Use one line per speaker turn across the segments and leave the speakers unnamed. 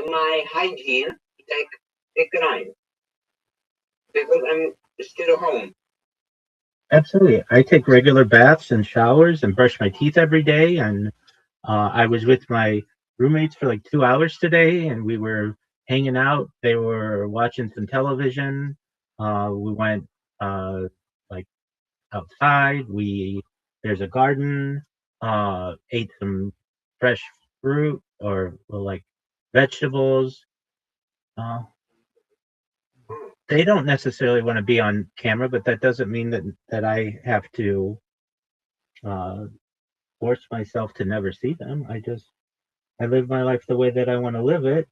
my hygiene take decline because I'm still home.
Absolutely. I take regular baths and showers and brush my teeth every day. And I was with my roommates for like 2 hours today, and we were hanging out. They were watching some television. We went like outside. There's a garden. Ate some fresh fruit or like vegetables. Uh, they don't necessarily want to be on camera, but that doesn't mean that I have to uh, force myself to never see them. I live my life the way that I want to live it,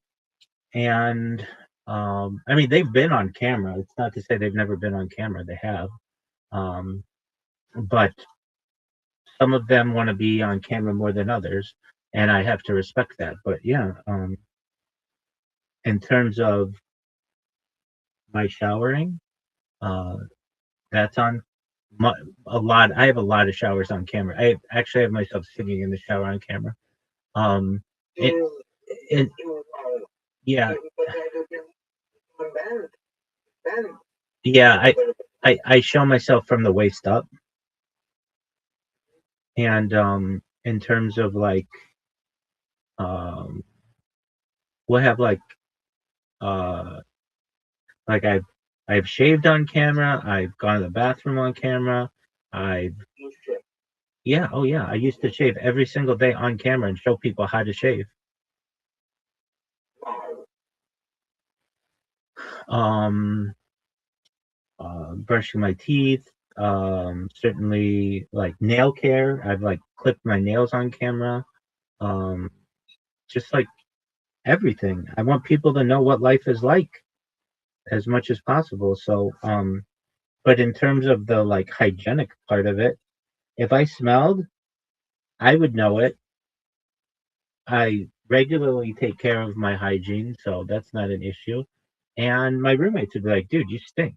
and I mean they've been on camera. It's not to say they've never been on camera. They have, um, but some of them want to be on camera more than others, and I have to respect that. But yeah, in terms of my showering, uh, that's on my, a lot. I have a lot of showers on camera. I actually have myself sitting in the shower on camera. Um, it,
You,
it,
you,
yeah,
but I do band.
yeah. I show myself from the waist up, and in terms of um, we'll have uh, like I've shaved on camera. I've gone to the bathroom on camera. I've Yeah, oh yeah. I used to shave every single day on camera and show people how to shave.
Wow.
Um, Brushing my teeth. Certainly like nail care. I've like clipped my nails on camera. Um, just like everything. I want people to know what life is like as much as possible. So, but in terms of the like hygienic part of it, if I smelled, I would know it. I regularly take care of my hygiene, so that's not an issue. And my roommates would be like, "Dude, you stink."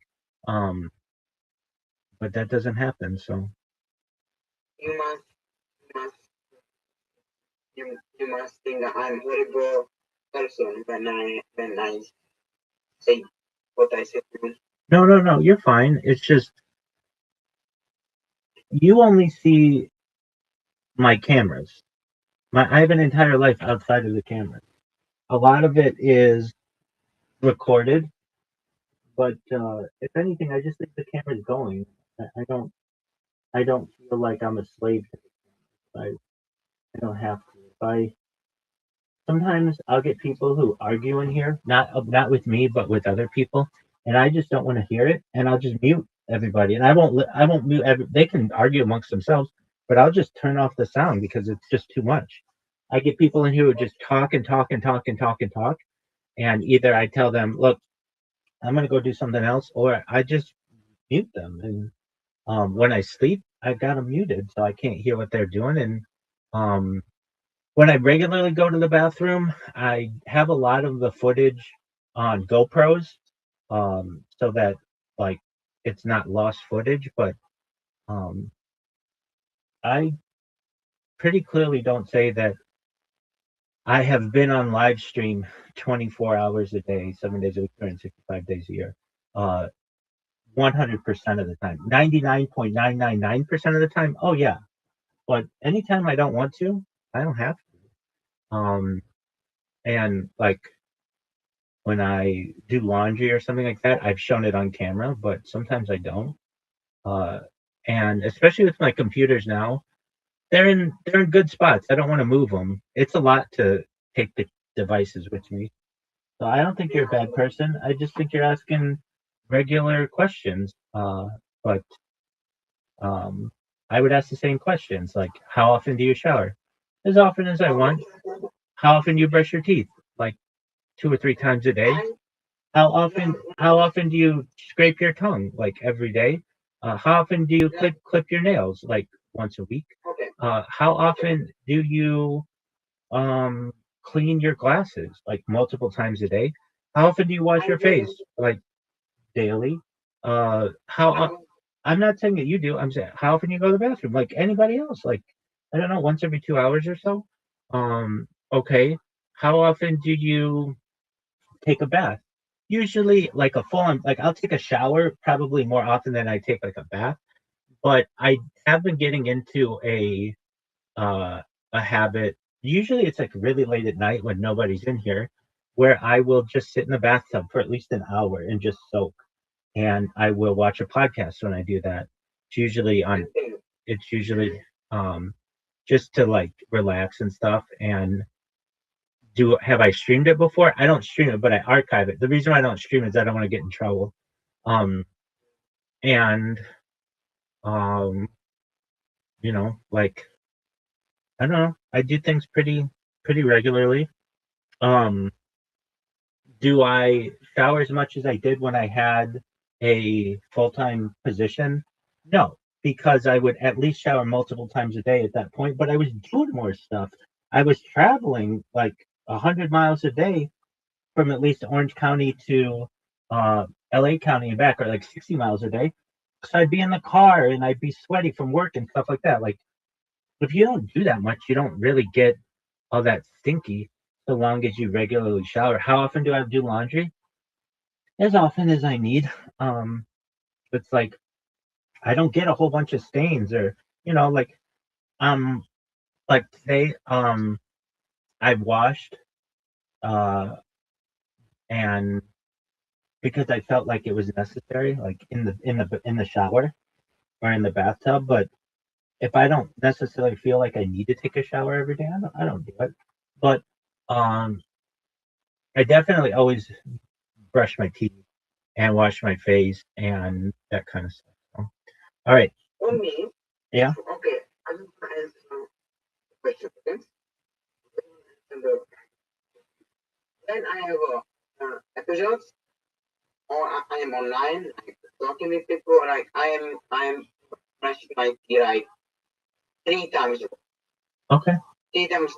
Um, but that doesn't happen. So
You must, you must think I'm horrible person when I say what I say to you.
no, no, no, you're fine. It's just you only see my cameras. I have an entire life outside of the camera. A lot of it is recorded, but if anything, I just think the camera's going. I don't. I don't feel like I'm a slave to it. I don't have to. If I Sometimes I'll get people who argue in here, not with me, but with other people, and I just don't want to hear it, and I'll just mute everybody, and I won't mute They can argue amongst themselves, but I'll just turn off the sound because it's just too much. I get people in here who just talk and talk and talk and talk and talk, and either I tell them, look, I'm gonna go do something else, or I just mute them. And when I sleep, I've got them muted, so I can't hear what they're doing. And um, when I regularly go to the bathroom, I have a lot of the footage on GoPros, so that like it's not lost footage. But um, I pretty clearly don't say that I have been on live stream 24 hours a day, 7 days a week, 365 days a year. 100% of the time, 99.999% of the time. Oh yeah, but anytime I don't want to, I don't have to. And like when I do laundry or something like that, I've shown it on camera, but sometimes I don't. Uh, and especially with my computers now, they're in good spots. I don't want to move them. It's a lot to take the devices with me. So I don't think you're a bad person. I just think you're asking regular questions. But um, I would ask the same questions, like how often do you shower? As often as I want. How often do you brush your teeth? Like 2 or 3 times a day. How often do you scrape your tongue? Like every day. How often do you clip your nails? Like once a week.
Okay.
How often do you um clean your glasses? Like multiple times a day. How often do you wash your face? Like daily. How I'm not saying that you do. I'm saying how often you go to the bathroom? Like anybody else. Like I don't know, once every 2 hours or so. Okay. How often do you take a bath. Usually, like a full on, like I'll take a shower probably more often than I take like a bath. But I have been getting into uh, a habit. Usually, it's like really late at night when nobody's in here, where I will just sit in the bathtub for at least an hour and just soak. And I will watch a podcast when I do that. It's usually on. It's usually um, just to like relax and stuff. And do have I streamed it before? I don't stream it, but I archive it. The reason why I don't stream it is I don't want to get in trouble. Um, and um, like I don't know. I do things pretty regularly. Um, do I shower as much as I did when I had a full-time position? No, because I would at least shower multiple times a day at that point, but I was doing more stuff. I was traveling like 100 miles a day from at least Orange County to LA County and back, or like 60 miles a day. So I'd be in the car and I'd be sweaty from work and stuff like that. Like if you don't do that much, you don't really get all that stinky so long as you regularly shower. How often do I do laundry? As often as I need. Um, it's like I don't get a whole bunch of stains or like um today I washed uh and because I felt like it was necessary, like in the shower or in the bathtub. But if I don't necessarily feel like I need to take a shower every day, I don't do it. But um, I definitely always brush my teeth and wash my face and that kind of stuff. So, all right,
For me,
yeah,
okay, I just want to answer some questions. Okay? And, when I have episodes or I am online, like talking with people, like I am brushing my teeth like 3 times,
okay,
3 times.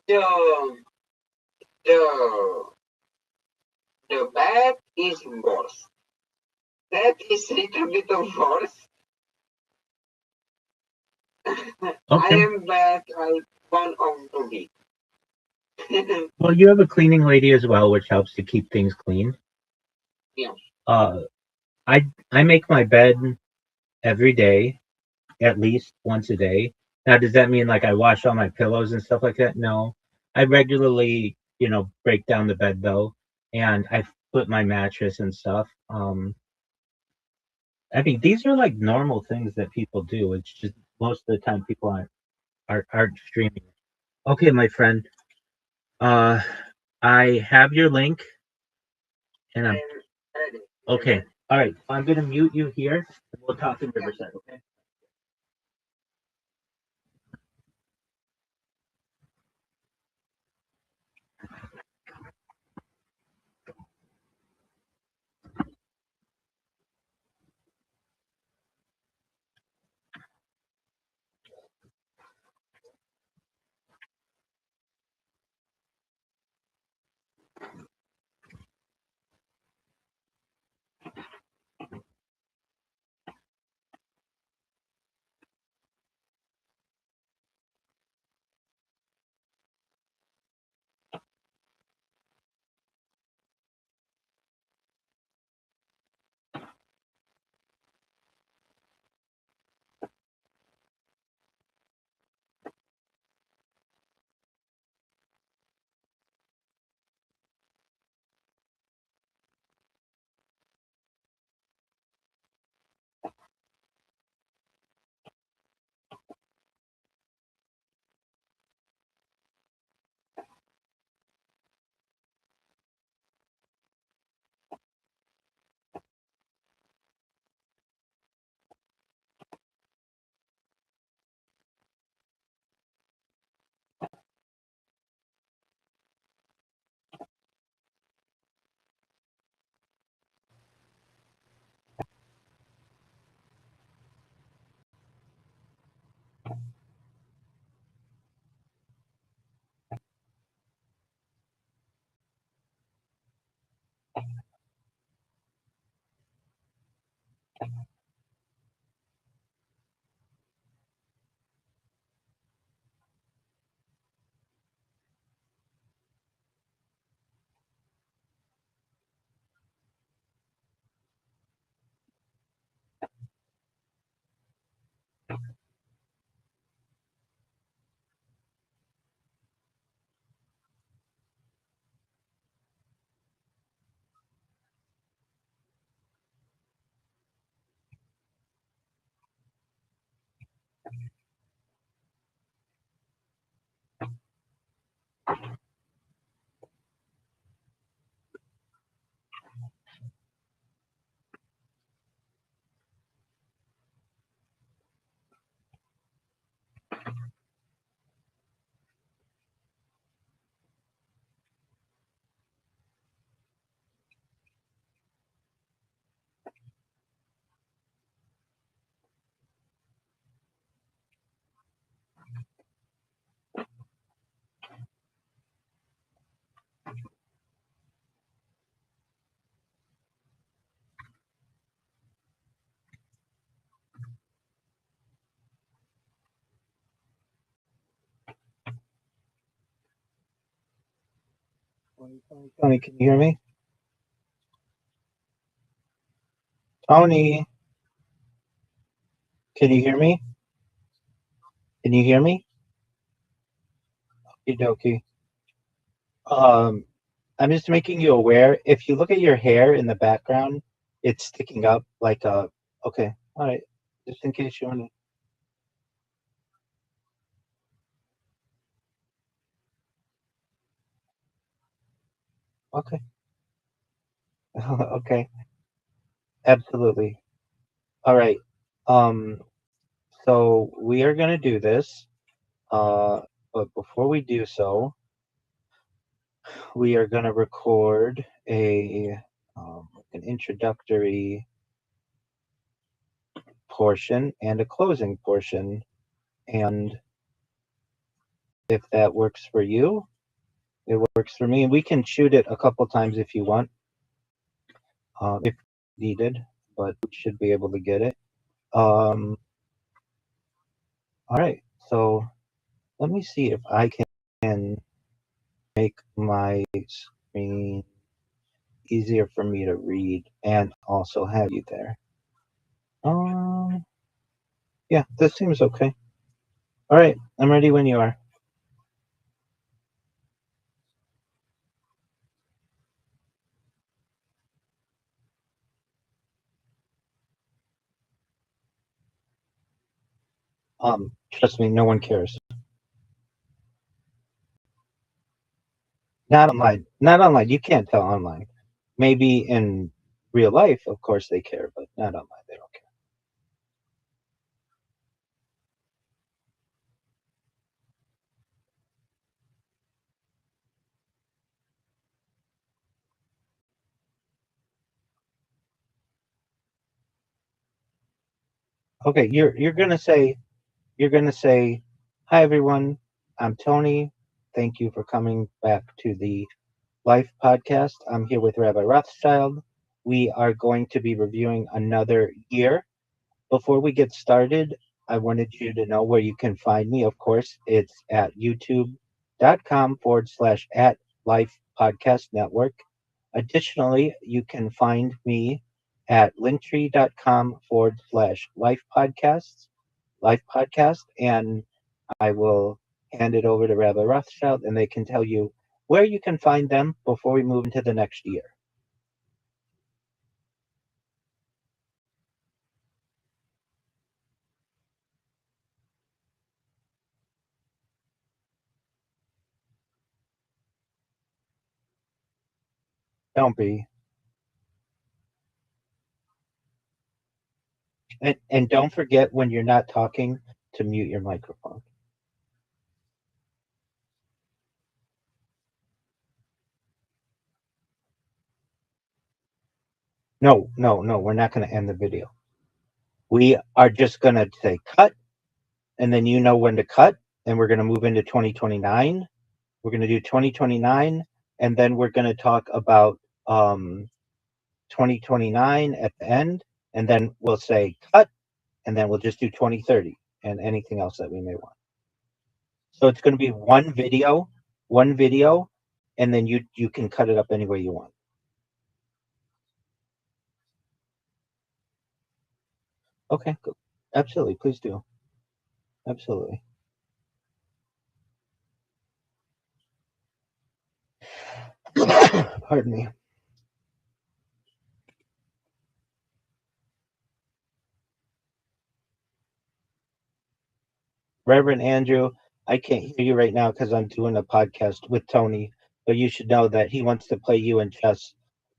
The the the back is worse. That is little bit of worse. I
okay.
am back like one of the week.
Well, you have a cleaning lady as well, which helps to keep things clean.
Yeah.
Uh, I make my bed every day, at least once a day. Now, does that mean like I wash all my pillows and stuff like that? No. I regularly, break down the bed though, and I flip my mattress and stuff. I mean, these are like normal things that people do. It's just most of the time people aren't streaming. Okay, my friend. Uh, I have your link, and I'm
I'm ready.
okay. All right, I'm gonna mute you here, and we'll talk in
Yeah.
Riverside. Okay. Tony, can you hear me? Tony, can you hear me? Can you hear me? Okie dokie. Um, I'm just making you aware. If you look at your hair in the background, it's sticking up like a. Okay, all right. Just in case you want to. Okay. Okay. Absolutely. All right. Um. So we are gonna do this. Uh. But before we do so, we are gonna record an introductory portion and a closing portion, and if that works for you, it works for me. And we can shoot it a couple times if you want, if needed, but we should be able to get it. All right, so let me see if I can make my screen easier for me to read and also have you there. Um, yeah, this seems okay. All right, I'm ready when you are. Trust me, no one cares. Not online. Not online. You can't tell online. Maybe in real life, of course they care, but not online. They don't care. Okay, you're gonna say, "Hi everyone, I'm Tony. Thank you for coming back to the Life podcast. I'm here with Rabbi Rothschild. We are going to be reviewing another year. Before we get started, I wanted you to know where you can find me. Of course, it's at youtube.com/ at Life Podcast Network. Additionally, you can find me at linktree.com/ life podcast, and I will hand it over to Rabbi Rothschild, and they can tell you where you can find them before we move into the next year. Don't be. And don't forget when you're not talking to mute your microphone. No, no, no, we're not going to end the video. We are just going to say cut, and then you know when to cut, and we're going to move into 2029. We're going to do 2029, and then we're going to talk about 2029 at the end, and then we'll say cut, and then we'll just do 2030 and anything else that we may want. So it's going to be one video, and then you can cut it up any way you want. Okay, cool. Absolutely, please do. Absolutely. Pardon me. Reverend Andrew, I can't hear you right now because I'm doing a podcast with Tony, but you should know that he wants to play you in chess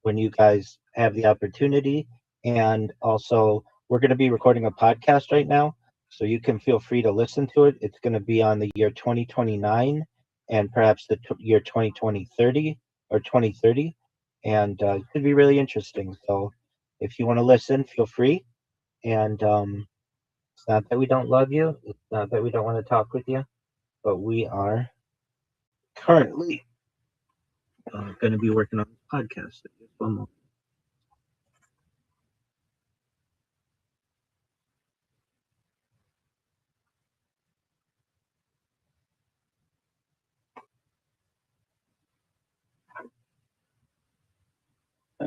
when you guys have the opportunity. And also, we're going to be recording a podcast right now, so you can feel free to listen to it. It's going to be on the year 2029 and perhaps the year 2030 or 2030, and it could be really interesting. So if you want to listen, feel free. And it's not that we don't love you. It's not that we don't want to talk with you, but we are currently going to be working on this podcast. Just one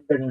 moment.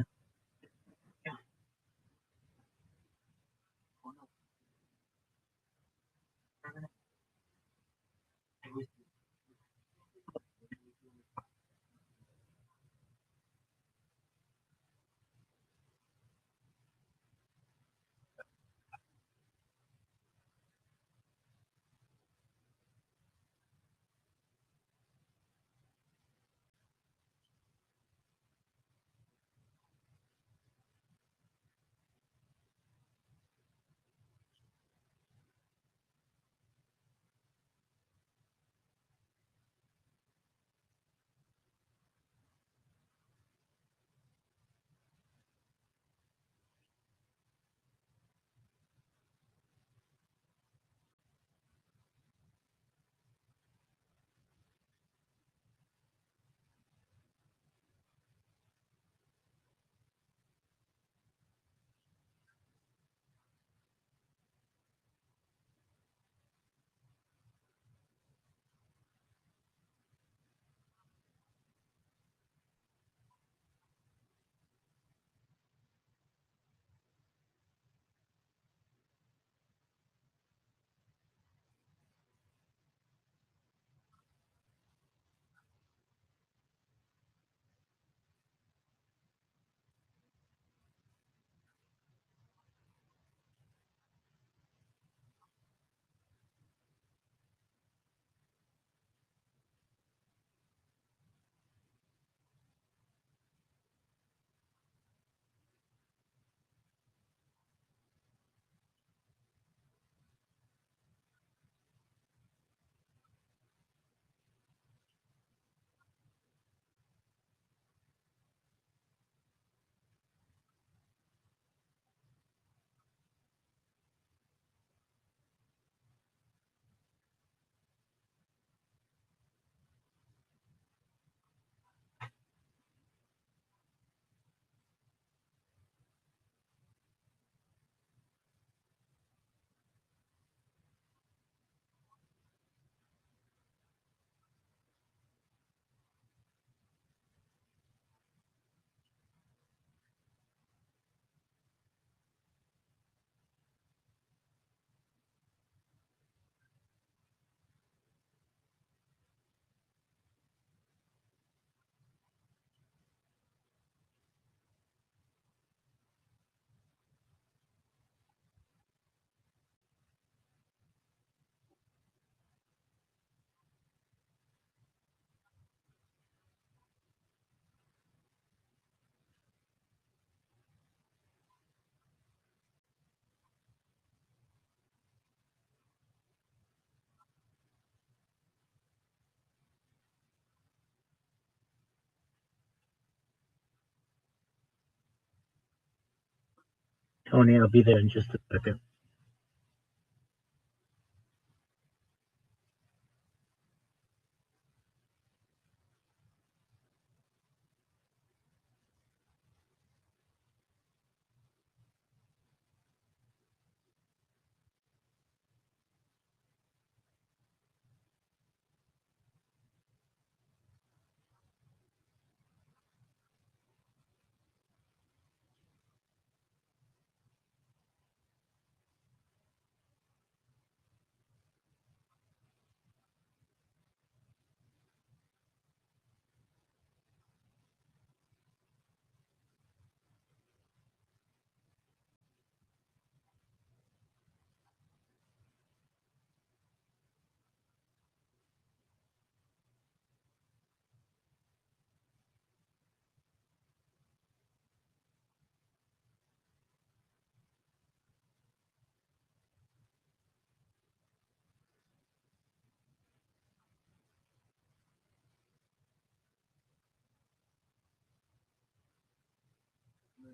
Tony, I'll be there in just a second.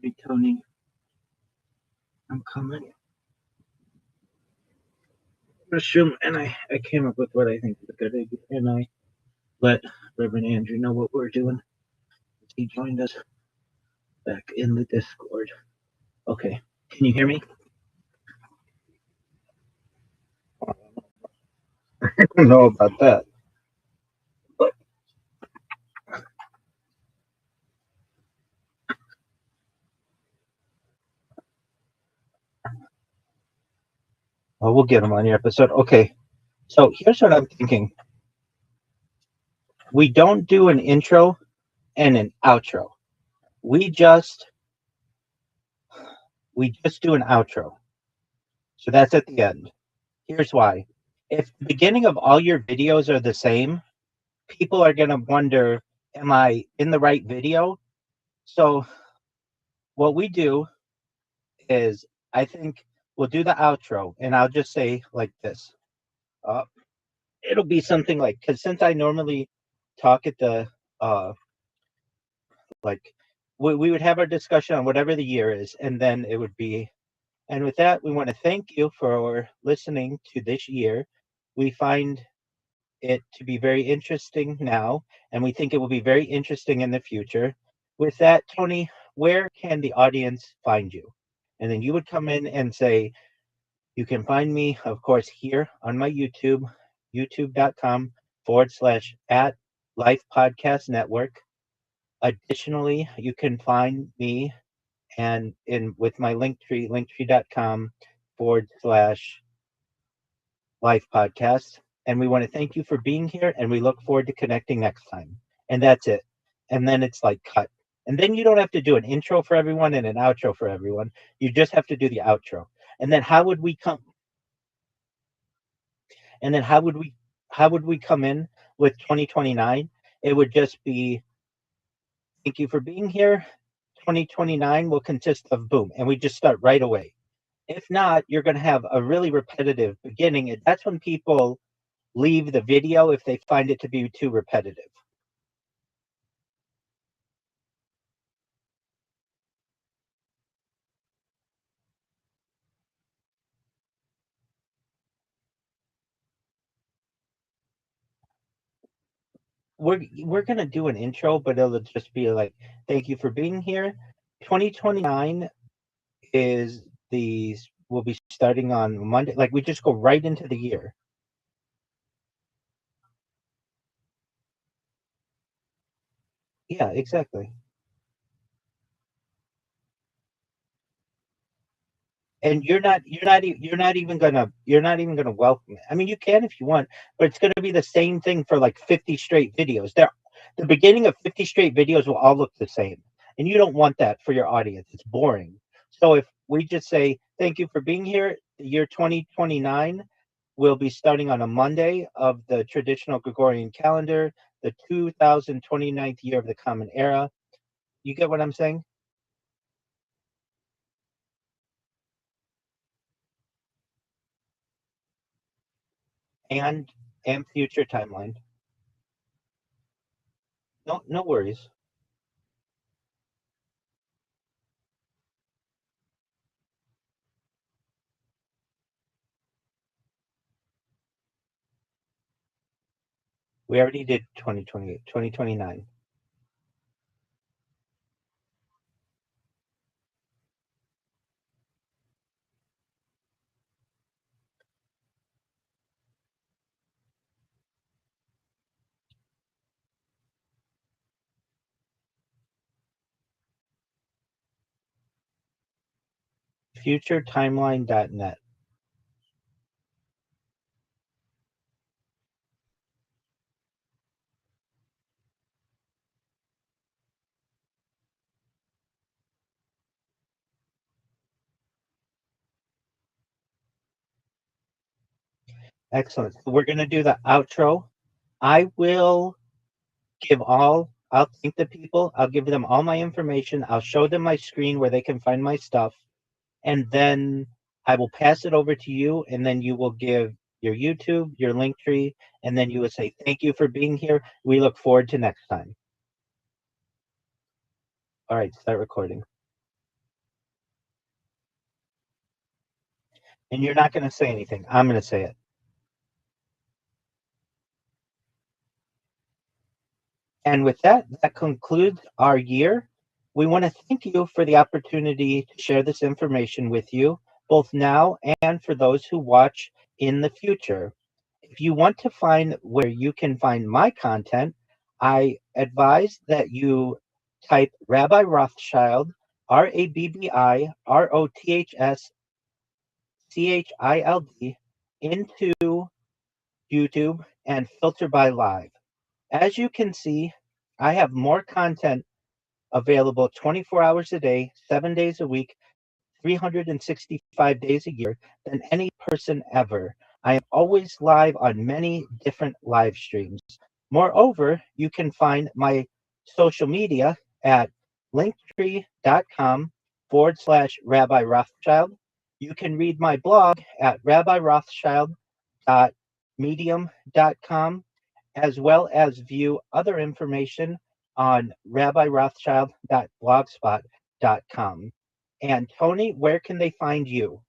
Hey, Tony, I'm coming. Restroom, and I came up with what I think is a good idea, and I let Reverend Andrew know what we're doing. He joined us back in the Discord. Okay, can you hear me? I don't know about that, but we'll get him on your episode. Okay, so here's what I'm thinking. We don't do an intro and an outro. We just we just do an outro. So that's at the end. Here's why. If the beginning of all your videos are the same, people are going to wonder, am I in the right video? So what we do is, I think we'll do the outro, and I'll just say like this. Uh, it'll be something like, because since I normally talk at the, like, we would have our discussion on whatever the year is, and then it would be, and with that, we want to thank you for listening to this year. We find it to be very interesting now, and we think it will be very interesting in the future. With that, Tony, where can the audience find you? And then you would come in and say, you can find me, of course, here on my YouTube, youtube.com/ at Life Podcast Network. Additionally, you can find me and in with my Linktree, linktree.com/ Life Podcast. And we want to thank you for being here, and we look forward to connecting next time. And that's it. And then it's like cut. And then you don't have to do an intro for everyone and an outro for everyone. You just have to do the outro. And then how would we come? And then how would we come in with 2029? It would just be, thank you for being here. 2029 will consist of boom, and we just start right away. If not, you're going to have a really repetitive beginning, and that's when people leave the video if they find it to be too repetitive. We're gonna do an intro, but it'll just be like, thank you for being here. 2029 is the we'll be starting on Monday. Like we just go right into the year. Yeah, exactly. And you're not even gonna welcome it. I mean, you can if you want, but it's gonna be the same thing for like 50 straight videos. The beginning of 50 straight videos will all look the same, and you don't want that for your audience. It's boring. So if we just say thank you for being here, the year 2029 will be starting on a Monday of the traditional Gregorian calendar, the 2029th year of the Common Era. You get what I'm saying? And future timeline. No, no worries. We already did 2028, 2029. FutureTimeline.net. Excellent. So we're going to do the outro. I will I'll thank the people. I'll give them all my information. I'll show them my screen where they can find my stuff. And then I will pass it over to you. And then you will give your YouTube, your link tree. And then you will say, thank you for being here. We look forward to next time. All right, start recording. And you're not going to say anything. I'm going to say it. And with that, that concludes our year. We want to thank you for the opportunity to share this information with you, both now and for those who watch in the future. If you want to find where you can find my content, I advise that you type Rabbi Rothschild, RabbiRothschild, into YouTube and filter by live. As you can see, I have more content available 24 hours a day, 7 days a week, 365 days a year than any person ever. I am always live on many different live streams. Moreover, you can find my social media at linktree.com/Rabbi Rothschild. You can read my blog at rabbirothschild.medium.com, as well as view other information on rabbirothschild.blogspot.com. And Tony, where can they find you?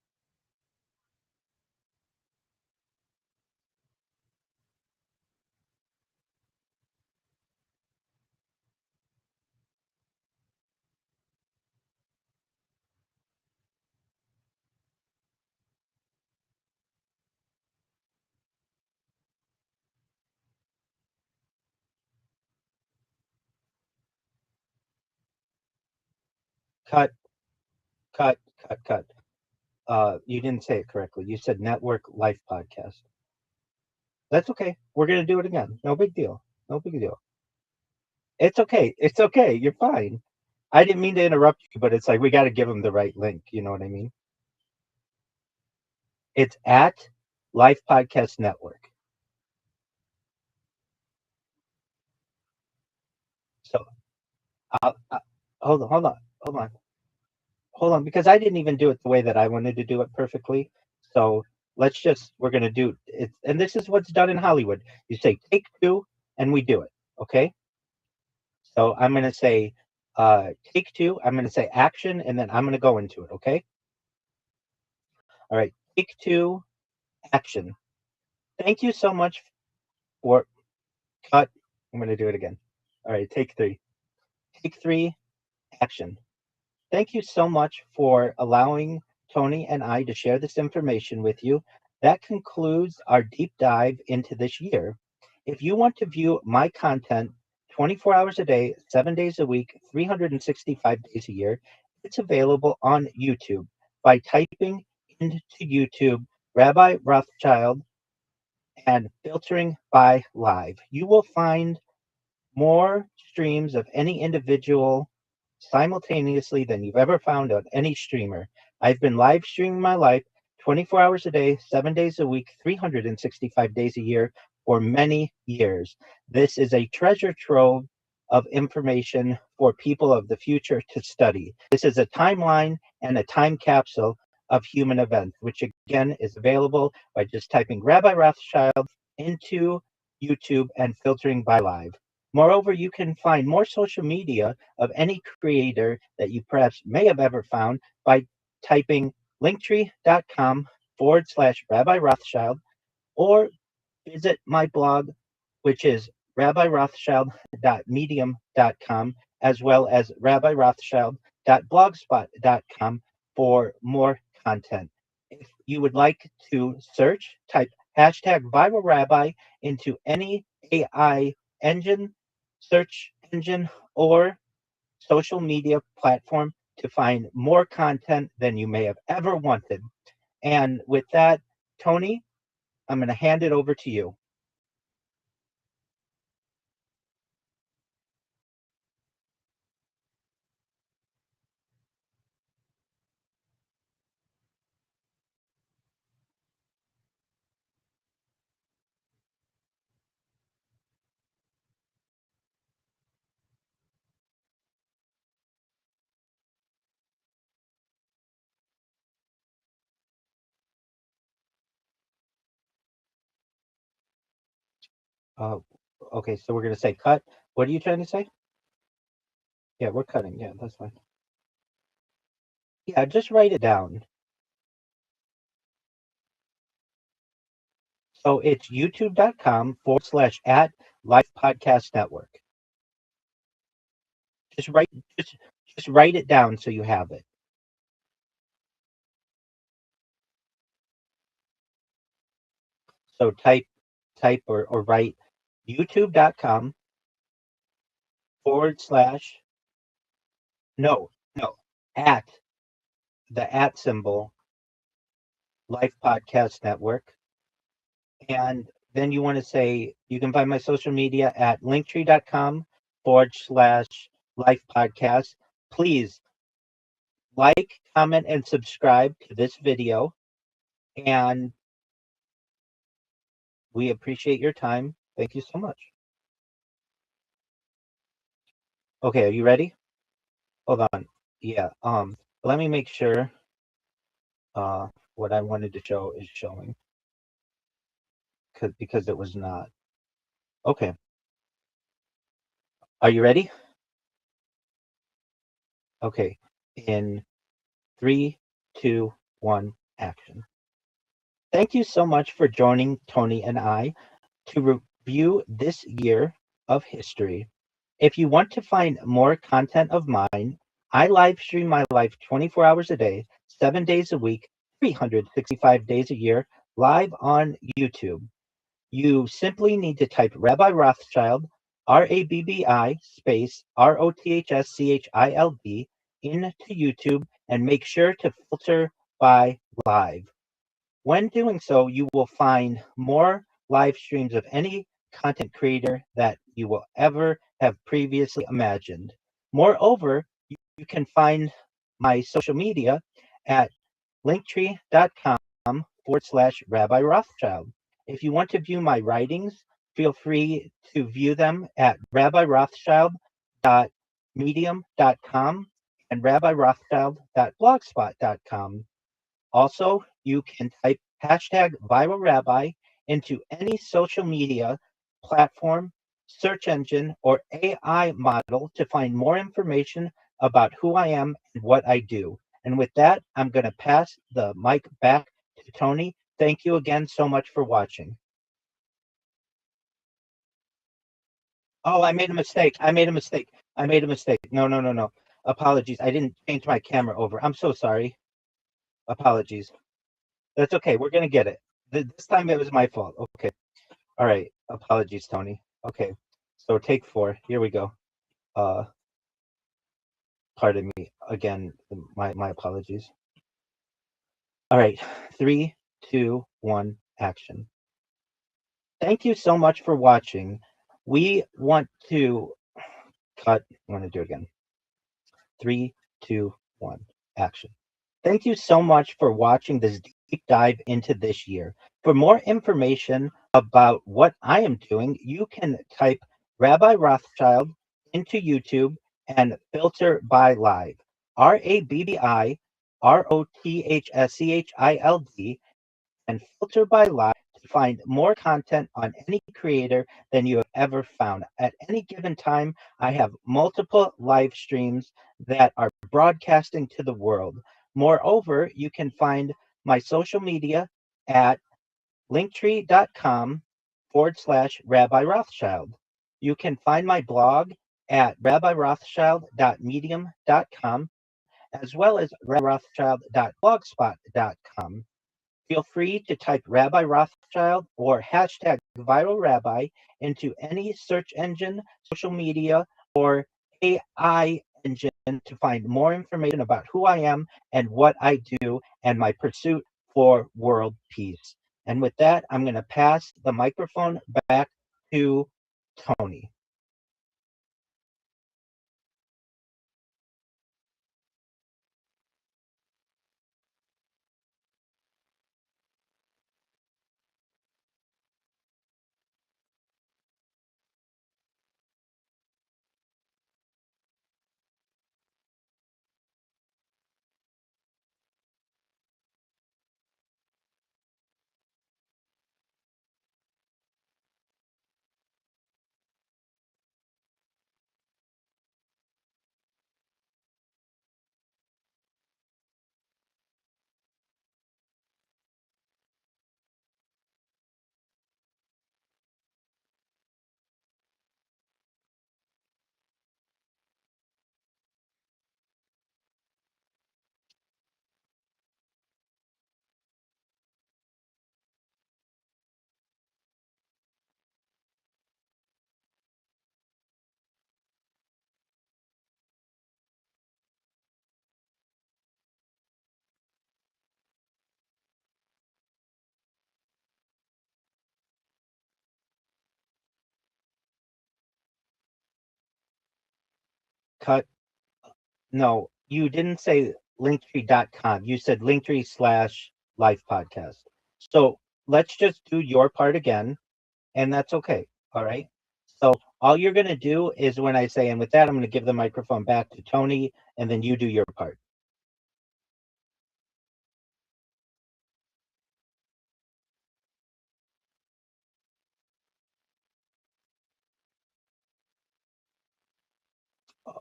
Cut, cut. You didn't say it correctly. You said Network Life Podcast. That's okay. We're gonna do it again. No big deal. No big deal. It's okay. It's okay. You're fine. I didn't mean to interrupt you, but it's like we got to give them the right link. You know what I mean? It's at Life Podcast Network. So hold on, hold on. Hold on, because I didn't even do it the way that I wanted to do it perfectly. So we're going to do it. And this is what's done in Hollywood. You say take two, and we do it. Okay. So I'm going to say take two. I'm going to say action, and then I'm going to go into it. Okay. All right. Take two, action. Thank you so much for cut. I'm going to do it again. All right. Take three. Take three, action. Thank you so much for allowing Tony and I to share this information with you. That concludes our deep dive into this year. If you want to view my content 24 hours a day, 7 days a week, 365 days a year, it's available on YouTube by typing into YouTube Rabbi Rothschild and filtering by live. You will find more streams of any individual simultaneously than you've ever found on any streamer. I've been live streaming my life 24 hours a day, 7 days a week, 365 days a year for many years. This is a treasure trove of information for people of the future to study. This is a timeline and a time capsule of human events, which again is available by just typing Rabbi Rothschild into YouTube and filtering by live. Moreover, you can find more social media of any creator that you perhaps may have ever found by typing linktree.com/Rabbi Rothschild, or visit my blog, which is rabbirothschild.medium.com, as well as rabbirothschild.blogspot.com for more content. If you would like to search, type hashtag ViralRabbi into any AI engine, search engine, or social media platform to find more content than you may have ever wanted. And with that, Tony, I'm going to hand it over to you. Uh, okay, so we're going to say cut. What are you trying to say? Yeah, we're cutting. Yeah, that's fine. Yeah, just write it down. So it's youtube.com/at Life Podcast Network. Just write just just write it down so you have it. So type or write youtube.com/, no, at the at symbol, Life Podcast Network. And then you want to say you can find my social media at linktree.com/, Life Podcast. Please like, comment, and subscribe to this video. And we appreciate your time. Thank you so much. Okay, are you ready? Hold on. Yeah. Let me make sure what I wanted to show is showing because it was not. Okay. Are you ready? Okay. In three, two, one, action. Thank you so much for joining Tony and I to review this year of history. If you want to find more content of mine, I live stream my life 24 hours a day, 7 days a week, 365 days a year, live on YouTube. You simply need to type Rabbi Rothschild, RABBI space ROTHSCHILD into YouTube and make sure to filter by live. When doing so, you will find more live streams of any content creator that you will ever have previously imagined. Moreover, you can find my social media at linktree.com/Rabbi Rothschild. If you want to view my writings, feel free to view them at rabbirothschild.medium.com and rabbirothschild.blogspot.com. Also, you can type hashtag ViralRabbi into any social media platform, search engine, or AI model to find more information about who I am and what I do. And with that, I'm going to pass the mic back to Tony. Thank you again so much for watching. Oh, I made a mistake. I made a mistake. I made a mistake. No, no, no, no. Apologies. I didn't change my camera over. I'm so sorry. Apologies. That's okay. We're going to get it. This time it was my fault. Okay. All right. Apologies, Tony. Okay. So take 4. Here we go. Uh, pardon me again. My apologies. All right. 3, 2, 1, action. Thank you so much for watching. We want to cut. I want to do it again. 3, 2, 1, action. Thank you so much for watching this deep dive into this year. For more information about what I am doing, you can type Rabbi Rothschild into YouTube and filter by live. RABBI and filter by live to find more content on any creator than you have ever found. At any given time, I have multiple live streams that are broadcasting to the world. Moreover, you can find my social media at linktree.com/Rabbi Rothschild. You can find my blog at rabbirothschild.medium.com as well as rabbirothschild.blogspot.com. Feel free to type Rabbi Rothschild or hashtag ViralRabbi into any search engine, social media, or AI engine to find more information about who I am and what I do and my pursuit for world peace. And with that, I'm going to pass the microphone back to Tony. cut. No, you didn't say linktree.com. You said linktree/life podcast. So let's just do your part again, and that's okay. All right. So all you're going to do is when I say, and with that, I'm going to give the microphone back to Tony, and then you do your part.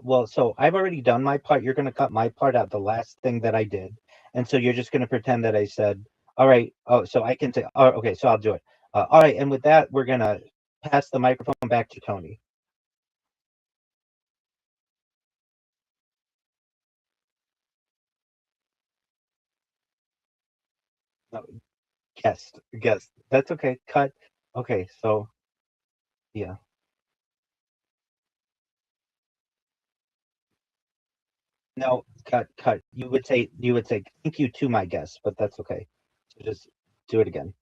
Well, so I've already done my part. You're going to cut my part out, the last thing that I did. And so you're just going to pretend that I said, all right. Oh, so I can say, oh, okay, so I'll do it. All right. And with that, we're going to pass the microphone back to Tony. No, guest. That's okay. Cut. Okay. So, yeah. No, cut. You would say, thank you to my guest, but that's okay. So just do it again.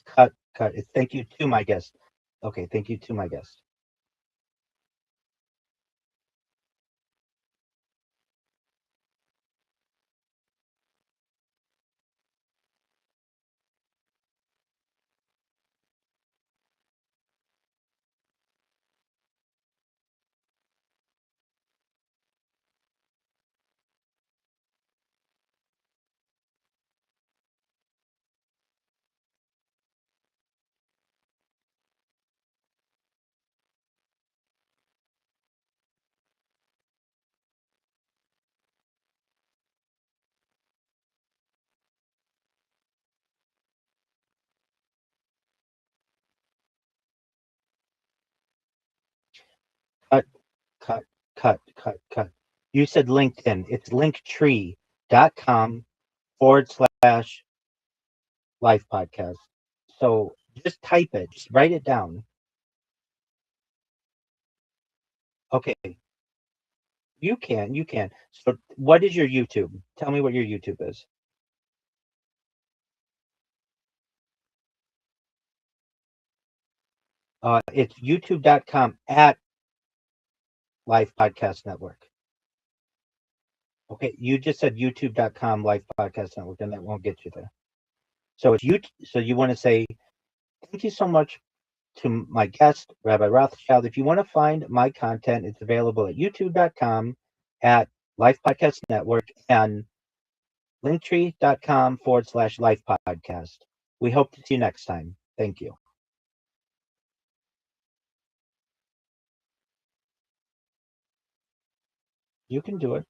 Cut. It's thank you to my guest. Okay. Thank you to my guest. Cut. Cut, cut. You said LinkedIn. It's linktree.com/life podcast. So just type it, just write it down. Okay, you can. So what is your YouTube? Tell me what your YouTube is. It's youtube.com/Life Podcast Network. Okay, you just said youtube.com/Life Podcast Network, and that won't get you there. So it's you. So you want to say thank you so much to my guest, Rabbi Rothschild. If you want to find my content, it's available at youtube.com at Life Podcast Network and linktree.com/Life Podcast. We hope to see you next time. Thank you. You can do it.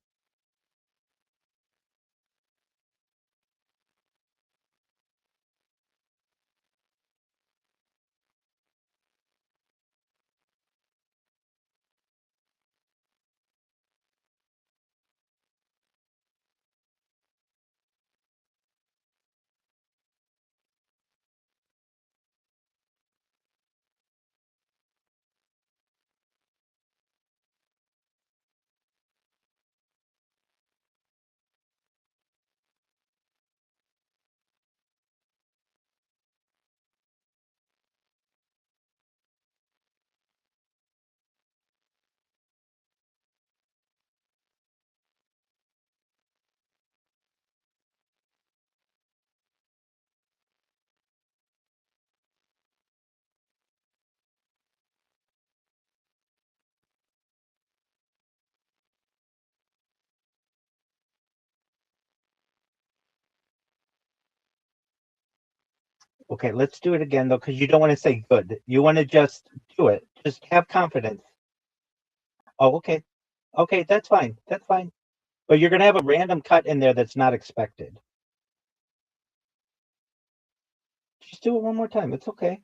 Okay, let's do it again though, because you don't want to say good. You want to just do it. Just have confidence. Oh, okay. Okay, that's fine. That's fine. But you're going to have a random cut in there that's not expected. Just do it one more time. It's okay.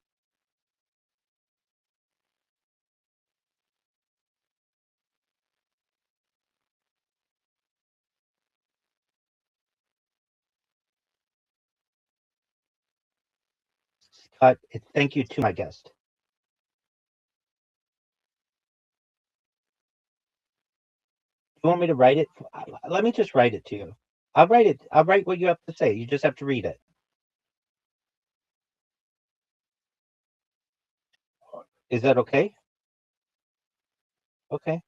Cut. It's thank you to my guest. You want me to write it? Let me just write it to you. I'll write it. I'll write what you have to say. You just have to read it. Is that okay? Okay.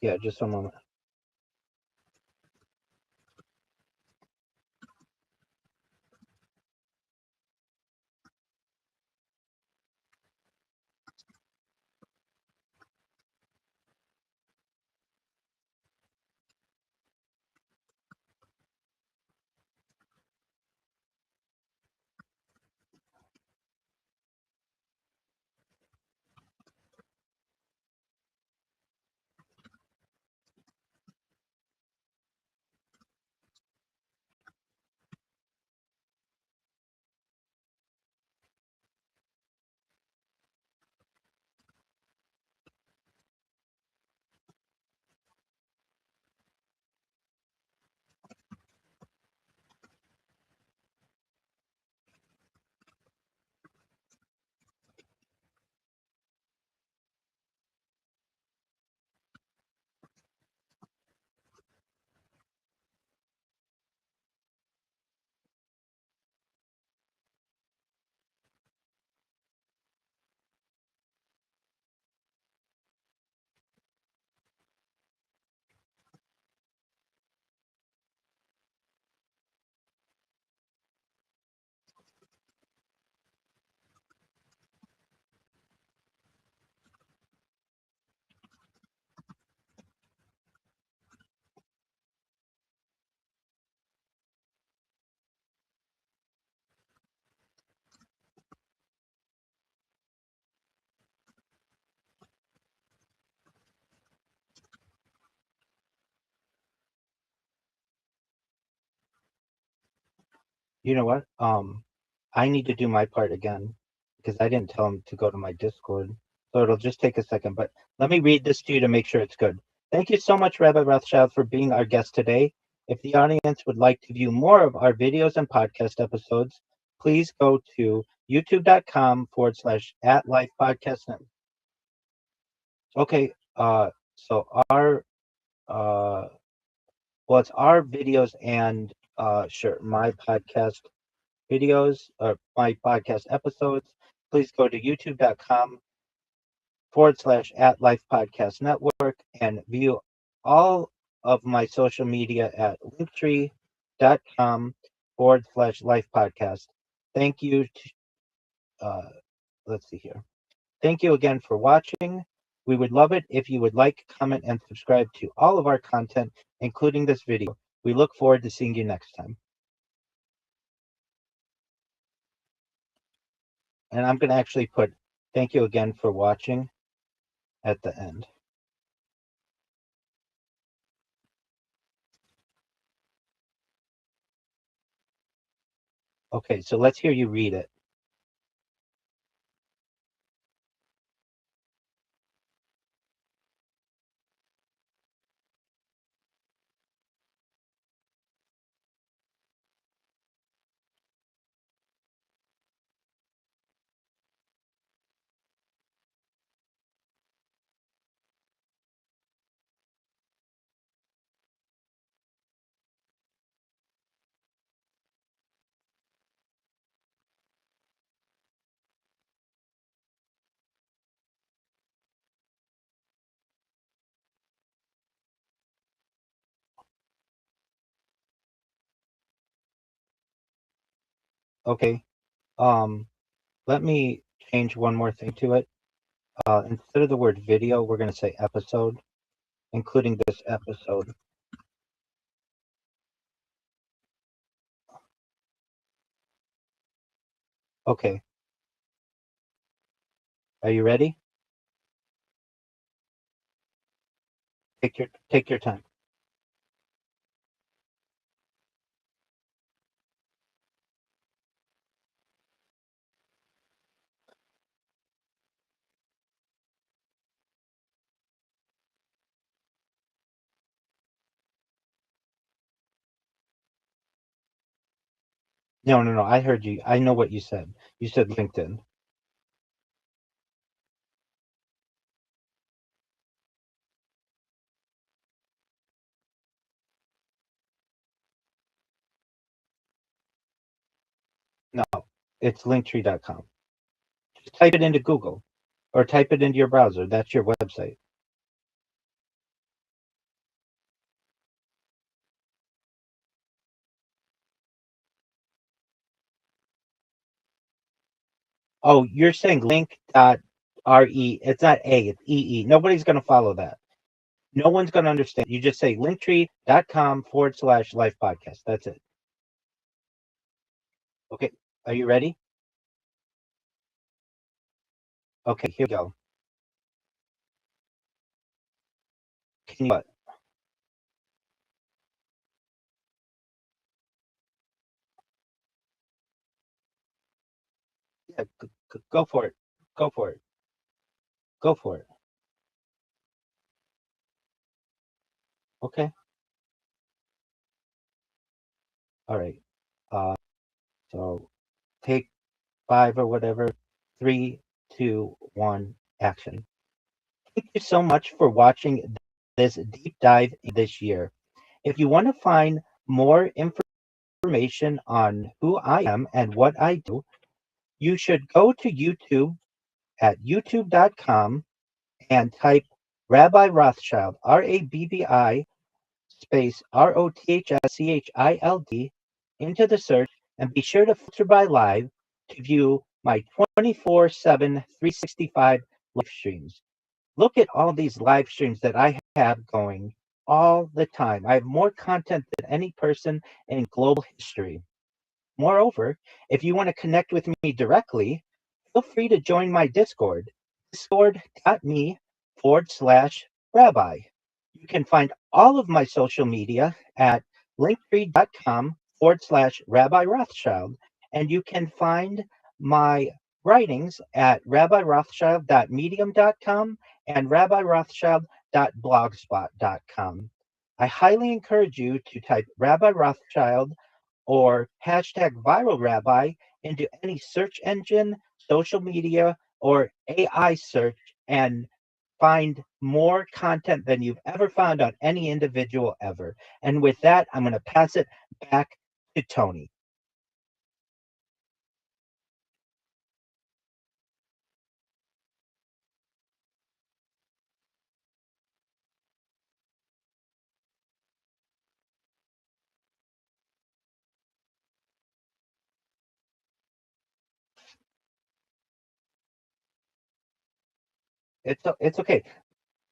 Yeah, just a moment. You know what? I need to do my part again because I didn't tell him to go to my Discord. So it'll just take a second. But let me read this to you to make sure it's good. Thank you so much, Rabbi Rothschild, for being our guest today. If the audience would like to view more of our videos and podcast episodes, please go to youtube.com/at life podcast. Okay. So our uh, well, it's our videos and sure, my podcast videos or my podcast episodes, please go to youtube.com/at Life Podcast Network and view all of my social media at linktree.com/Life Podcast. Thank you. Let's see here. Thank you again for watching. We would love it if you would like, comment, and subscribe to all of our content, including this video. We look forward to seeing you next time. And I'm going to actually put thank you again for watching at the end. Okay, so let's hear you read it. Okay. Um, Let me change one more thing to it. Instead of the word video, we're going to say episode, including this episode. Okay. Are you ready? Take your time. No, no, no. I heard you. I know what you said. You said LinkedIn. No, it's linktree.com. Just type it into Google or type it into your browser. That's your website. Oh, you're saying link.re. It's not A, it's EE. Nobody's going to follow that. No one's going to understand. You just say linktree.com/life podcast. That's it. Okay. Are you ready? Okay, here we go. Can you what? Yeah, go for it. Go for it. Go for it. Okay. All right. So take five or whatever. Three, two, one, action. Thank you so much for watching this deep dive this year. If you want to find more information on who I am and what I do, you should go to YouTube at youtube.com and type Rabbi Rothschild, RABBI space ROTHSCHILD into the search, and be sure to filter by live to view my 24/7, 365 live streams. Look at all these live streams that I have going all the time. I have more content than any person in global history. Moreover, if you want to connect with me directly, feel free to join my Discord, discord.me/rabbi. You can find all of my social media at linktree.com/Rabbi Rothschild, and you can find my writings at rabbirothschild.medium.com and rabbirothschild.blogspot.com. I highly encourage you to type Rabbi Rothschild or hashtag ViralRabbi into any search engine, social media, or AI search and find more content than you've ever found on any individual ever. And with that, I'm going to pass it back to Tony. It's okay.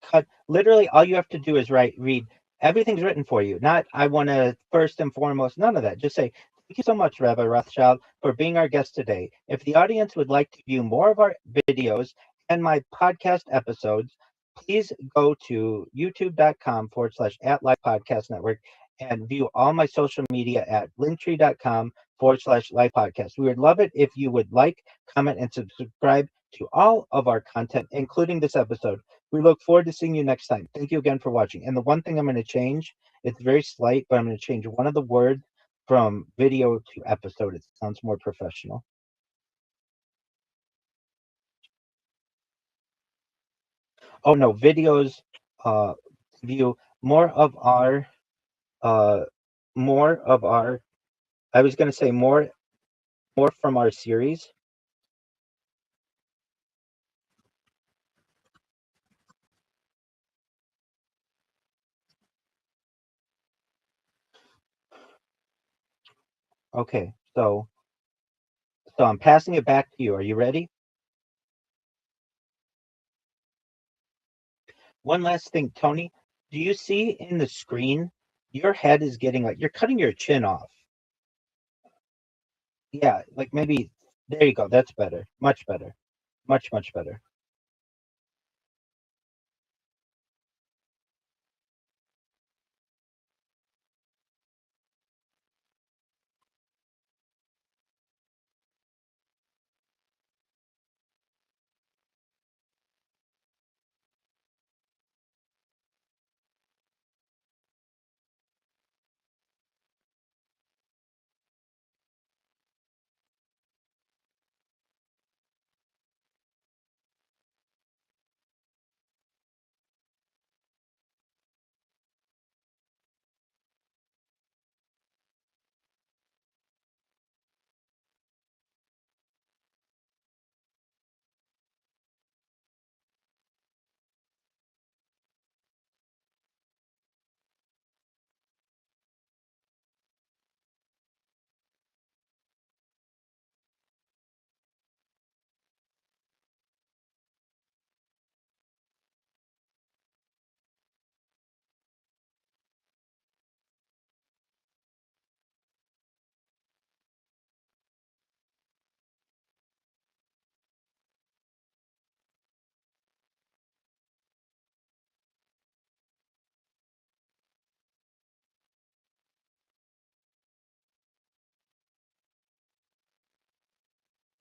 Cut. Literally, all you have to do is read. Everything's written for you. Not, I want to first and foremost, none of that. Just say, thank you so much, Rabbi Rothschild, for being our guest today. If the audience would like to view more of our videos and my podcast episodes, please go to youtube.com/at Life Podcast Network and view all my social media at linktree.com/Life Podcast. We would love it if you would like, comment, and subscribe to all of our content, including this episode. We look forward to seeing you next time. Thank you again for watching. And the one thing I'm going to change, it's very slight, but I'm going to change one of the words from video to episode. It sounds more professional. Oh no, videos uh view uh more of our I was going to say more from our series. Okay. So I'm passing it back to you. Are you ready? One last thing, Tony. Do you see in the screen your head is getting like you're cutting your chin off? Yeah, like maybe there you go. That's better. Much better. Much, much better.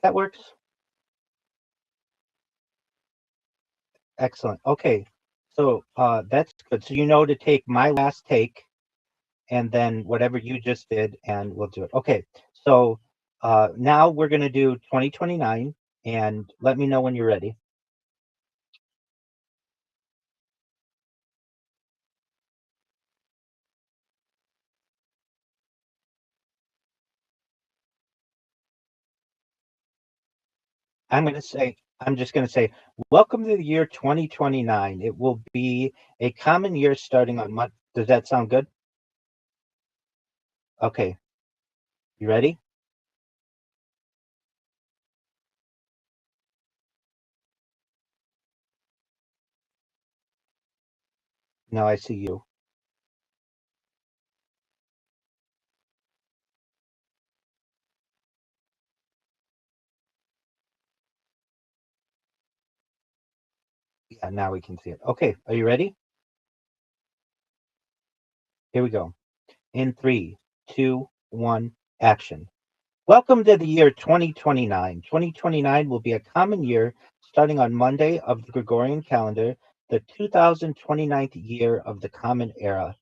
That works. Excellent. Okay. So that's good. So you know to take my last take and then whatever you just did, and we'll do it. Okay. So now we're going to do 2029, and let me know when you're ready. I'm just going to say, welcome to the year 2029. It will be a common year starting on Monday. Does that sound good? Okay. You ready? Now I see you. Yeah, now we can see it. Okay. Are you ready? Here we go. In three, two, one, action. Welcome to the year 2029. 2029 will be a common year starting on Monday of the Gregorian calendar, the 2029th year of the Common Era,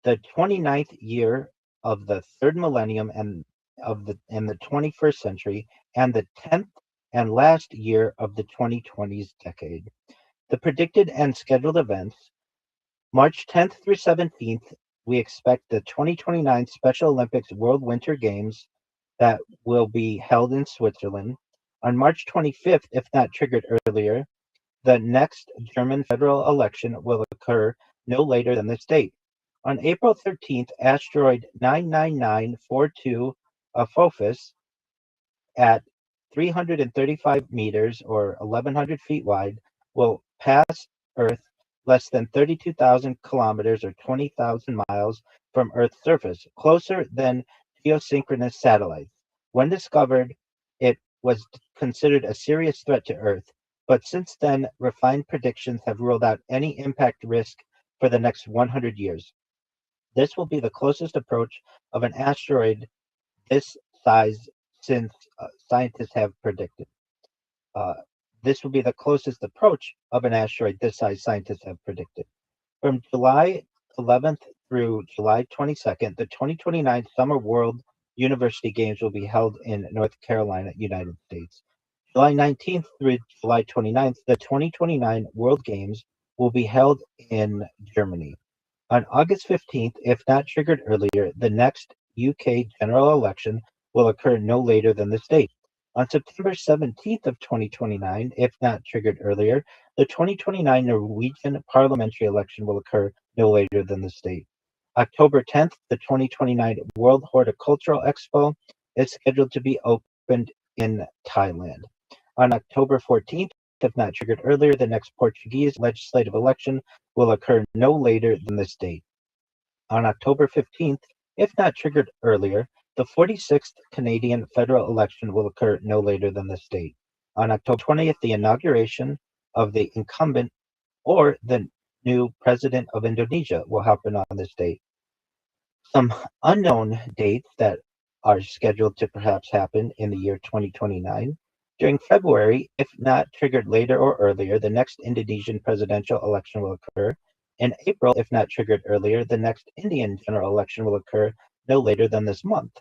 the 29th year of the third millennium and the 21st century, and the 10th and last year of the 2020s decade. The predicted and scheduled events: March 10th through 17th, we expect the 2029 Special Olympics World Winter Games that will be held in Switzerland. On March 25th, if not triggered earlier, the next German federal election will occur no later than this date. On April 13th, asteroid 99942 Apophis at 335 meters or 1,100 feet wide will pass Earth less than 32,000 kilometers or 20,000 miles from Earth's surface, closer than geosynchronous satellites. When discovered, it was considered a serious threat to Earth, but since then, refined predictions have ruled out any impact risk for the next 100 years. This will be the closest approach of an asteroid this size since scientists have predicted. Uh, this will be the closest approach of an asteroid this size scientists have predicted. From July 11th through July 22nd, the 2029 Summer World University Games will be held in North Carolina, United States. July 19th through July 29th, the 2029 World Games will be held in Germany. On August 15th, if not triggered earlier, the next UK general election will occur no later than this date. On September 17th of 2029, if not triggered earlier, the 2029 Norwegian parliamentary election will occur no later than this date. October 10th, the 2029 World Horticultural Expo is scheduled to be opened in Thailand. On October 14th, if not triggered earlier, the next Portuguese legislative election will occur no later than this date. On October 15th, if not triggered earlier, the 46th Canadian federal election will occur no later than this date. On October 20th, the inauguration of the incumbent or the new president of Indonesia will happen on this date. Some unknown dates that are scheduled to perhaps happen in the year 2029. During February, if not triggered later or earlier, the next Indonesian presidential election will occur. In April, if not triggered earlier, the next Indian general election will occur no later than this month.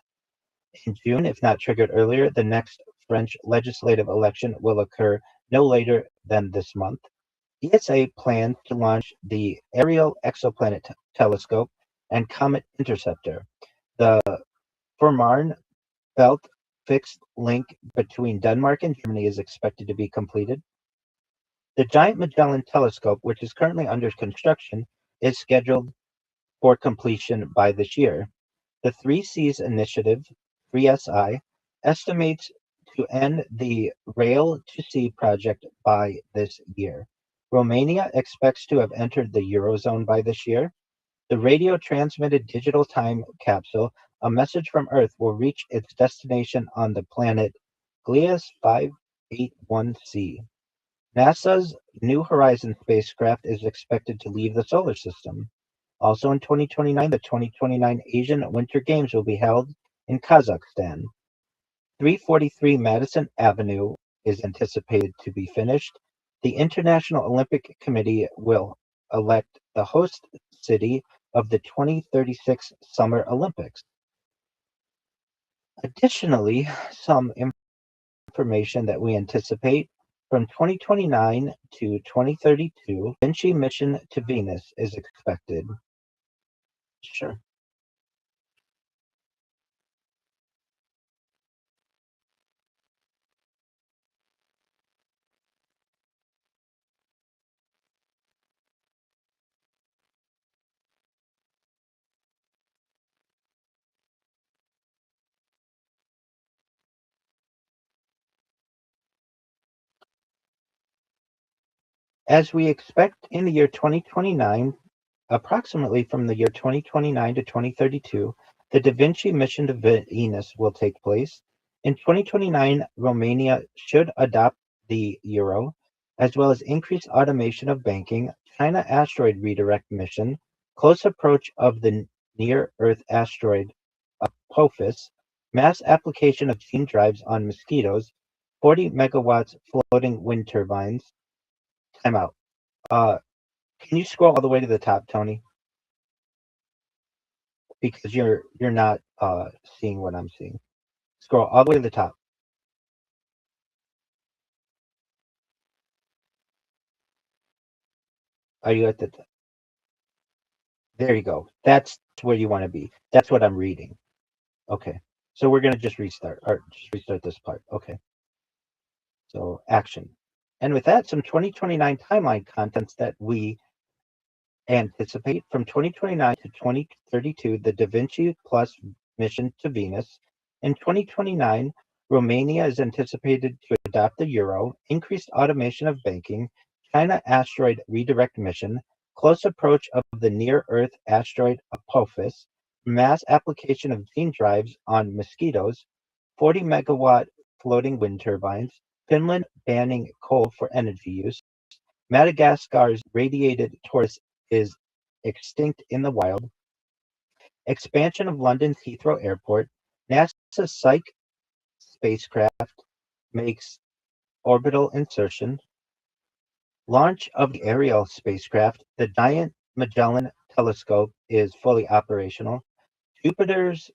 In June, if not triggered earlier, the next French legislative election will occur no later than this month. ESA plans to launch the Aerial Exoplanet Telescope and Comet Interceptor. The Fehmarn Belt fixed link between Denmark and Germany is expected to be completed. The Giant Magellan Telescope, which is currently under construction, is scheduled for completion by this year. The Three Seas Initiative, 3SI, estimates to end the Rail to Sea project by this year. Romania expects to have entered the Eurozone by this year. The radio transmitted digital time capsule, a message from Earth, will reach its destination on the planet Gliese 581c. NASA's New Horizons spacecraft is expected to leave the solar system. Also in 2029, the 2029 Asian Winter Games will be held in Kazakhstan. 343 Madison Avenue is anticipated to be finished. The International Olympic Committee will elect the host city of the 2036 Summer Olympics. Additionally, some information that we anticipate from 2029 to 2032, Da Vinci mission to Venus is expected. Sure. As we expect in the year 2029, approximately from the year 2029 to 2032, the Da Vinci mission to Venus will take place. In 2029, Romania should adopt the euro, as well as increase automation of banking, China asteroid redirect mission, close approach of the near-Earth asteroid Apophis, mass application of gene drives on mosquitoes, 40 megawatts floating wind turbines. Timeout. Uh, can you scroll all the way to the top, Tony? Because you're not seeing what I'm seeing. Scroll all the way to the top. Are you at the top? There you go. That's where you want to be. That's what I'm reading. Okay. So we're gonna just restart or just restart this part. Okay. So action. And with that, some 2029 timeline contents that we anticipate from 2029 to 2032, the Da Vinci Plus mission to Venus. In 2029, Romania is anticipated to adopt the euro, increased automation of banking, China asteroid redirect mission, close approach of the near-Earth asteroid Apophis, mass application of gene drives on mosquitoes, 40 megawatt floating wind turbines, Finland banning coal for energy use, Madagascar's radiated tortoise is extinct in the wild, expansion of London's Heathrow Airport, NASA's Psyche spacecraft makes orbital insertion, launch of the Ariel spacecraft, the Giant Magellan Telescope is fully operational, Jupiter's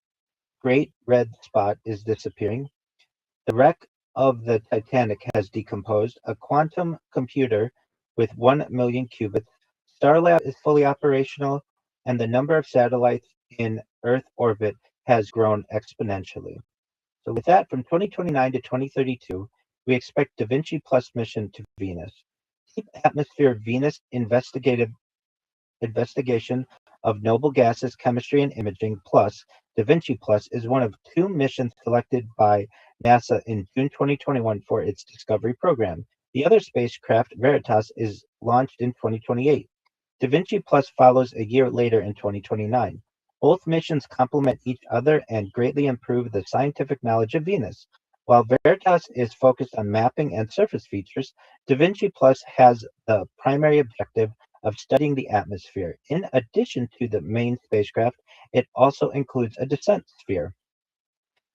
Great Red Spot is disappearing, the wreck of the Titanic has decomposed, a quantum computer with 1 million qubits, Starlab is fully operational, and the number of satellites in Earth orbit has grown exponentially. So with that, from 2029 to 2032, we expect Da Vinci Plus mission to Venus. Deep atmosphere Venus investigation of noble gases, chemistry, and imaging, plus Da Vinci Plus is one of two missions selected by NASA in June 2021 for its Discovery program. The other spacecraft, Veritas, is launched in 2028. Da Vinci Plus follows a year later in 2029. Both missions complement each other and greatly improve the scientific knowledge of Venus. While Veritas is focused on mapping and surface features, Da Vinci Plus has the primary objective of studying the atmosphere. In addition to the main spacecraft, it also includes a descent sphere.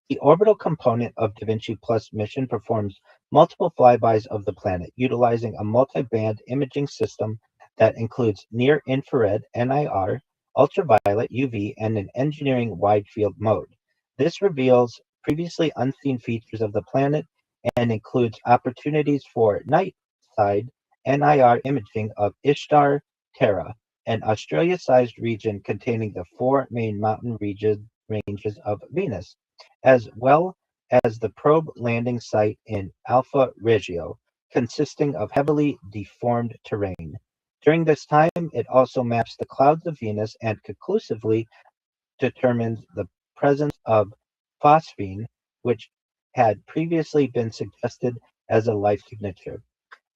The orbital component of Da Vinci Plus mission performs multiple flybys of the planet, utilizing a multi-band imaging system that includes near-infrared (NIR), ultraviolet (UV), and an engineering wide-field mode. This reveals previously unseen features of the planet and includes opportunities for night-side (NIR) imaging of Ishtar Terra, an Australia-sized region containing the four main mountain ranges of Venus, as well as the probe landing site in Alpha Regio, consisting of heavily deformed terrain. During this time, it also maps the clouds of Venus and conclusively determines the presence of phosphine, which had previously been suggested as a life signature.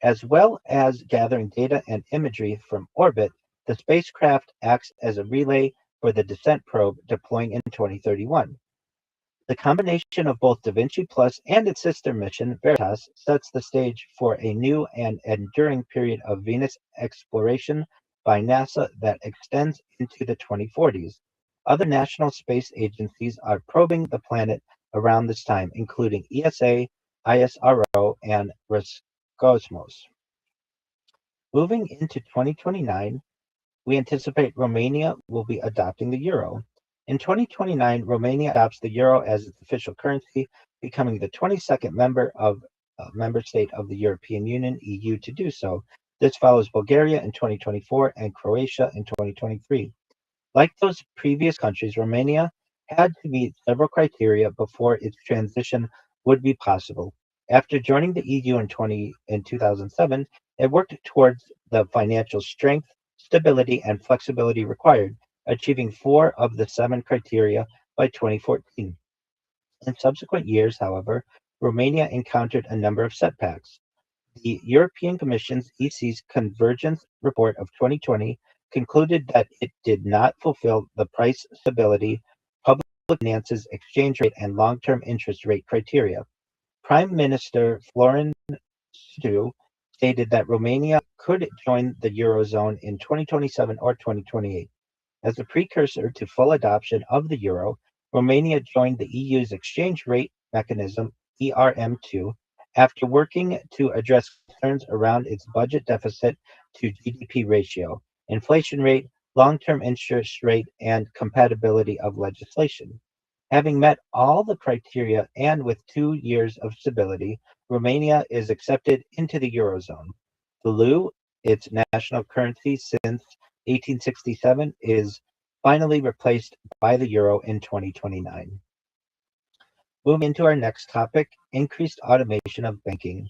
As well as gathering data and imagery from orbit, the spacecraft acts as a relay for the descent probe deploying in 2031. The combination of both Da Vinci Plus and its sister mission, Veritas, sets the stage for a new and enduring period of Venus exploration by NASA that extends into the 2040s. Other national space agencies are probing the planet around this time, including ESA, ISRO, and Roscosmos. Moving into 2029, we anticipate Romania will be adopting the euro. In 2029, Romania adopts the euro as its official currency, becoming the 22nd member state of the European Union (EU) to do so. This follows Bulgaria in 2024 and Croatia in 2023. Like those previous countries, Romania had to meet several criteria before its transition would be possible. After joining the EU in 2007, it worked towards the financial strength, stability, and flexibility required, achieving four of the seven criteria by 2014. In subsequent years, however, Romania encountered a number of setbacks. The European Commission's EC's Convergence Report of 2020 concluded that it did not fulfill the price stability, public finances, exchange rate, and long-term interest rate criteria. Prime Minister Florin Stu stated that Romania could join the Eurozone in 2027 or 2028. As a precursor to full adoption of the euro, Romania joined the EU's exchange rate mechanism, ERM2, after working to address concerns around its budget deficit to GDP ratio, inflation rate, long-term interest rate, and compatibility of legislation. Having met all the criteria and with 2 years of stability, Romania is accepted into the Eurozone. The leu, its national currency since 1867, is finally replaced by the euro in 2029. Moving into our next topic, increased automation of banking.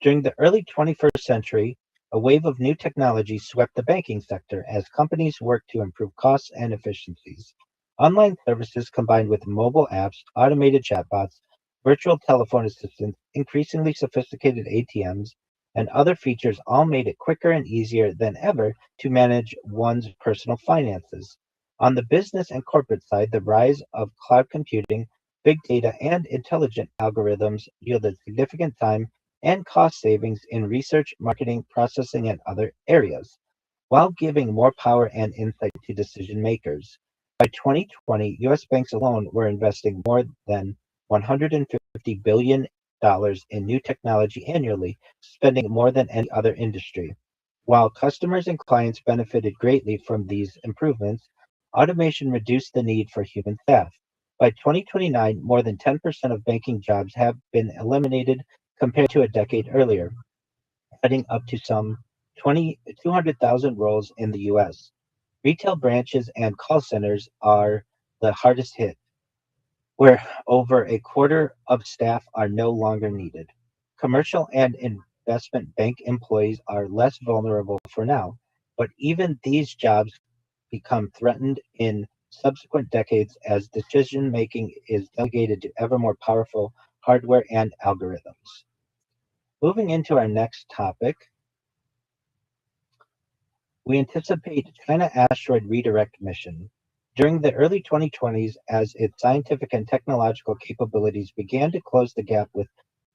During the early 21st century, a wave of new technology swept the banking sector as companies worked to improve costs and efficiencies. Online services combined with mobile apps, automated chatbots, virtual telephone assistants, increasingly sophisticated ATMs, and other features all made it quicker and easier than ever to manage one's personal finances. On the business and corporate side, the rise of cloud computing, big data, and intelligent algorithms yielded significant time and cost savings in research, marketing, processing, and other areas, while giving more power and insight to decision makers. By 2020, U.S. banks alone were investing more than $150 billion in new technology annually, spending more than any other industry. While customers and clients benefited greatly from these improvements, automation reduced the need for human staff. By 2029, more than 10% of banking jobs have been eliminated compared to a decade earlier, adding up to some 200,000 roles in the U.S. Retail branches and call centers are the hardest hit, where over a quarter of staff are no longer needed. Commercial and investment bank employees are less vulnerable for now, but even these jobs become threatened in subsequent decades as decision making is delegated to ever more powerful hardware and algorithms. Moving into our next topic, we anticipate China asteroid redirect mission. During the early 2020s, as its scientific and technological capabilities began to close the gap with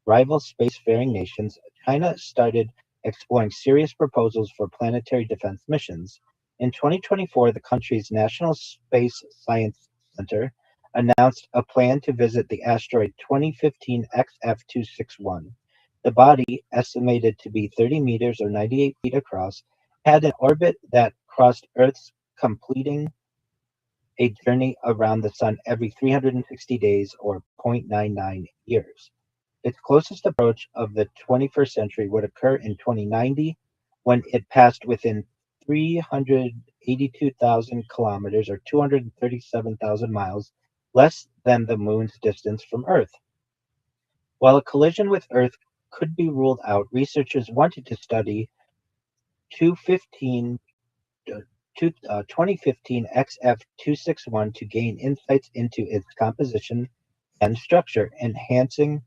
rival spacefaring nations, China started exploring serious proposals for planetary defense missions. In 2024, the country's National Space Science Center announced a plan to visit the asteroid 2015 XF261. The body, estimated to be 30 meters or 98 feet across, had an orbit that crossed Earth's, completing a journey around the Sun every 360 days or 0.99 years. Its closest approach of the 21st century would occur in 2090 when it passed within 382,000 kilometers or 237,000 miles, less than the moon's distance from Earth. While a collision with Earth could be ruled out, researchers wanted to study 215 2015 XF261 to gain insights into its composition and structure, enhancing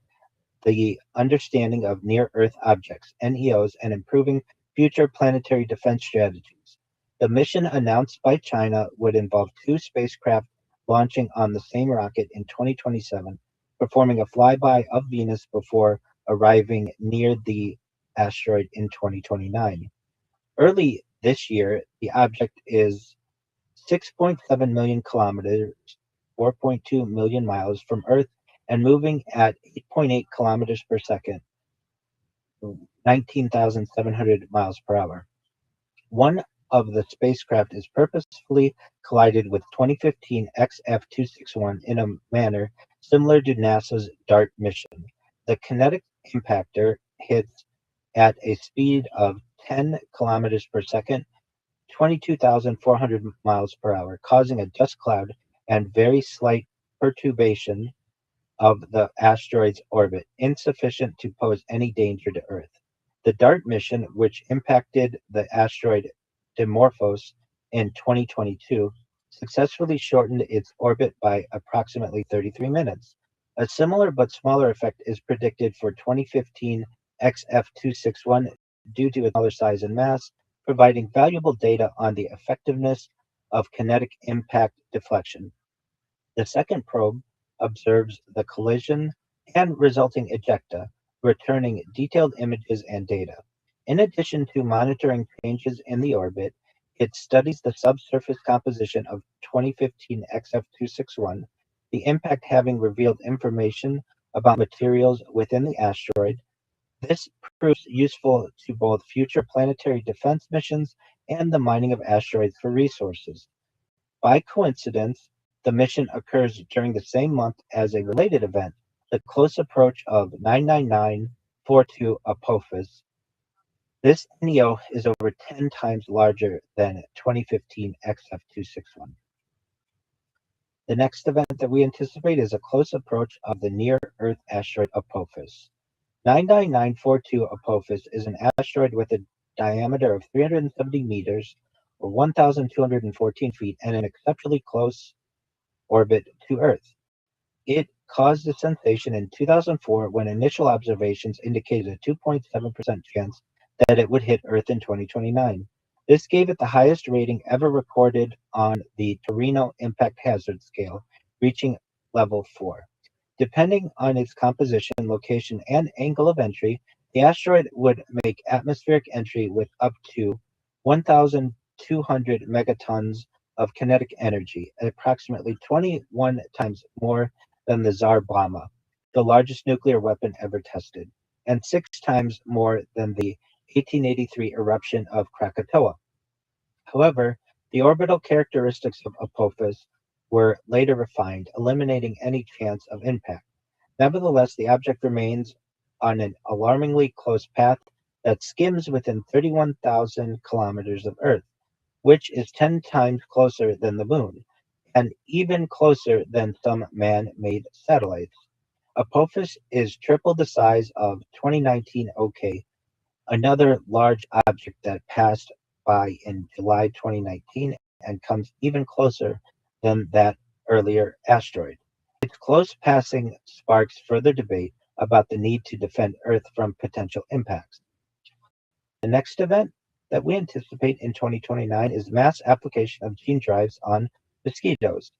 the understanding of near Earth objects, NEOs, and improving future planetary defense strategies. The mission announced by China would involve two spacecraft launching on the same rocket in 2027, performing a flyby of Venus before arriving near the asteroid in 2029. Early this year, the object is 6.7 million kilometers, 4.2 million miles from Earth and moving at 8.8 kilometers per second, 19,700 miles per hour. One of the spacecraft is purposefully collided with 2015 XF261 in a manner similar to NASA's DART mission. The kinetic impactor hits at a speed of 10 kilometers per second, 22,400 miles per hour, causing a dust cloud and very slight perturbation of the asteroid's orbit, insufficient to pose any danger to Earth. The DART mission, which impacted the asteroid Dimorphos in 2022, successfully shortened its orbit by approximately 33 minutes. A similar but smaller effect is predicted for 2015 XF261 due to its smaller size and mass, providing valuable data on the effectiveness of kinetic impact deflection. The second probe observes the collision and resulting ejecta, returning detailed images and data. In addition to monitoring changes in the orbit, it studies the subsurface composition of 2015 XF261, the impact having revealed information about materials within the asteroid. This proves useful to both future planetary defense missions and the mining of asteroids for resources. By coincidence, the mission occurs during the same month as a related event, the close approach of 99942 Apophis. This NEO is over 10 times larger than 2015 XF261. The next event that we anticipate is a close approach of the near-Earth asteroid Apophis. 99942 Apophis is an asteroid with a diameter of 370 meters or 1,214 feet and an exceptionally close orbit to Earth. It caused a sensation in 2004 when initial observations indicated a 2.7% chance that it would hit Earth in 2029. This gave it the highest rating ever recorded on the Torino Impact Hazard Scale, reaching level 4. Depending on its composition, location, and angle of entry, the asteroid would make atmospheric entry with up to 1,200 megatons of kinetic energy, approximately 21 times more than the Tsar Bomba, the largest nuclear weapon ever tested, and 6 times more than the 1883 eruption of Krakatoa. However, the orbital characteristics of Apophis were later refined, eliminating any chance of impact. Nevertheless, the object remains on an alarmingly close path that skims within 31,000 kilometers of Earth, which is 10 times closer than the Moon, and even closer than some man-made satellites. Apophis is triple the size of 2019 OK, another large object that passed by in July 2019 and comes even closer than that earlier asteroid. Its close passing sparks further debate about the need to defend Earth from potential impacts. The next event that we anticipate in 2029 is mass application of gene drives on mosquitoes.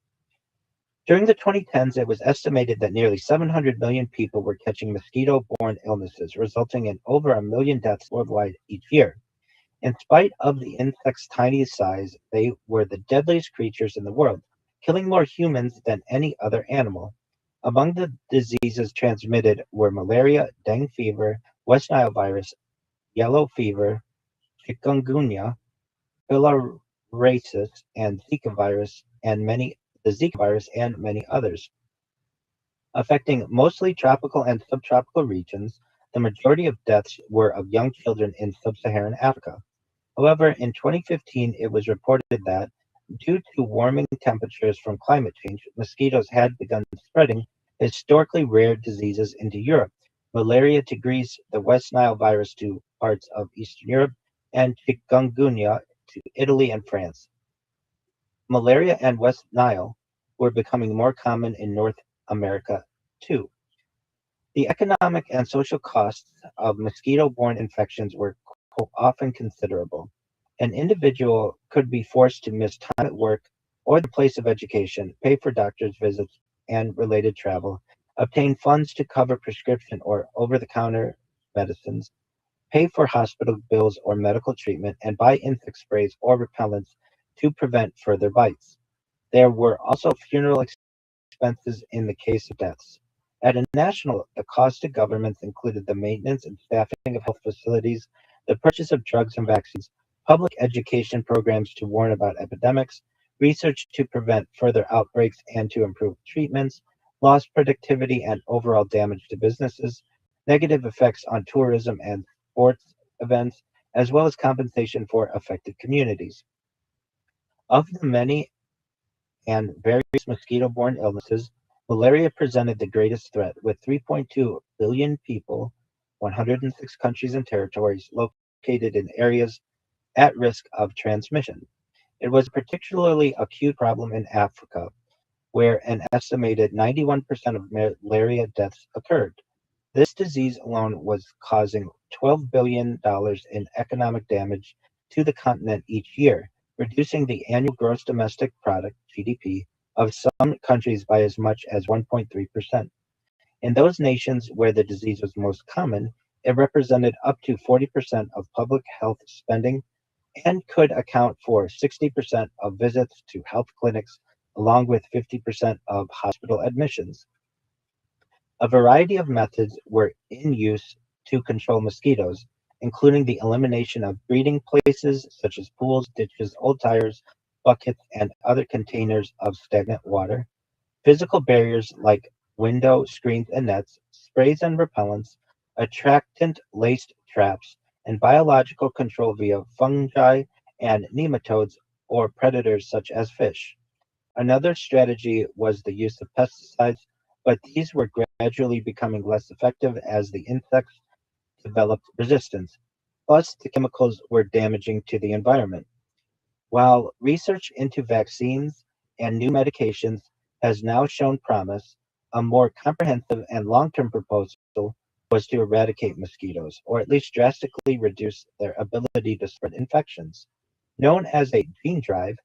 During the 2010s, it was estimated that nearly 700 million people were catching mosquito-borne illnesses, resulting in over a million deaths worldwide each year. In spite of the insect's tiny size, they were the deadliest creatures in the world, killing more humans than any other animal. Among the diseases transmitted were malaria, dengue fever, West Nile virus, yellow fever, chikungunya, filariasis, and the Zika virus, and many others. Affecting mostly tropical and subtropical regions, the majority of deaths were of young children in sub-Saharan Africa. However, in 2015, it was reported that, due to warming temperatures from climate change, mosquitoes had begun spreading historically rare diseases into Europe, malaria to Greece, the West Nile virus to parts of Eastern Europe, and chikungunya to Italy and France. Malaria and West Nile were becoming more common in North America too. The economic and social costs of mosquito-borne infections were often considerable. An individual could be forced to miss time at work or the place of education, pay for doctor's visits and related travel, obtain funds to cover prescription or over-the-counter medicines, pay for hospital bills or medical treatment, and buy insect sprays or repellents to prevent further bites. There were also funeral expenses in the case of deaths. At a national level, the cost to governments included the maintenance and staffing of health facilities, the purchase of drugs and vaccines, public education programs to warn about epidemics, research to prevent further outbreaks and to improve treatments, lost productivity and overall damage to businesses, negative effects on tourism and sports events, as well as compensation for affected communities. Of the many and various mosquito-borne illnesses, malaria presented the greatest threat, with 3.2 billion people, 106 countries and territories located in areas at risk of transmission. It was a particularly acute problem in Africa, where an estimated 91% of malaria deaths occurred. This disease alone was causing $12 billion in economic damage to the continent each year, reducing the annual gross domestic product (GDP) of some countries by as much as 1.3%. In those nations where the disease was most common, it represented up to 40% of public health spending and could account for 60% of visits to health clinics, along with 50% of hospital admissions. A variety of methods were in use to control mosquitoes, including the elimination of breeding places such as pools, ditches, old tires, buckets, and other containers of stagnant water, physical barriers like window screens and nets, sprays and repellents, attractant-laced traps, and biological control via fungi and nematodes or predators such as fish. Another strategy was the use of pesticides, but these were gradually becoming less effective as the insects developed resistance. Plus, the chemicals were damaging to the environment. While research into vaccines and new medications has now shown promise, a more comprehensive and long-term proposal was to eradicate mosquitoes, or at least drastically reduce their ability to spread infections. Known as a gene drive,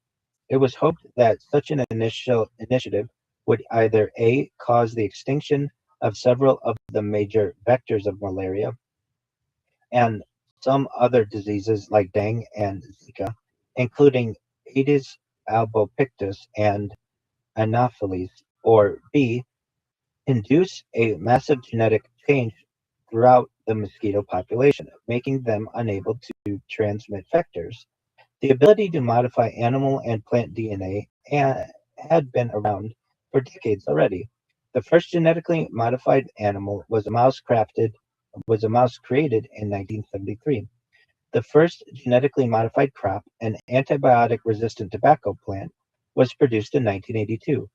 it was hoped that such an initial initiative would either A, cause the extinction of several of the major vectors of malaria and some other diseases like dengue and Zika, including Aedes albopictus and Anopheles, or B, induce a massive genetic change throughout the mosquito population, making them unable to transmit vectors. The ability to modify animal and plant DNA had been around for decades already. The first genetically modified animal was a mouse created in 1973. The first genetically modified crop, an antibiotic-resistant tobacco plant, was produced in 1982.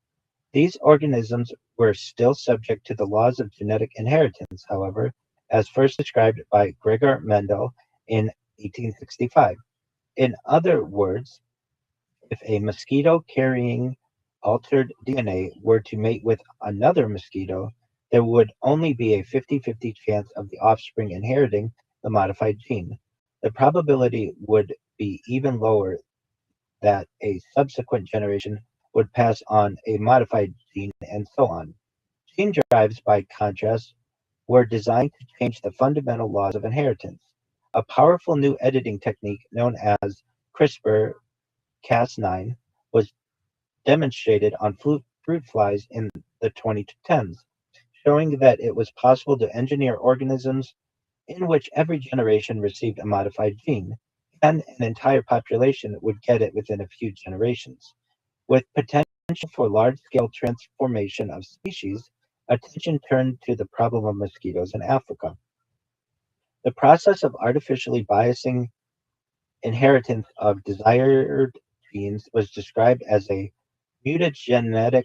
These organisms were still subject to the laws of genetic inheritance, however, as first described by Gregor Mendel in 1865. In other words, if a mosquito carrying altered DNA were to mate with another mosquito, there would only be a 50-50 chance of the offspring inheriting the modified gene. The probability would be even lower that a subsequent generation would pass on a modified gene and so on. Gene drives, by contrast, were designed to change the fundamental laws of inheritance. A powerful new editing technique known as CRISPR-Cas9 was demonstrated on fruit flies in the 2010s, showing that it was possible to engineer organisms in which every generation received a modified gene, and an entire population would get it within a few generations. With potential for large-scale transformation of species, attention turned to the problem of mosquitoes in Africa. The process of artificially biasing inheritance of desired genes was described as a mutagenetic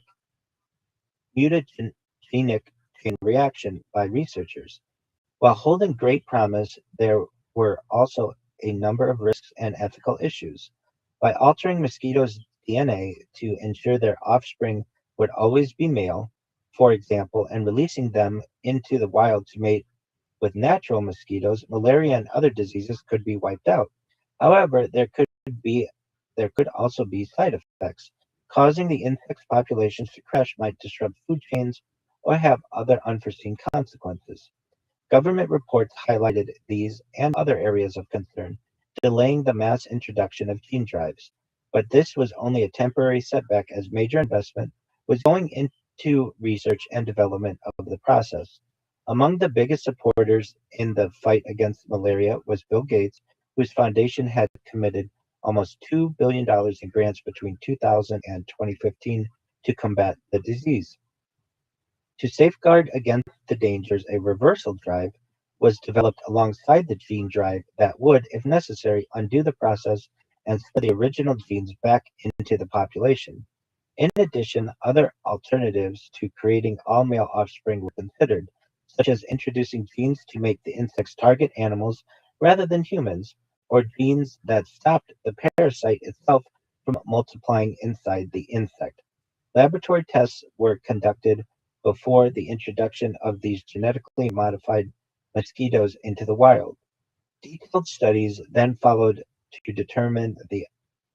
mutagenic chain reaction by researchers. While holding great promise, there were also a number of risks and ethical issues. By altering mosquitoes' DNA to ensure their offspring would always be male, for example, and releasing them into the wild to mate with natural mosquitoes, malaria and other diseases could be wiped out. However, be there could also be side effects. Causing the insects populations to crash might disrupt food chains or have other unforeseen consequences. Government reports highlighted these and other areas of concern, delaying the mass introduction of gene drives. But this was only a temporary setback as major investment was going to research and development of the process. Among the biggest supporters in the fight against malaria was Bill Gates, whose foundation had committed almost $2 billion in grants between 2000 and 2015 to combat the disease. To safeguard against the dangers, a reversal drive was developed alongside the gene drive that would, if necessary, undo the process and spread the original genes back into the population. In addition, other alternatives to creating all male offspring were considered, such as introducing genes to make the insects target animals rather than humans, or genes that stopped the parasite itself from multiplying inside the insect. Laboratory tests were conducted before the introduction of these genetically modified mosquitoes into the wild. Detailed studies then followed to determine the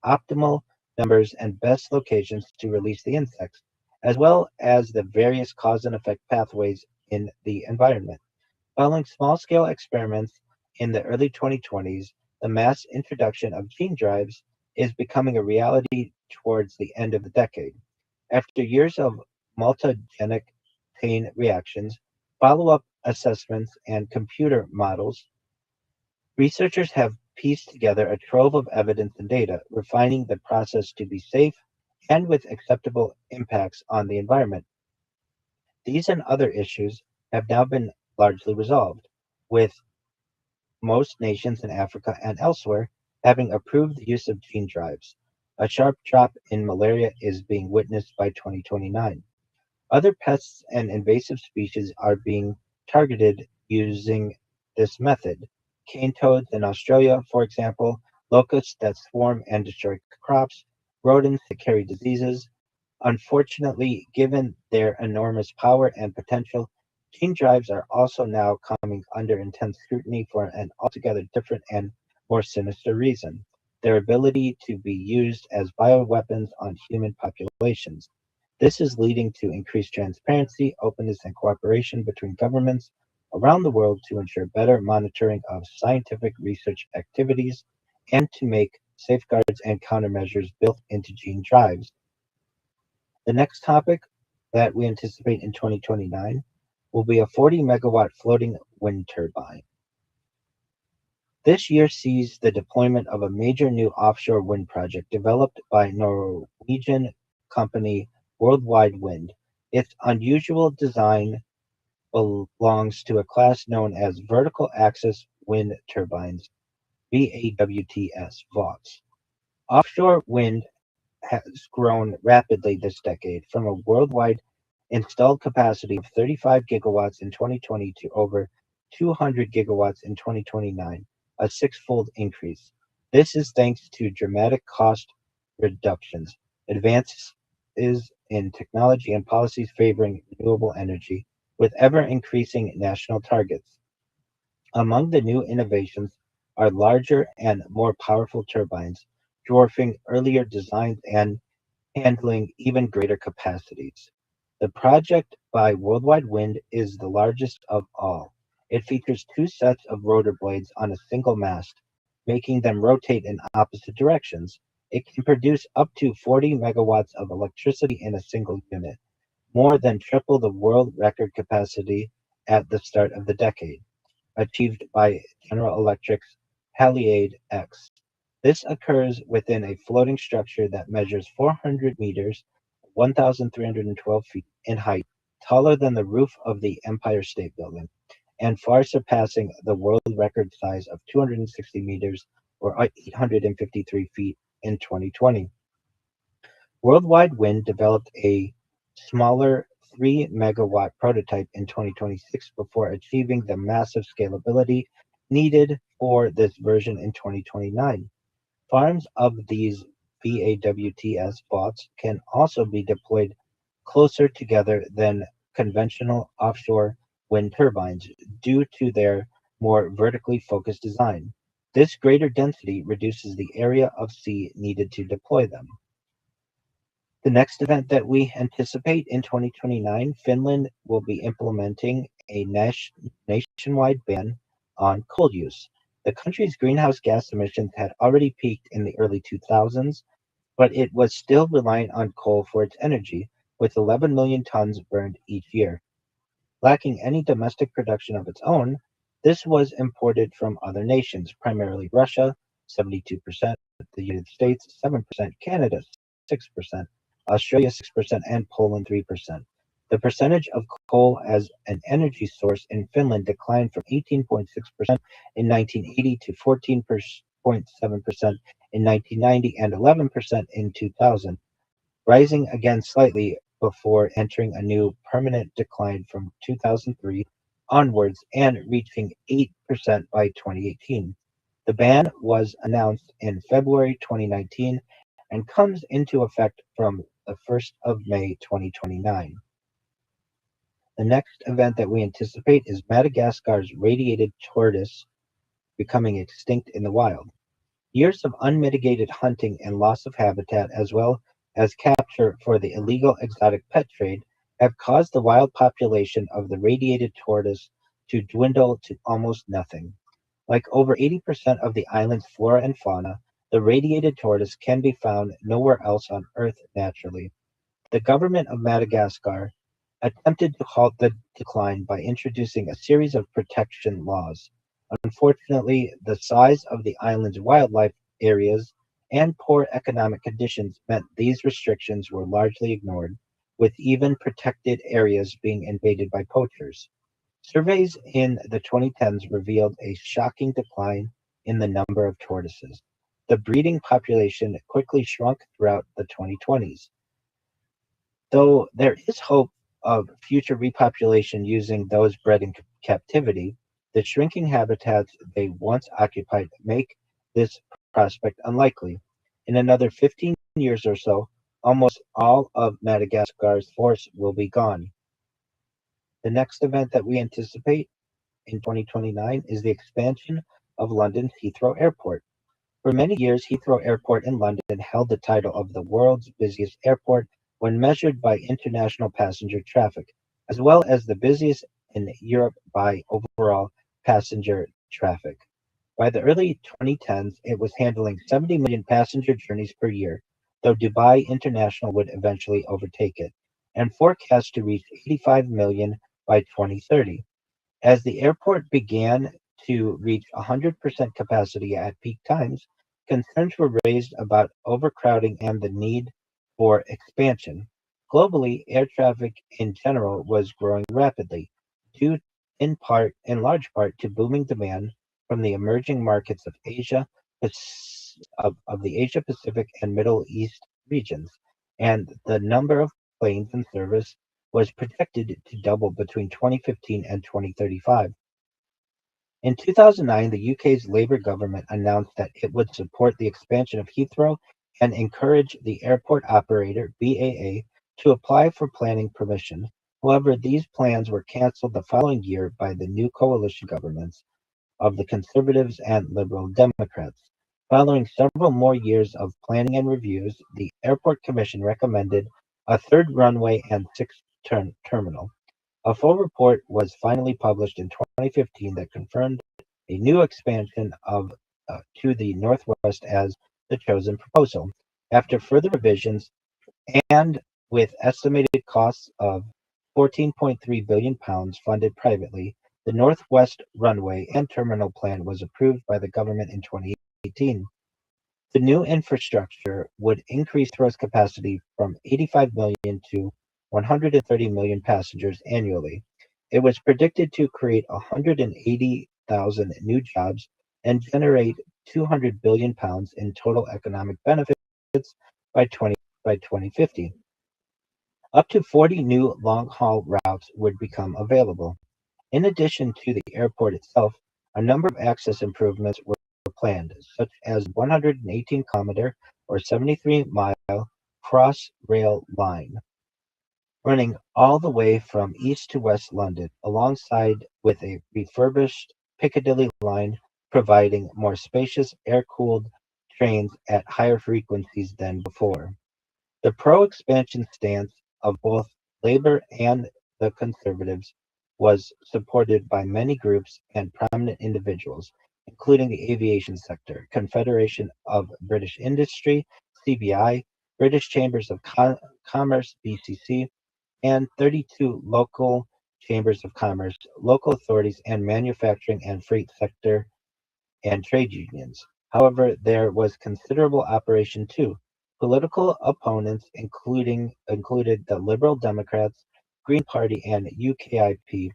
optimal numbers and best locations to release the insects, as well as the various cause and effect pathways in the environment. Following small scale experiments in the early 2020s, the mass introduction of gene drives is becoming a reality towards the end of the decade. After years of multigenic chain reactions, follow up assessments, and computer models, researchers have pieced together a trove of evidence and data, refining the process to be safe and with acceptable impacts on the environment. These and other issues have now been largely resolved, with most nations in Africa and elsewhere having approved the use of gene drives. A sharp drop in malaria is being witnessed by 2029. Other pests and invasive species are being targeted using this method. Cane toads in Australia, for example, locusts that swarm and destroy crops, rodents that carry diseases. Unfortunately, given their enormous power and potential, gene drives are also now coming under intense scrutiny for an altogether different and more sinister reason: their ability to be used as bioweapons on human populations. This is leading to increased transparency, openness, and cooperation between governments around the world to ensure better monitoring of scientific research activities and to make safeguards and countermeasures built into gene drives. The next topic that we anticipate in 2029 will be a 40 megawatt floating wind turbine. This year sees the deployment of a major new offshore wind project developed by Norwegian company Worldwide Wind. Its unusual design belongs to a class known as vertical axis wind turbines, VAWTS. Offshore wind has grown rapidly this decade, from a worldwide installed capacity of 35 gigawatts in 2020 to over 200 gigawatts in 2029, a six-fold increase. This is thanks to dramatic cost reductions, advances in technology, and policies favoring renewable energy, with ever increasing national targets. Among the new innovations are larger and more powerful turbines, dwarfing earlier designs and handling even greater capacities. The project by Worldwide Wind is the largest of all. It features two sets of rotor blades on a single mast, making them rotate in opposite directions. It can produce up to 40 megawatts of electricity in a single unit, more than triple the world record capacity at the start of the decade, achieved by General Electric's Pallade X. This occurs within a floating structure that measures 400 meters, 1,312 feet in height, taller than the roof of the Empire State Building, and far surpassing the world record size of 260 meters or 853 feet in 2020. Worldwide Wind developed a smaller 3 megawatt prototype in 2026 before achieving the massive scalability needed for this version in 2029. Farms of these VAWTS bots can also be deployed closer together than conventional offshore wind turbines due to their more vertically focused design. This greater density reduces the area of sea needed to deploy them. The next event that we anticipate in 2029, Finland will be implementing a nationwide ban on coal use. The country's greenhouse gas emissions had already peaked in the early 2000s, but it was still reliant on coal for its energy. with 11 million tons burned each year. Lacking any domestic production of its own, this was imported from other nations, primarily Russia, 72%, the United States, 7%, Canada, 6%, Australia, 6%, and Poland, 3%. The percentage of coal as an energy source in Finland declined from 18.6% in 1980 to 14.7% in 1990 and 11% in 2000, rising again slightly before entering a new permanent decline from 2003 onwards and reaching 8% by 2018. The ban was announced in February 2019 and comes into effect from the 1st of May 2029. The next event that we anticipate is Madagascar's radiated tortoise becoming extinct in the wild. Years of unmitigated hunting and loss of habitat, as well as capture for the illegal exotic pet trade, have caused the wild population of the radiated tortoise to dwindle to almost nothing. Like over 80% of the island's flora and fauna, the radiated tortoise can be found nowhere else on Earth naturally. The government of Madagascar attempted to halt the decline by introducing a series of protection laws. Unfortunately, the size of the island's wildlife areas and poor economic conditions meant these restrictions were largely ignored, with even protected areas being invaded by poachers. Surveys in the 2010s revealed a shocking decline in the number of tortoises. The breeding population quickly shrunk throughout the 2020s. Though there is hope of future repopulation using those bred in captivity, the shrinking habitats they once occupied make this prospect unlikely. In another 15 years or so, almost all of Madagascar's forests will be gone. The next event that we anticipate in 2029 is the expansion of London's Heathrow Airport. For many years, Heathrow Airport in London held the title of the world's busiest airport when measured by international passenger traffic, as well as the busiest in Europe by overall passenger traffic. By the early 2010s, it was handling 70 million passenger journeys per year, though Dubai International would eventually overtake it, and forecast to reach 85 million by 2030. As the airport began to reach 100% capacity at peak times, concerns were raised about overcrowding and the need for expansion. Globally, air traffic in general was growing rapidly, due in large part to booming demand from the emerging markets of the Asia Pacific and Middle East regions, and the number of planes in service was projected to double between 2015 and 2035. In 2009, the UK's Labour government announced that it would support the expansion of Heathrow and encourage the airport operator, BAA, to apply for planning permission. However, these plans were cancelled the following year by the new coalition governments of the Conservatives and Liberal Democrats. Following several more years of planning and reviews, the Airport Commission recommended a third runway and sixth terminal. A full report was finally published in 2015 that confirmed a new expansion to the northwest as the chosen proposal. After further revisions and with estimated costs of £14.3 billion funded privately, the Northwest Runway and Terminal Plan was approved by the government in 2018. The new infrastructure would increase Heathrow's capacity from 85 million to 130 million passengers annually. It was predicted to create 180,000 new jobs and generate £200 billion in total economic benefits by 2050. Up to 40 new long-haul routes would become available. In addition to the airport itself, a number of access improvements were planned, such as 118-kilometer or 73-mile cross-rail line running all the way from east to west London, alongside with a refurbished Piccadilly line providing more spacious air-cooled trains at higher frequencies than before. The pro-expansion stance of both Labour and the Conservatives was supported by many groups and prominent individuals, including the aviation sector, Confederation of British Industry, CBI, British Chambers of Commerce (BCC), and 32 local chambers of commerce, local authorities, and manufacturing and freight sector and trade unions. However, there was considerable opposition too. Political opponents included the Liberal Democrats, Green Party, and UKIP.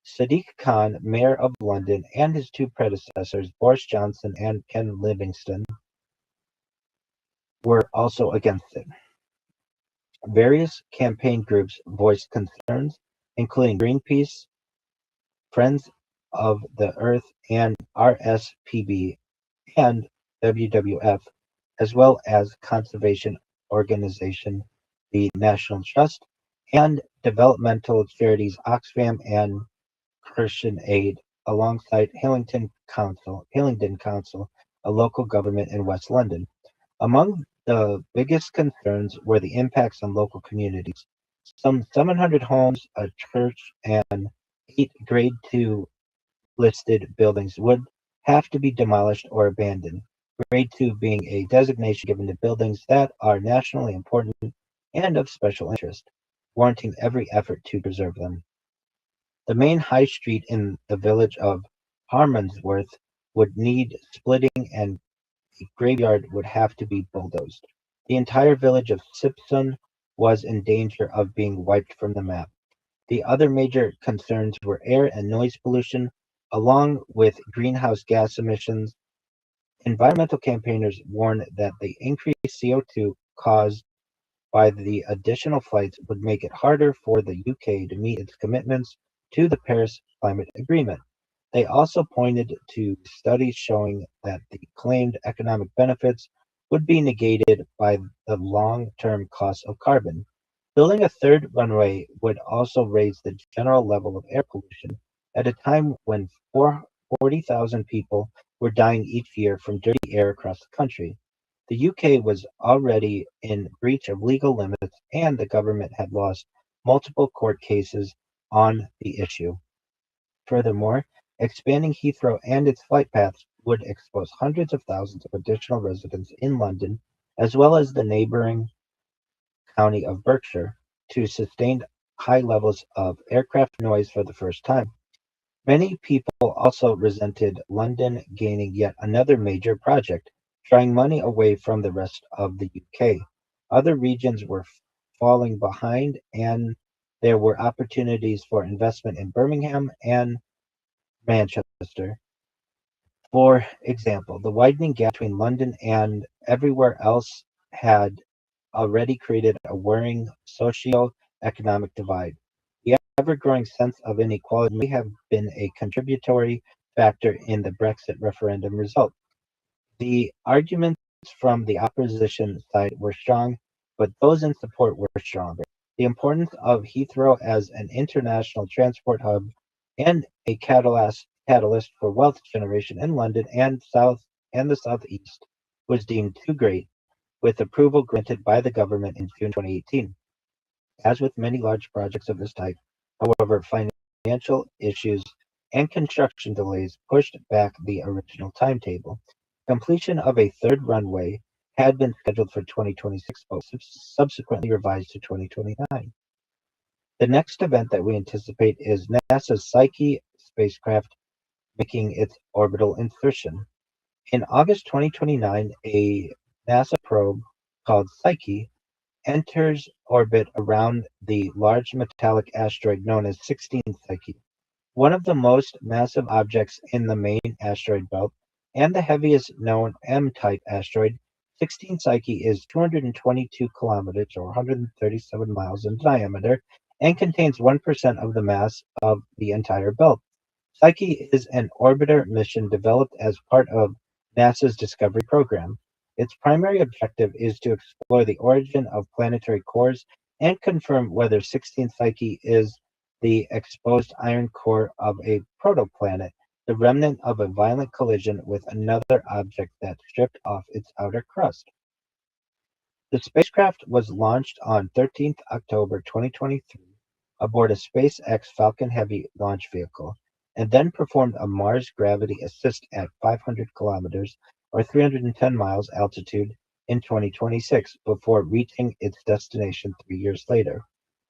Sadiq Khan, Mayor of London, and his two predecessors, Boris Johnson and Ken Livingstone, were also against it. Various campaign groups voiced concerns, including Greenpeace, Friends of the Earth, and RSPB and WWF, as well as conservation organization the National Trust and developmental charities Oxfam and Christian Aid, alongside Hillingdon Council, a local government in West London. Among the biggest concerns were the impacts on local communities. Some 700 homes, a church, and 8 Grade 2 listed buildings would have to be demolished or abandoned. Grade 2 being a designation given to buildings that are nationally important and of special interest, warranting every effort to preserve them. The main high street in the village of Harmondsworth would need splitting and a graveyard would have to be bulldozed. The entire village of Sipson was in danger of being wiped from the map. The other major concerns were air and noise pollution, along with greenhouse gas emissions. Environmental campaigners warned that the increased CO2 caused by the additional flights would make it harder for the UK to meet its commitments to the Paris Climate Agreement. They also pointed to studies showing that the claimed economic benefits would be negated by the long-term cost of carbon. Building a third runway would also raise the general level of air pollution at a time when 40,000 people were dying each year from dirty air across the country. The UK was already in breach of legal limits, and the government had lost multiple court cases on the issue. Furthermore, expanding Heathrow and its flight paths would expose hundreds of thousands of additional residents in London, as well as the neighbouring county of Berkshire, to sustained high levels of aircraft noise for the first time. Many people also resented London gaining yet another major project, drawing money away from the rest of the UK. Other regions were falling behind, and there were opportunities for investment in Birmingham and Manchester. For example, the widening gap between London and everywhere else had already created a worrying socio-economic divide. The ever-growing sense of inequality may have been a contributory factor in the Brexit referendum result. The arguments from the opposition side were strong, but those in support were stronger. The importance of Heathrow as an international transport hub and a catalyst for wealth generation in London and the Southeast was deemed too great, with approval granted by the government in June 2018. As with many large projects of this type, however, financial issues and construction delays pushed back the original timetable. Completion of a third runway had been scheduled for 2026, but subsequently revised to 2029. The next event that we anticipate is NASA's Psyche spacecraft making its orbital insertion. In August 2029, a NASA probe called Psyche enters orbit around the large metallic asteroid known as 16 Psyche, one of the most massive objects in the main asteroid belt and the heaviest known M-type asteroid. 16 Psyche is 222 kilometers or 137 miles in diameter and contains 1% of the mass of the entire belt. Psyche is an orbiter mission developed as part of NASA's Discovery program. Its primary objective is to explore the origin of planetary cores and confirm whether 16 Psyche is the exposed iron core of a protoplanet, the remnant of a violent collision with another object that stripped off its outer crust. The spacecraft was launched on 13th October 2023 aboard a SpaceX Falcon Heavy launch vehicle, and then performed a Mars gravity assist at 500 kilometers or 310 miles altitude in 2026 before reaching its destination 3 years later.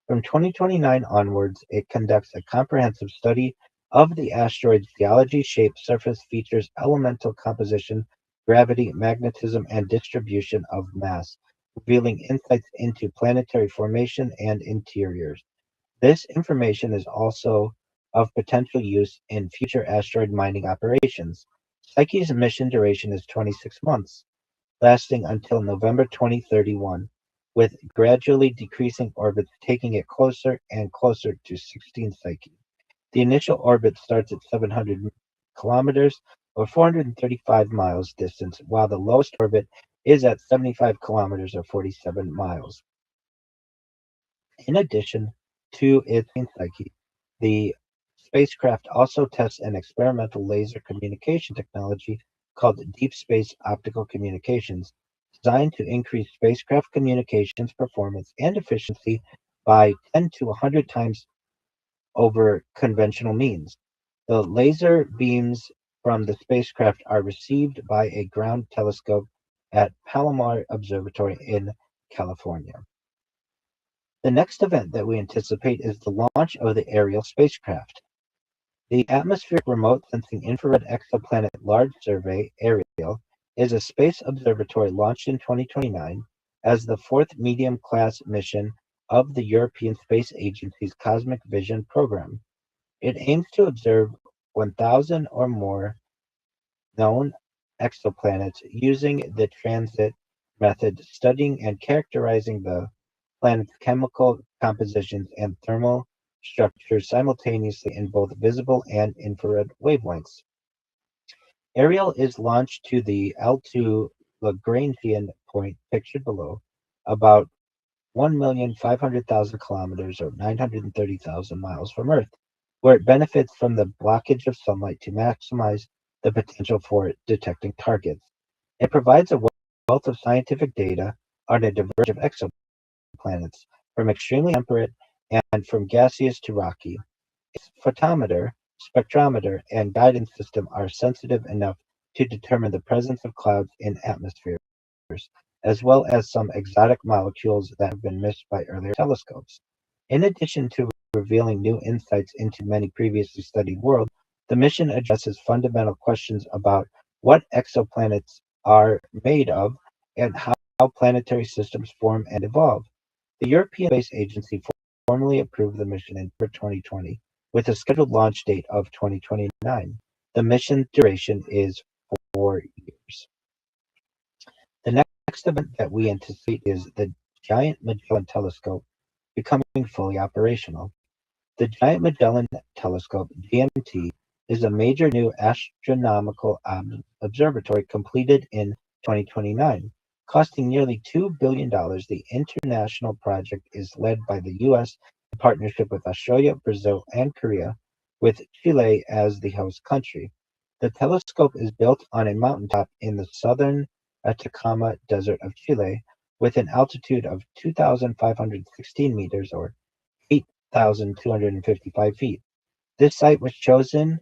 From 2029 onwards, it conducts a comprehensive study of the asteroid's geology, shape, surface features, elemental composition, gravity, magnetism, and distribution of mass, revealing insights into planetary formation and interiors. This information is also of potential use in future asteroid mining operations. Psyche's mission duration is 26 months, lasting until November 2031, with gradually decreasing orbits taking it closer and closer to 16 Psyche. The initial orbit starts at 700 kilometers or 435 miles distance, while the lowest orbit is at 75 kilometers or 47 miles. In addition to its Psyche, the spacecraft also tests an experimental laser communication technology called deep space optical communications, designed to increase spacecraft communications performance and efficiency by 10 to 100 times over conventional means. The laser beams from the spacecraft are received by a ground telescope at Palomar Observatory in California. The next event that we anticipate is the launch of the Ariel spacecraft. The Atmospheric Remote Sensing Infrared Exoplanet Large Survey (ARIEL) is a space observatory launched in 2029 as the fourth medium-class mission of the European Space Agency's Cosmic Vision program. It aims to observe 1,000 or more known exoplanets using the transit method, studying and characterizing the planet's chemical compositions and thermal structures simultaneously in both visible and infrared wavelengths. Ariel is launched to the L2 Lagrangian point pictured below, about 1,500,000 kilometers or 930,000 miles from Earth, where it benefits from the blockage of sunlight to maximize the potential for detecting targets. It provides a wealth of scientific data on a diverse range of exoplanets, from extremely temperate and from gaseous to rocky. Its photometer, spectrometer, and guidance system are sensitive enough to determine the presence of clouds in atmospheres, as well as some exotic molecules that have been missed by earlier telescopes. In addition to revealing new insights into many previously studied worlds, the mission addresses fundamental questions about what exoplanets are made of and how planetary systems form and evolve. The European Space Agency formally approved the mission in December 2020 with a scheduled launch date of 2029. The mission duration is 4 years. The next event that we anticipate is the Giant Magellan Telescope becoming fully operational. The Giant Magellan Telescope (GMT) is a major new astronomical observatory completed in 2029. Costing nearly $2 billion, the international project is led by the U.S. in partnership with Australia, Brazil, and Korea, with Chile as the host country. The telescope is built on a mountaintop in the southern Atacama Desert of Chile, with an altitude of 2,516 meters or 8,255 feet. This site was chosen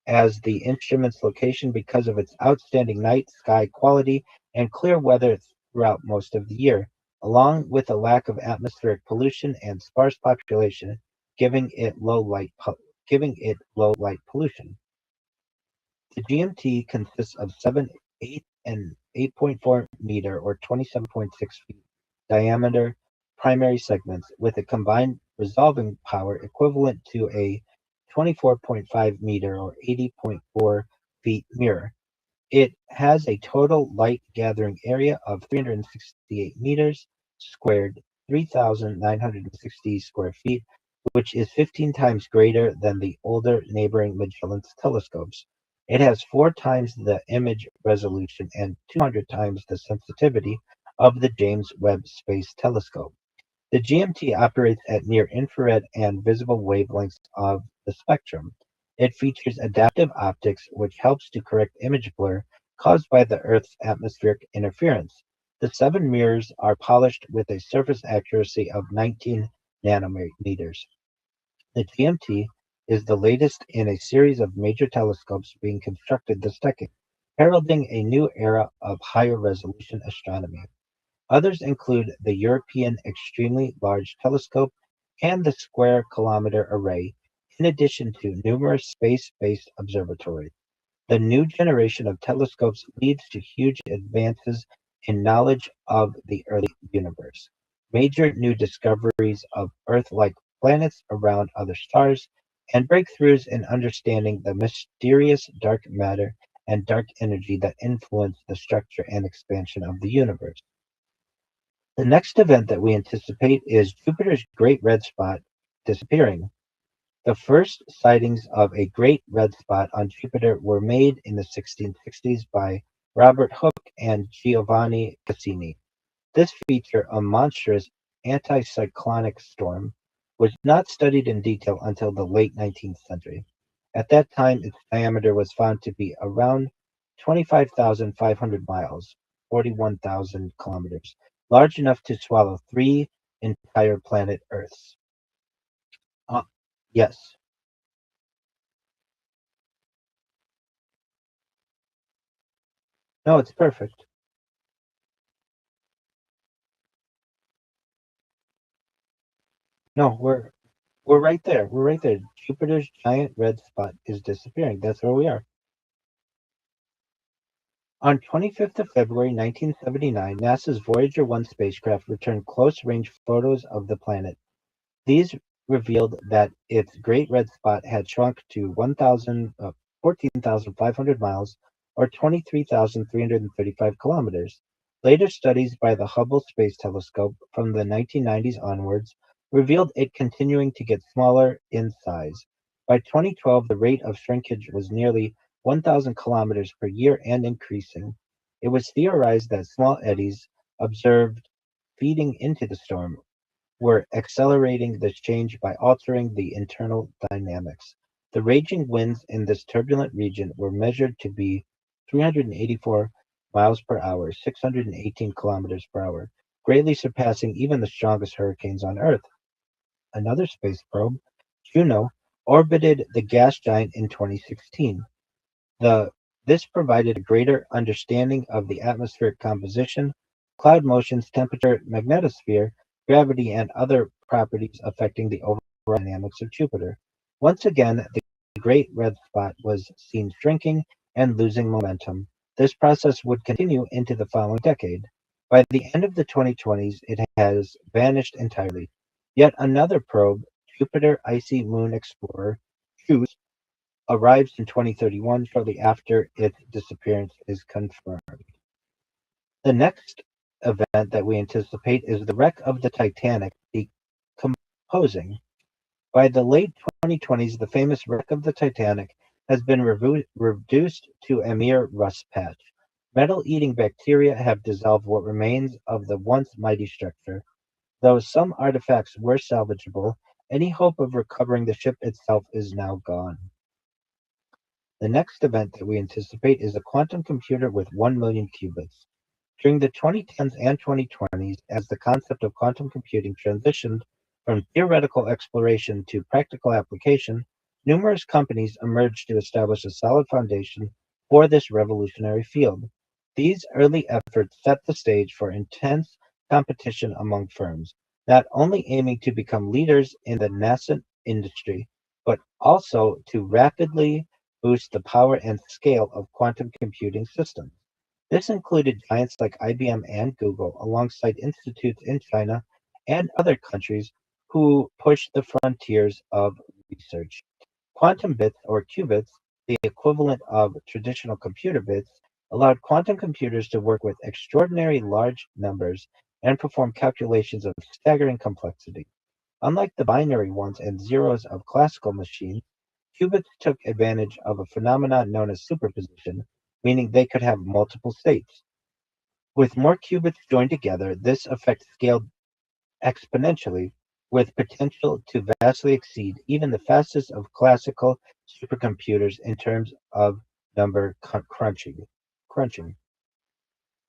as the instrument's location because of its outstanding night sky quality and clear weather throughout most of the year, along with a lack of atmospheric pollution and sparse population, giving it low light pollution. The GMT consists of 8 and 8.4 meter or 27.6 feet diameter primary segments with a combined resolving power equivalent to a 24.5 meter or 80.4 feet mirror. It has a total light gathering area of 368 meters squared, 3,960 square feet, which is 15 times greater than the older neighboring Magellan telescopes. It has 4 times the image resolution and 200 times the sensitivity of the James Webb Space Telescope. The GMT operates at near-infrared and visible wavelengths of the spectrum. It features adaptive optics, which helps to correct image blur caused by the Earth's atmospheric interference. The 7 mirrors are polished with a surface accuracy of 19 nanometers. The GMT is the latest in a series of major telescopes being constructed this decade, heralding a new era of higher resolution astronomy. Others include the European Extremely Large Telescope and the Square Kilometre Array, in addition to numerous space-based observatories. The new generation of telescopes leads to huge advances in knowledge of the early universe, major new discoveries of Earth-like planets around other stars, and breakthroughs in understanding the mysterious dark matter and dark energy that influence the structure and expansion of the universe. The next event that we anticipate is Jupiter's Great Red Spot disappearing. The first sightings of a great red spot on Jupiter were made in the 1660s by Robert Hooke and Giovanni Cassini. This feature, a monstrous anticyclonic storm, was not studied in detail until the late 19th century. At that time, its diameter was found to be around 25,500 miles, 41,000 kilometers, large enough to swallow three entire planet Earths. Uh, yes. No, it's perfect. No, we're right there. We're right there. Jupiter's giant red spot is disappearing. That's where we are. On 25th of February 1979, NASA's Voyager 1 spacecraft returned close-range photos of the planet. These revealed that its great red spot had shrunk to 14,500 miles, or 23,335 kilometers. Later studies by the Hubble Space Telescope from the 1990s onwards revealed it continuing to get smaller in size. By 2012, the rate of shrinkage was nearly 1,000 kilometers per year and increasing. It was theorized that small eddies observed feeding into the storm were accelerating this change by altering the internal dynamics. The raging winds in this turbulent region were measured to be 384 miles per hour, 618 kilometers per hour, greatly surpassing even the strongest hurricanes on Earth. Another space probe, Juno, orbited the gas giant in 2016. The This provided a greater understanding of the atmospheric composition, cloud motions, temperature, magnetosphere, gravity, and other properties affecting the overall dynamics of Jupiter. Once again, the great red spot was seen shrinking and losing momentum. This process would continue into the following decade. By the end of the 2020s, it has vanished entirely. Yet another probe, Jupiter Icy Moon Explorer, JUICE, arrives in 2031, shortly after its disappearance is confirmed. The next event that we anticipate is the wreck of the Titanic decomposing. By the late 2020s, the famous wreck of the Titanic has been reduced to a mere rust patch. Metal-eating bacteria have dissolved what remains of the once mighty structure. Though some artifacts were salvageable, any hope of recovering the ship itself is now gone. The next event that we anticipate is a quantum computer with 1 million qubits. During the 2010s and 2020s, as the concept of quantum computing transitioned from theoretical exploration to practical application, numerous companies emerged to establish a solid foundation for this revolutionary field. These early efforts set the stage for intense competition among firms, not only aiming to become leaders in the nascent industry, but also to rapidly boost the power and scale of quantum computing systems. This included giants like IBM and Google, alongside institutes in China and other countries who pushed the frontiers of research. Quantum bits, or qubits, the equivalent of traditional computer bits, allowed quantum computers to work with extraordinary large numbers and perform calculations of staggering complexity. Unlike the binary ones and zeros of classical machines, qubits took advantage of a phenomenon known as superposition, meaning they could have multiple states. With more qubits joined together, this effect scaled exponentially, with potential to vastly exceed even the fastest of classical supercomputers in terms of number crunching.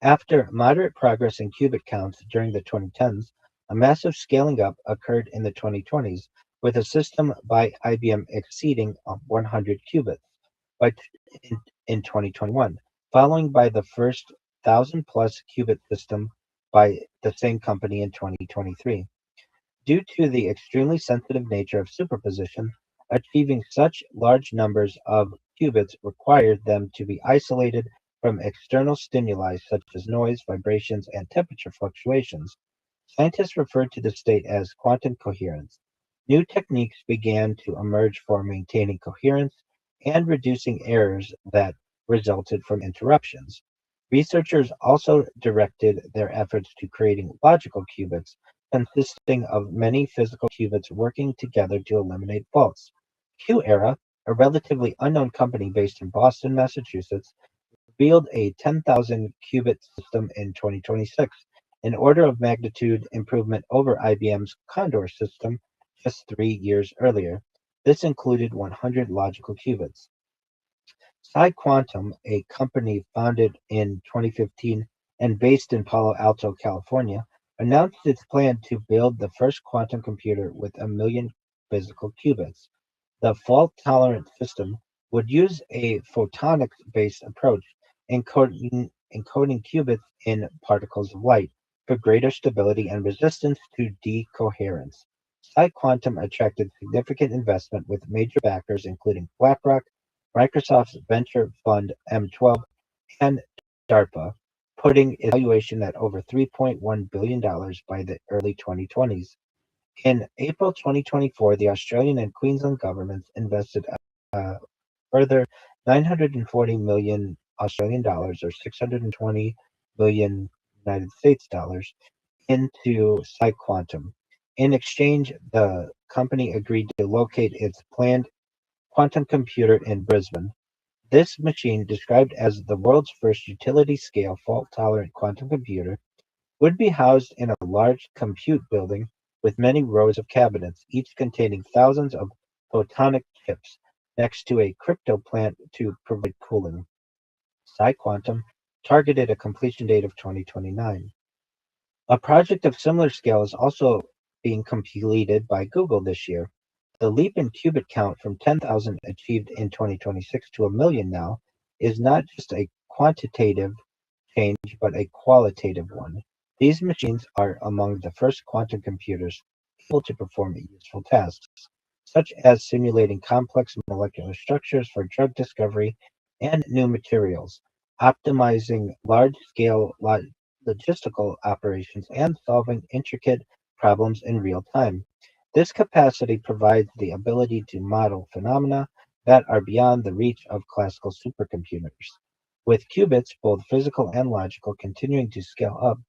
After moderate progress in qubit counts during the 2010s, a massive scaling up occurred in the 2020s, with a system by IBM exceeding 100 qubits by in 2021, following by the first 1,000 plus qubit system by the same company in 2023. Due to the extremely sensitive nature of superposition, achieving such large numbers of qubits required them to be isolated from external stimuli such as noise, vibrations, and temperature fluctuations. Scientists referred to this state as quantum coherence. New techniques began to emerge for maintaining coherence and reducing errors that resulted from interruptions. Researchers also directed their efforts to creating logical qubits, consisting of many physical qubits working together to eliminate faults. Q-Era, a relatively unknown company based in Boston, Massachusetts, revealed a 10,000 qubit system in 2026, an order of magnitude improvement over IBM's Condor system just 3 years earlier. This included 100 logical qubits. PsiQuantum, a company founded in 2015 and based in Palo Alto, California, announced its plan to build the first quantum computer with a million physical qubits. The fault-tolerant system would use a photonics-based approach, encoding qubits in particles of light for greater stability and resistance to decoherence. PsiQuantum attracted significant investment with major backers including BlackRock, Microsoft's venture fund M12, and DARPA, putting its valuation at over $3.1 billion by the early 2020s. In April 2024, the Australian and Queensland governments invested a further 940 million Australian dollars or 620 million United States dollars into PsiQuantum. In exchange, the company agreed to locate its planned quantum computer in Brisbane. This machine, described as the world's first utility-scale fault-tolerant quantum computer, would be housed in a large compute building with many rows of cabinets, each containing thousands of photonic chips, next to a crypto plant to provide cooling. PsiQuantum targeted a completion date of 2029. A project of similar scale is also being completed by Google this year. The leap in qubit count from 10,000 achieved in 2026 to a million now is not just a quantitative change, but a qualitative one. These machines are among the first quantum computers able to perform useful tasks, such as simulating complex molecular structures for drug discovery and new materials, optimizing large-scale logistical operations, and solving intricate problems in real time. This capacity provides the ability to model phenomena that are beyond the reach of classical supercomputers. With qubits, both physical and logical, continuing to scale up,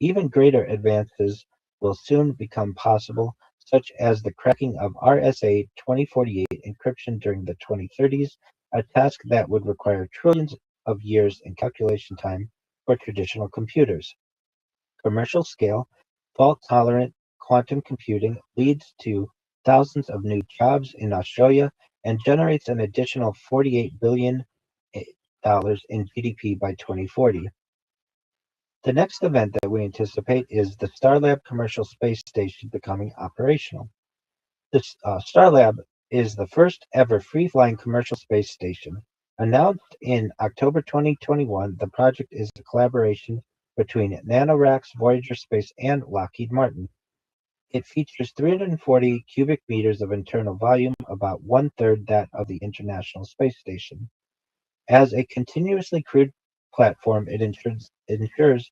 even greater advances will soon become possible, such as the cracking of RSA 2048 encryption during the 2030s, a task that would require trillions of years in calculation time for traditional computers. Commercial scale, fault-tolerant quantum computing leads to thousands of new jobs in Australia and generates an additional $48 billion in GDP by 2040. The next event that we anticipate is the Starlab commercial space station becoming operational. This Starlab is the first ever free-flying commercial space station. Announced in October 2021, the project is a collaboration between NanoRacks, Voyager Space, and Lockheed Martin. It features 340 cubic meters of internal volume, about one-third that of the International Space Station. As a continuously crewed platform, it ensures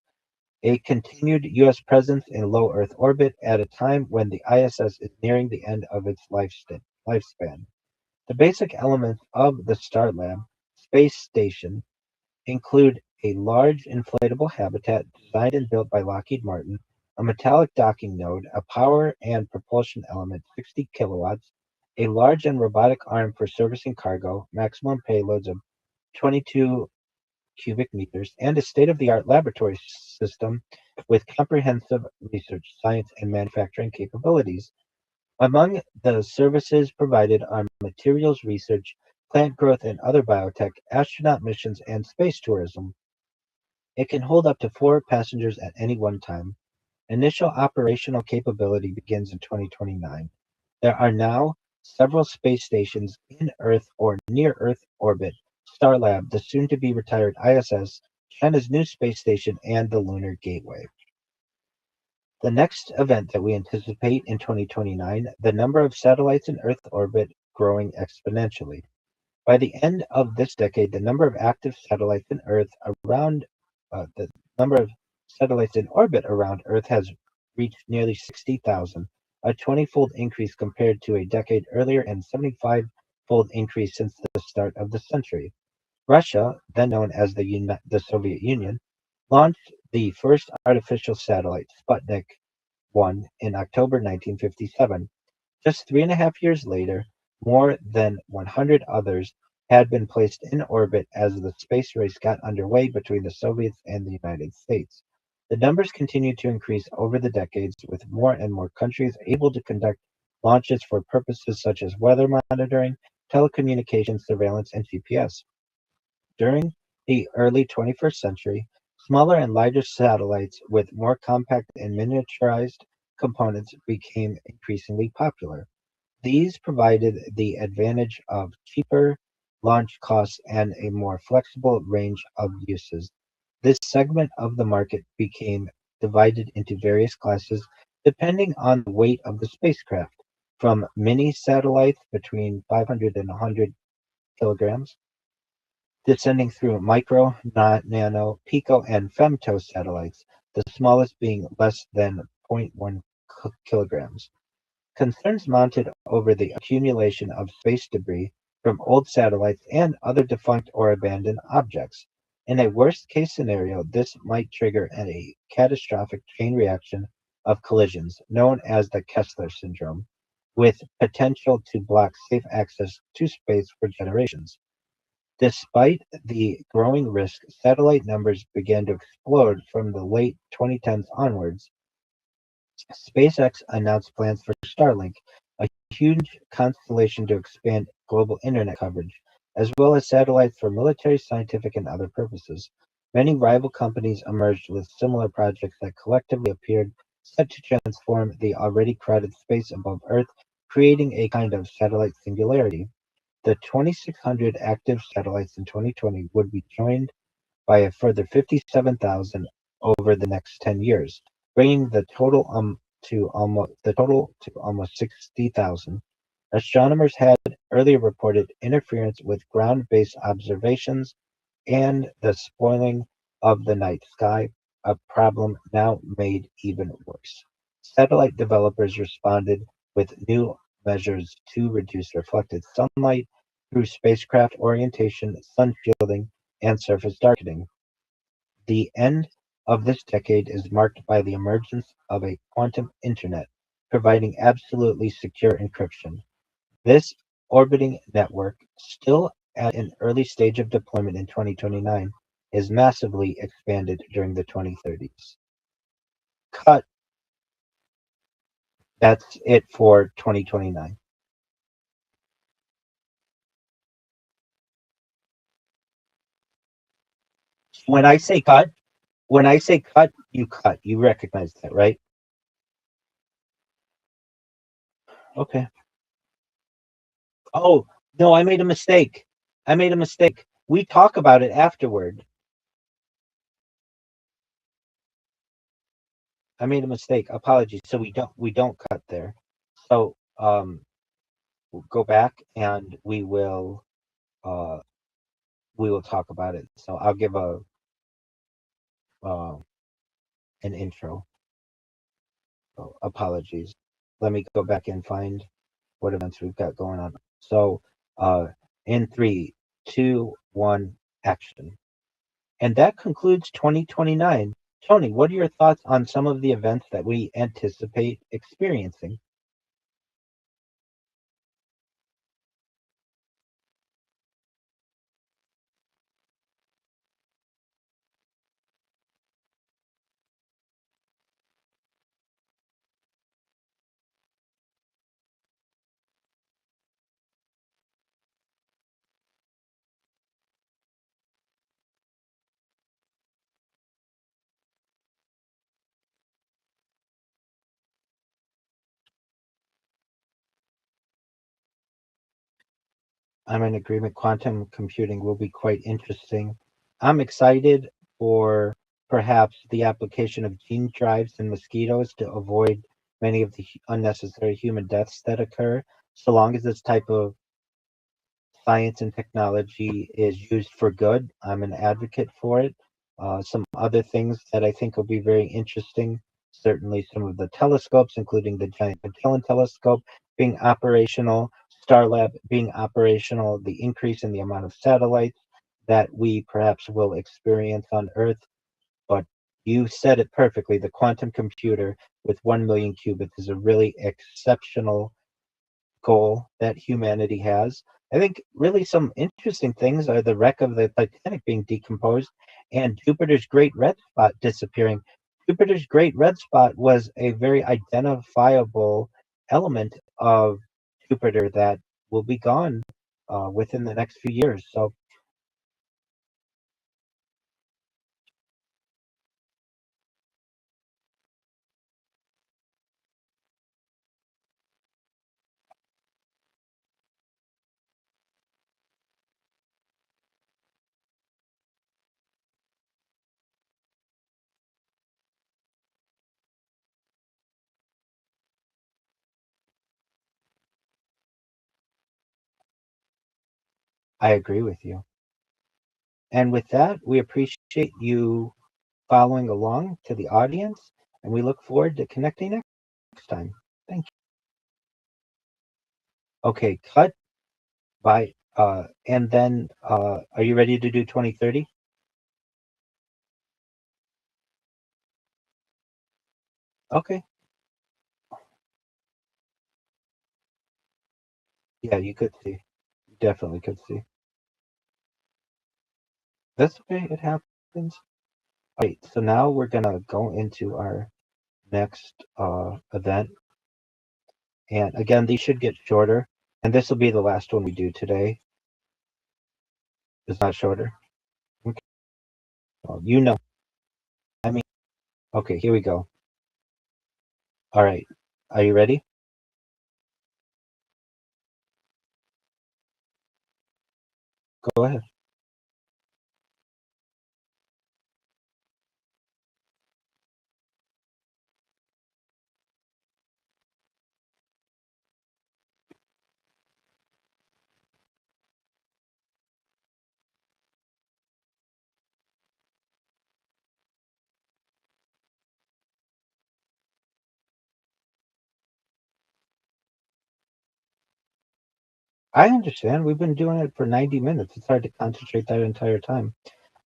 a continued U.S. presence in low Earth orbit at a time when the ISS is nearing the end of its lifespan. The basic elements of the Starlab space station include a large inflatable habitat designed and built by Lockheed Martin, a metallic docking node, a power and propulsion element 60 kilowatts, a large and robotic arm for servicing cargo, maximum payloads of 22 cubic meters, and a state-of-the-art laboratory system with comprehensive research, science, and manufacturing capabilities. Among the services provided are materials research, plant growth and other biotech, astronaut missions, and space tourism. It can hold up to 4 passengers at any one time. Initial operational capability begins in 2029. There are now several space stations in Earth or near Earth orbit: Starlab, the soon-to-be retired ISS, China's new space station, and the Lunar Gateway. The next event that we anticipate in 2029, the number of satellites in Earth orbit growing exponentially. By the end of this decade, the number of active satellites in Earth around the number of satellites in orbit around Earth has reached nearly 60,000, a 20-fold increase compared to a decade earlier and 75-fold increase since the start of the century. Russia, then known as the Soviet Union, launched the first artificial satellite, Sputnik 1, in October 1957. Just 3.5 years later, more than 100 others had been placed in orbit as the space race got underway between the Soviets and the United States. The numbers continued to increase over the decades, with more and more countries able to conduct launches for purposes such as weather monitoring, telecommunications, surveillance, and GPS. During the early 21st century, smaller and lighter satellites with more compact and miniaturized components became increasingly popular. These provided the advantage of cheaper launch costs and a more flexible range of uses. This segment of the market became divided into various classes depending on the weight of the spacecraft, from mini satellites between 500 and 100 kilograms, descending through micro, nano, pico, and femto satellites, the smallest being less than zero point 0.1 kilograms. Concerns mounted over the accumulation of space debris from old satellites and other defunct or abandoned objects. In a worst case scenario, this might trigger a catastrophic chain reaction of collisions, known as the Kessler syndrome, with potential to block safe access to space for generations. Despite the growing risk, satellite numbers began to explode from the late 2010s onwards. SpaceX announced plans for Starlink, a huge constellation to expand global internet coverage, as well as satellites for military, scientific, and other purposes. Many rival companies emerged with similar projects that collectively appeared set to transform the already crowded space above Earth, creating a kind of satellite singularity. The 2,600 active satellites in 2020 would be joined by a further 57,000 over the next 10 years, bringing the total to almost 60,000. Astronomers had earlier reported interference with ground-based observations and the spoiling of the night sky, a problem now made even worse. Satellite developers responded with new measures to reduce reflected sunlight through spacecraft orientation, sun shielding, and surface darkening. The end of this decade is marked by the emergence of a quantum internet, providing absolutely secure encryption. This orbiting network, still at an early stage of deployment in 2029, is massively expanded during the 2030s. Cut. That's it for 2029. When I say cut, when I say cut, you cut. You recognize that, right? Okay. Oh, no, I made a mistake. I made a mistake. We talk about it afterward. I made a mistake. Apologies. So we don't cut there. So we'll go back and uh we will talk about it. So I'll give a uh an intro. So apologies. Let me go back and find what events we've got going on. So uh in three, two, one, action. And that concludes 2029. Tony, what are your thoughts on some of the events that we anticipate experiencing? I'm in agreement. Quantum computing will be quite interesting. I'm excited for perhaps the application of gene drives in mosquitoes to avoid many of the unnecessary human deaths that occur, so long as this type of science and technology is used for good. I'm an advocate for it. Some other things that I think will be very interesting, certainly some of the telescopes, including the Giant Magellan Telescope being operational, Starlab being operational, the increase in the amount of satellites that we perhaps will experience on Earth. But you said it perfectly. The quantum computer with 1 million qubits is a really exceptional goal that humanity has. I think really some interesting things are the wreck of the Titanic being decomposed and Jupiter's great red spot disappearing. Jupiter's great red spot was a very identifiable element of Jupiter that will be gone within the next few years. So I agree with you. And with that, we appreciate you following along to the audience, and we look forward to connecting next time. Thank you. Okay, cut by and then are you ready to do 2030? Okay. Yeah, you could see. You definitely could see. That's okay, it happens. All right, so now we're gonna go into our next event. And again, these should get shorter. And this will be the last one we do today. It's not shorter. Okay. Well, you know. I mean, okay, here we go. All right. Are you ready? Go ahead. I understand. We've been doing it for 90 minutes. It's hard to concentrate that entire time.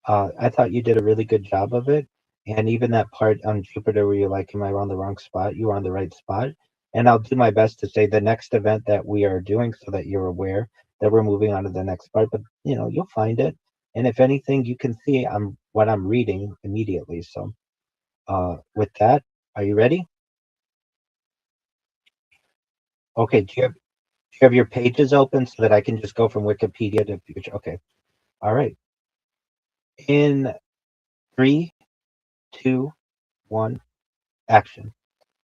I thought you did a really good job of it. And even that part on Jupiter where you're like, am I on the wrong spot? You were on the right spot. And I'll do my best to say the next event that we are doing so that you're aware that we're moving on to the next part. But you'll find it. And if anything, you can see what I'm reading immediately. So with that, are you ready? Okay, do you have your pages open so that I can just go from Wikipedia to future? Okay. All right. In three, two, one, action.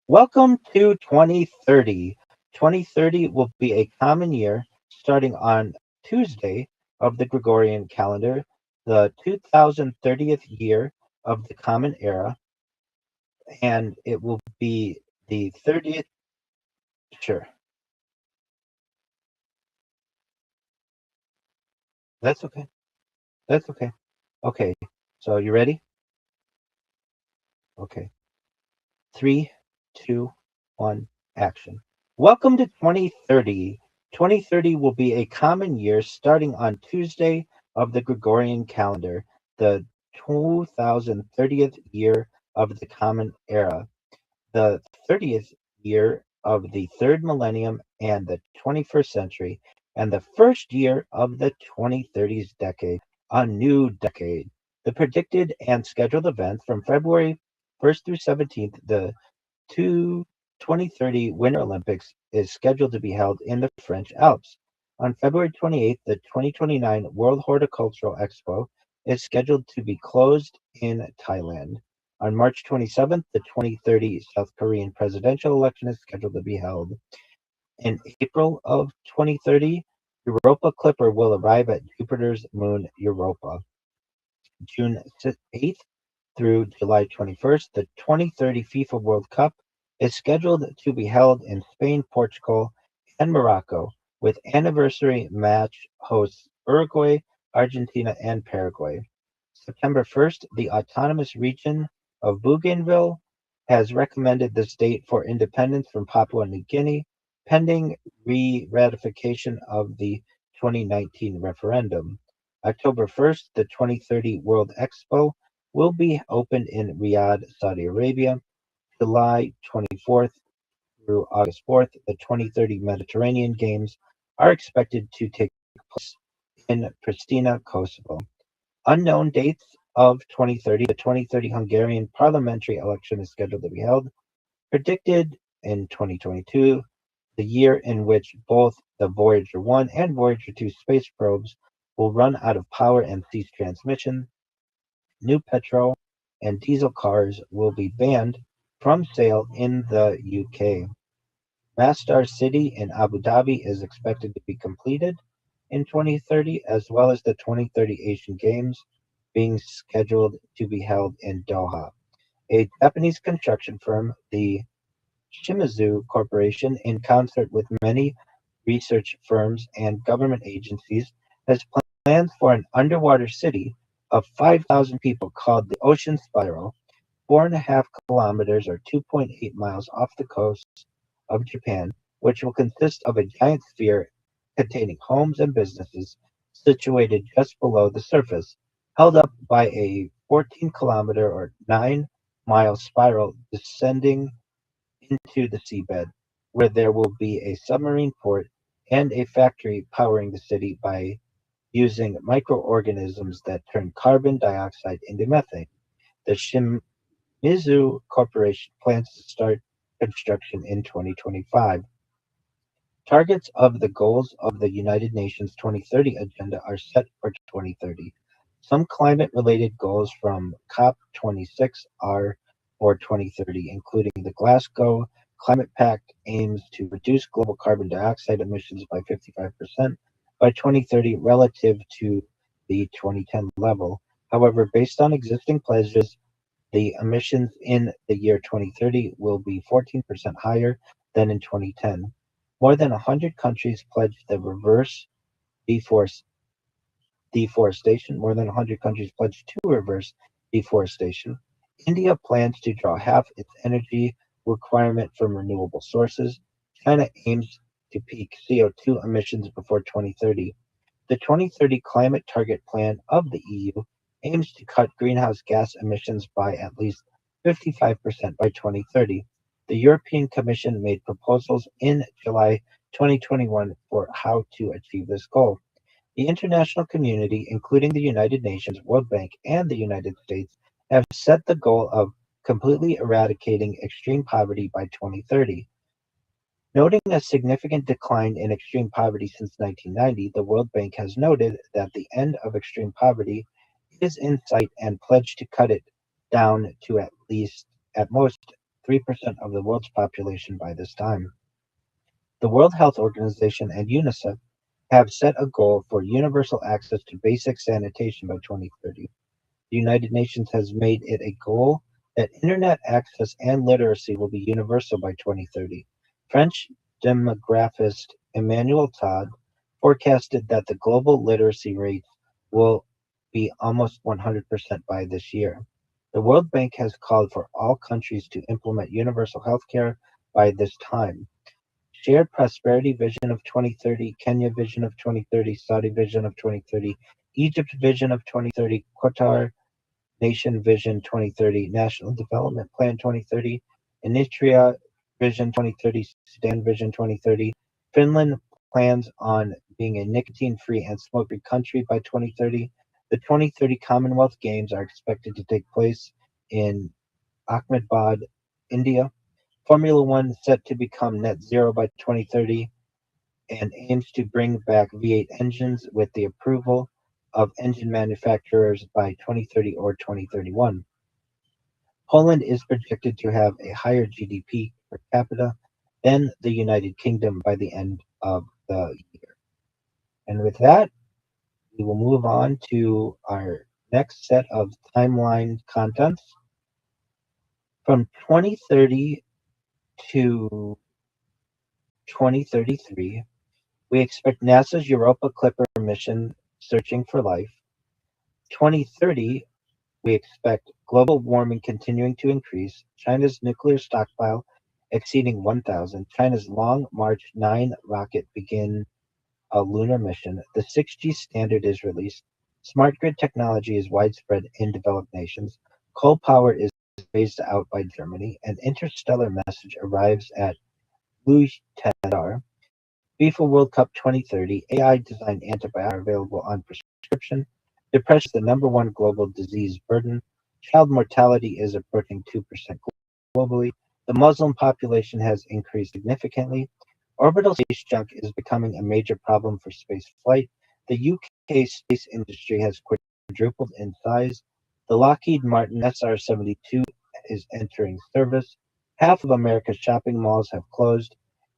Welcome to 2030. 2030 will be a common year starting on Tuesday of the Gregorian calendar, the 2030th year of the Common Era, and it will be the 30th. Sure, that's okay. That's okay. Okay, so you ready? Okay. Three, two, one, action. Welcome to 2030. 2030 will be a common year starting on Tuesday of the Gregorian calendar, the 2030th year of the Common Era, the 30th year of the third millennium and the 21st century, and the first year of the 2030s decade, a new decade. The predicted and scheduled events from February 1st through 17th, the two 2030 Winter Olympics is scheduled to be held in the French Alps. On February 28th, the 2029 World Horticultural Expo is scheduled to be closed in Thailand. On March 27th, the 2030 South Korean presidential election is scheduled to be held. In April of 2030, Europa Clipper will arrive at Jupiter's moon Europa. June 8th, through July 21st, the 2030 FIFA World Cup is scheduled to be held in Spain, Portugal, and Morocco, with anniversary match hosts Uruguay, Argentina, and Paraguay. September 1st, the autonomous region of Bougainville has recommended this date for independence from Papua New Guinea, pending re-ratification of the 2019 referendum. October 1st, the 2030 World Expo will be opened in Riyadh, Saudi Arabia. July 24th through August 4th, the 2030 Mediterranean Games are expected to take place in Pristina, Kosovo. Unknown dates of 2030. The 2030 Hungarian parliamentary election is scheduled to be held, predicted in 2022, the year in which both the Voyager 1 and Voyager 2 space probes will run out of power and cease transmission. New petrol and diesel cars will be banned from sale in the UK. Masdar City in Abu Dhabi is expected to be completed in 2030, as well as the 2030 Asian Games being scheduled to be held in Doha. A Japanese construction firm, the Shimizu Corporation, in concert with many research firms and government agencies, has plans for an underwater city of 5,000 people called the Ocean Spiral, 4.5 kilometers or 2.8 miles off the coast of Japan, which will consist of a giant sphere containing homes and businesses situated just below the surface, held up by a 14-kilometer or 9-mile spiral descending into the seabed, where there will be a submarine port and a factory powering the city by using microorganisms that turn carbon dioxide into methane. The Shimizu Corporation plans to start construction in 2025. Targets of the goals of the United Nations 2030 agenda are set for 2030. Some climate-related goals from COP26 are for 2030, including the Glasgow Climate Pact aims to reduce global carbon dioxide emissions by 55% by 2030 relative to the 2010 level. However, based on existing pledges, the emissions in the year 2030 will be 14% higher than in 2010. More than 100 countries pledged the reverse deforestation. More than 100 countries pledged to reverse deforestation. India plans to draw half its energy requirement from renewable sources. China aims to peak CO2 emissions before 2030. The 2030 Climate Target Plan of the EU aims to cut greenhouse gas emissions by at least 55% by 2030. The European Commission made proposals in July 2021 for how to achieve this goal. The international community, including the United Nations, World Bank, and the United States, have set the goal of completely eradicating extreme poverty by 2030. Noting a significant decline in extreme poverty since 1990, the World Bank has noted that the end of extreme poverty is in sight and pledged to cut it down to at most 3% of the world's population by this time. The World Health Organization and UNICEF have set a goal for universal access to basic sanitation by 2030. The United Nations has made it a goal that internet access and literacy will be universal by 2030. French demographist Emmanuel Todd forecasted that the global literacy rate will be almost 100% by this year. The World Bank has called for all countries to implement universal health care by this time. Shared Prosperity Vision of 2030, Kenya Vision of 2030, Saudi Vision of 2030, Egypt Vision of 2030, Qatar Nation Vision 2030, National Development Plan 2030, Eritrea Vision 2030, Sudan Vision 2030. Finland plans on being a nicotine-free and smoke-free country by 2030. The 2030 Commonwealth Games are expected to take place in Ahmedabad, India. Formula One set to become net zero by 2030 and aims to bring back V8 engines with the approval of engine manufacturers by 2030 or 2031. Poland is projected to have a higher GDP per capita than the United Kingdom by the end of the year. And with that, we will move on to our next set of timeline contents from 2030 to 2033. We expect NASA's Europa Clipper mission searching for life. 2030, we expect global warming continuing to increase, China's nuclear stockpile exceeding 1,000, China's Long March 9 rocket begin a lunar mission, the 6G standard is released, smart grid technology is widespread in developed nations, coal power is phased out by Germany, an interstellar message arrives at Luchthansa. FIFA World Cup 2030, AI-designed antibiotics are available on prescription. Depression is the number one global disease burden. Child mortality is approaching 2% globally. The Muslim population has increased significantly. Orbital space junk is becoming a major problem for space flight. The UK space industry has quadrupled in size. The Lockheed Martin SR-72 is entering service. Half of America's shopping malls have closed.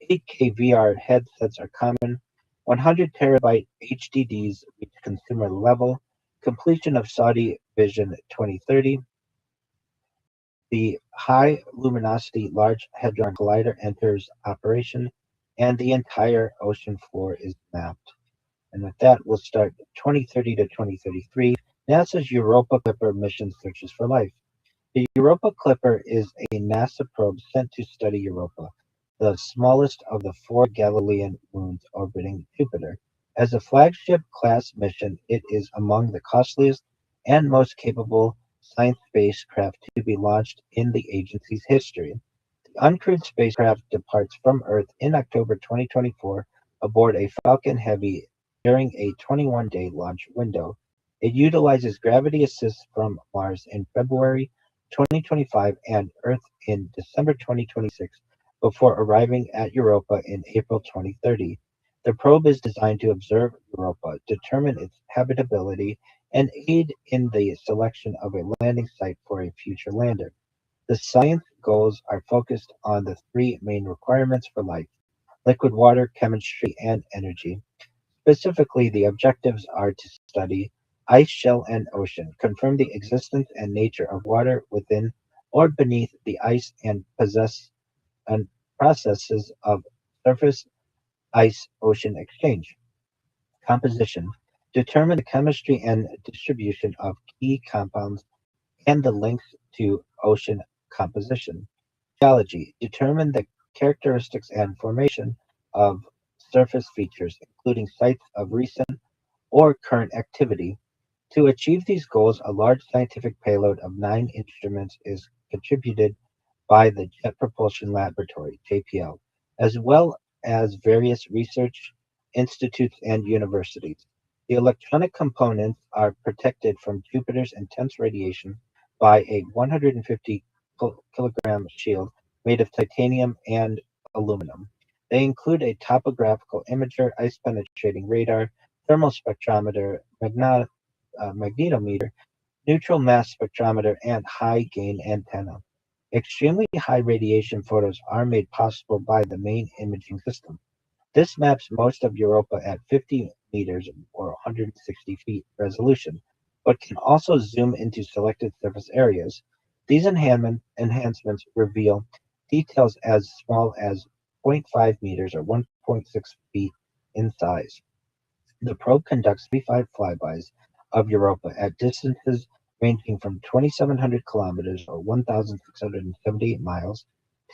8K VR headsets are common. 100 terabyte HDDs reach consumer level. Completion of Saudi Vision 2030. The High Luminosity Large Hadron Collider enters operation, and the entire ocean floor is mapped. And with that, we'll start 2030 to 2033. NASA's Europa Clipper mission searches for life. The Europa Clipper is a NASA probe sent to study Europa, the smallest of the four Galilean moons orbiting Jupiter. As a flagship class mission, it is among the costliest and most capable science spacecraft to be launched in the agency's history. The uncrewed spacecraft departs from Earth in October 2024 aboard a Falcon Heavy during a 21-day launch window. It utilizes gravity assist from Mars in February 2025 and Earth in December 2026 before arriving at Europa in April 2030. The probe is designed to observe Europa, determine its habitability, and aid in the selection of a landing site for a future lander. The science goals are focused on the three main requirements for life: liquid water, chemistry, and energy. Specifically, the objectives are to study ice shell and ocean, confirm the existence and nature of water within or beneath the ice, and possess and processes of surface ice ocean exchange. Composition: determine the chemistry and distribution of key compounds and the links to ocean composition. Geology: determine the characteristics and formation of surface features, including sites of recent or current activity. To achieve these goals, a large scientific payload of 9 instruments is contributed by the Jet Propulsion Laboratory (JPL), as well as various research institutes and universities. The electronic components are protected from Jupiter's intense radiation by a 150 kilogram shield made of titanium and aluminum. They include a topographical imager, ice penetrating radar, thermal spectrometer, magnetometer, neutral mass spectrometer, and high gain antenna. Extremely high radiation photos are made possible by the main imaging system. This maps most of Europa at 50 meters or 160 feet resolution, but can also zoom into selected surface areas. These enhancements reveal details as small as zero point 0.5 meters or 1.6 feet in size. The probe conducts 35 flybys of Europa at distances ranging from 2,700 kilometers or 1,678 miles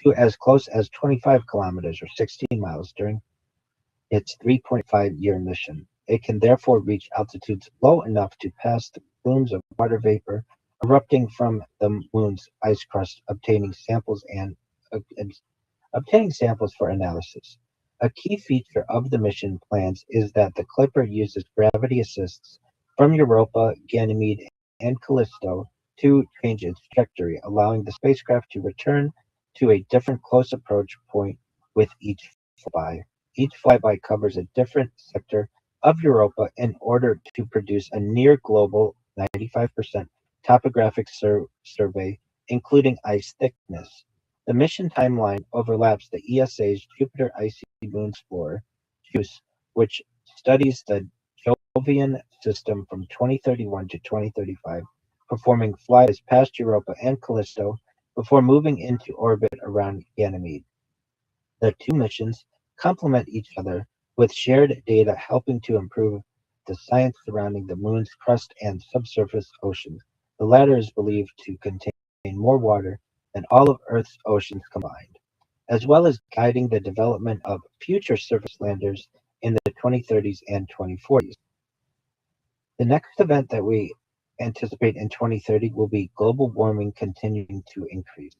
to as close as 25 kilometers or 16 miles during its 3.5-year mission. It can therefore reach altitudes low enough to pass the plumes of water vapor erupting from the moon's ice crust, uh, obtaining samples for analysis. A key feature of the mission plans is that the Clipper uses gravity assists from Europa, Ganymede, and Callisto to change its trajectory, allowing the spacecraft to return to a different close approach point with each flyby. Each flyby covers a different sector of Europa in order to produce a near global 95% topographic survey, including ice thickness. The mission timeline overlaps the ESA's Jupiter Icy Moon Explorer, JUICE, which studies the Jovian system from 2031 to 2035, performing flybys past Europa and Callisto before moving into orbit around Ganymede. The two missions complement each other, with shared data helping to improve the science surrounding the Moon's crust and subsurface oceans. The latter is believed to contain more water than all of Earth's oceans combined, as well as guiding the development of future surface landers in the 2030s and 2040s. The next event that we anticipate in 2030 will be global warming continuing to increase.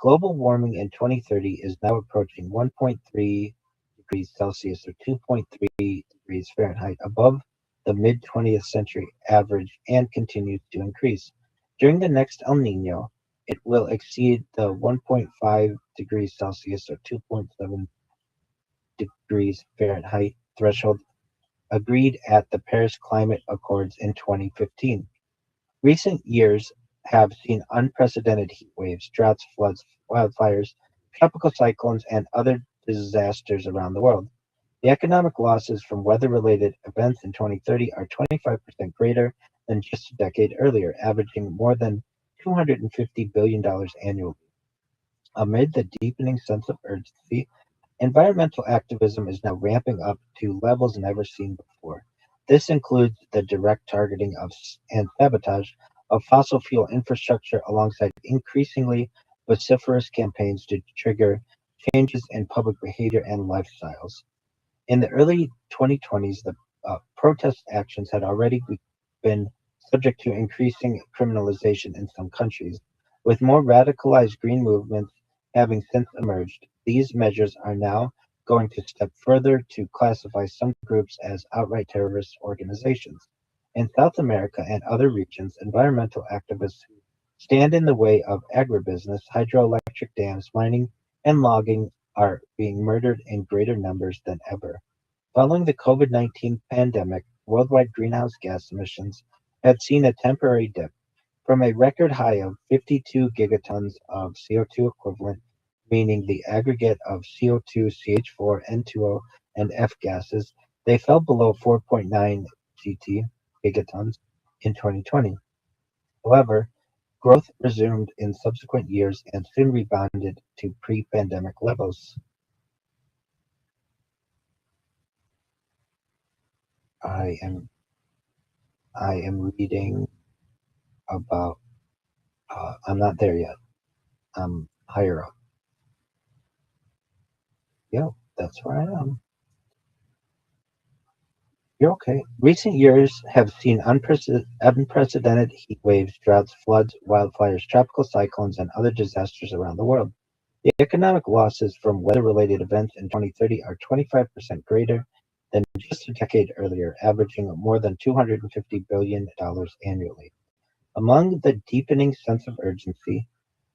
Global warming in 2030 is now approaching 1.3 degrees Celsius or 2.3 degrees Fahrenheit above the mid 20th century average and continues to increase. During the next El Nino, it will exceed the 1.5 degrees Celsius or 2.7 degrees Fahrenheit threshold agreed at the Paris Climate Accords in 2015. Recent years have seen unprecedented heat waves, droughts, floods, wildfires, tropical cyclones, and other disasters around the world. The economic losses from weather-related events in 2030 are 25% greater than just a decade earlier, averaging more than $250 billion annually. Amid the deepening sense of urgency, environmental activism is now ramping up to levels never seen before. This includes the direct targeting of and sabotage of fossil fuel infrastructure alongside increasingly vociferous campaigns to trigger changes in public behavior and lifestyles. In the early 2020s, the protest actions had already been subject to increasing criminalization in some countries. With more radicalized green movements having since emerged, these measures are now going to step further to classify some groups as outright terrorist organizations. In South America and other regions, environmental activists who stand in the way of agribusiness, hydroelectric dams, mining, and logging are being murdered in greater numbers than ever. Following the COVID-19 pandemic, worldwide greenhouse gas emissions have seen a temporary dip from a record high of 52 gigatons of CO2 equivalent, meaning the aggregate of CO2, CH4, N2O, and F gases. They fell below 4.9 gigatons in 2020. However, growth resumed in subsequent years and soon rebounded to pre-pandemic levels. I am I am reading about. I'm not there yet. I'm higher up. Yeah, that's where I am. You're okay. Recent years have seen unprecedented heat waves, droughts, floods, wildfires, tropical cyclones, and other disasters around the world. The economic losses from weather-related events in 2030 are 25% greater than just a decade earlier, averaging more than $250 billion annually. Among the deepening sense of urgency,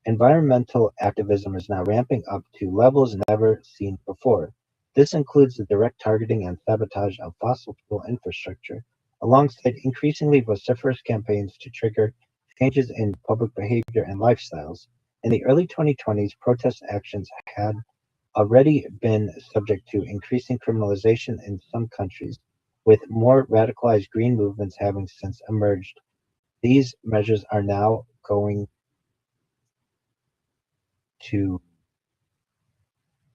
environmental activism is now ramping up to levels never seen before. This includes the direct targeting and sabotage of fossil fuel infrastructure, alongside increasingly vociferous campaigns to trigger changes in public behavior and lifestyles. In the early 2020s, protest actions had already been subject to increasing criminalization in some countries, with more radicalized green movements having since emerged. These measures are now going to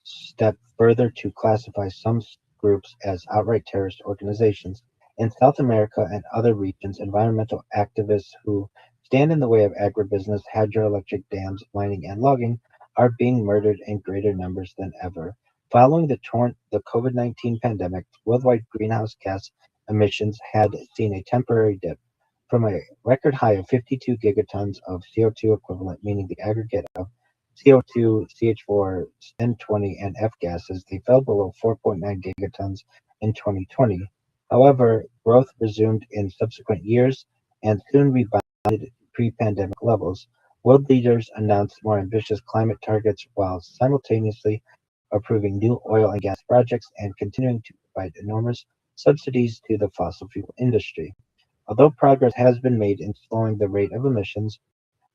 step further to classify some groups as outright terrorist organizations. In South America and other regions, environmental activists who stand in the way of agribusiness, hydroelectric dams, mining, and logging are being murdered in greater numbers than ever. Following the COVID-19 pandemic, worldwide greenhouse gas emissions had seen a temporary dip from a record high of 52 gigatons of CO2 equivalent, meaning the aggregate of CO2, CH4, N20, and F gases. They fell below 4.9 gigatons in 2020. However, growth resumed in subsequent years and soon rebounded to pre-pandemic levels. World leaders announced more ambitious climate targets while simultaneously approving new oil and gas projects and continuing to provide enormous subsidies to the fossil fuel industry. Although progress has been made in slowing the rate of emissions,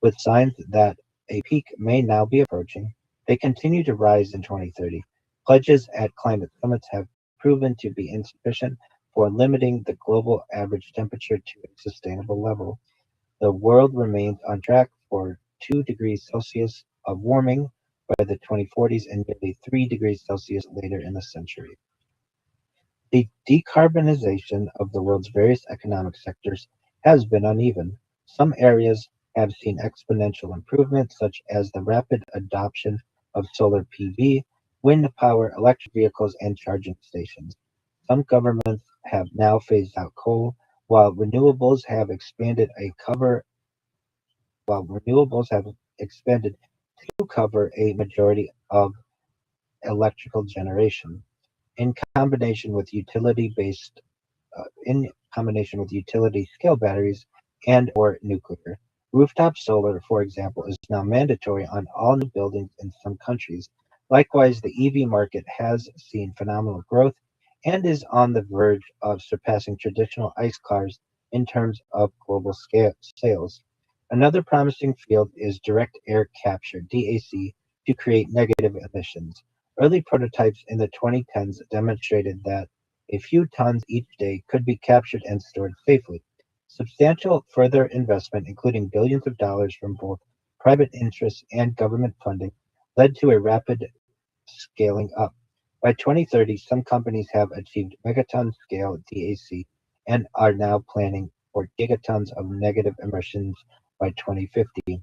with signs that a peak may now be approaching, they continue to rise in 2030. Pledges at climate summits have proven to be insufficient, for limiting the global average temperature to a sustainable level. The world remains on track for 2 degrees Celsius of warming by the 2040s and nearly 3 degrees Celsius later in the century. The decarbonization of the world's various economic sectors has been uneven. Some areas have seen exponential improvement, such as the rapid adoption of solar PV, wind power, electric vehicles, and charging stations. Some governments have now phased out coal, while renewables have expanded a cover while renewables have expanded to cover a majority of electrical generation. In combination with utility-based in combination with utility-scale batteries and/or nuclear. Rooftop solar, for example, is now mandatory on all new buildings in some countries. Likewise, the EV market has seen phenomenal growth and is on the verge of surpassing traditional ICE cars in terms of global scale sales. Another promising field is direct air capture (DAC) to create negative emissions. Early prototypes in the 2010s demonstrated that a few tons each day could be captured and stored safely. Substantial further investment, including billions of dollars from both private interests and government funding, led to a rapid scaling up. By 2030, some companies have achieved megaton scale DAC and are now planning for gigatons of negative emissions by 2050.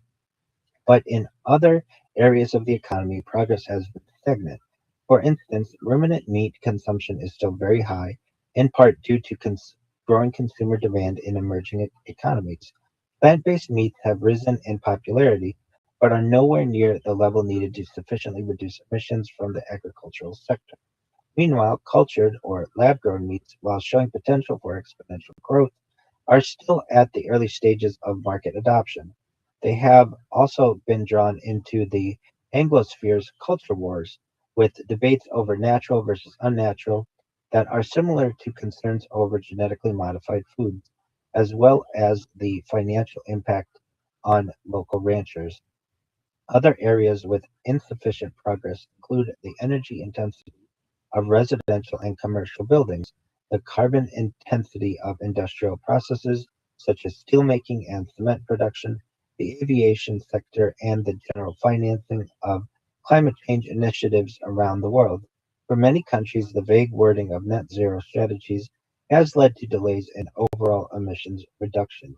But in other areas of the economy, progress has been stagnant. For instance, ruminant meat consumption is still very high, in part due to growing consumer demand in emerging economies. Plant-based meats have risen in popularity, but are nowhere near the level needed to sufficiently reduce emissions from the agricultural sector. Meanwhile, cultured or lab-grown meats, while showing potential for exponential growth, are still at the early stages of market adoption. They have also been drawn into the Anglosphere's culture wars, with debates over natural versus unnatural that are similar to concerns over genetically modified foods, as well as the financial impact on local ranchers. Other areas with insufficient progress include the energy intensity of residential and commercial buildings, the carbon intensity of industrial processes such as steelmaking and cement production, the aviation sector, and the general financing of climate change initiatives around the world. For many countries, the vague wording of net zero strategies has led to delays in overall emissions reduction.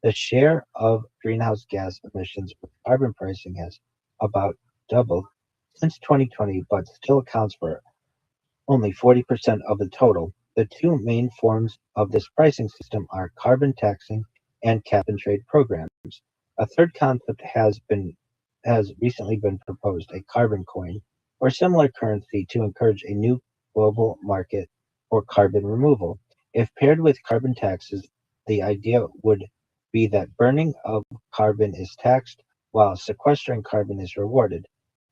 The share of greenhouse gas emissions with carbon pricing has about doubled since 2020, but still accounts for only 40% of the total. The two main forms of this pricing system are carbon taxing and cap and trade programs. A third concept has recently been proposed, a carbon coin or similar currency to encourage a new global market for carbon removal. If paired with carbon taxes, the idea would be that burning of carbon is taxed while sequestering carbon is rewarded.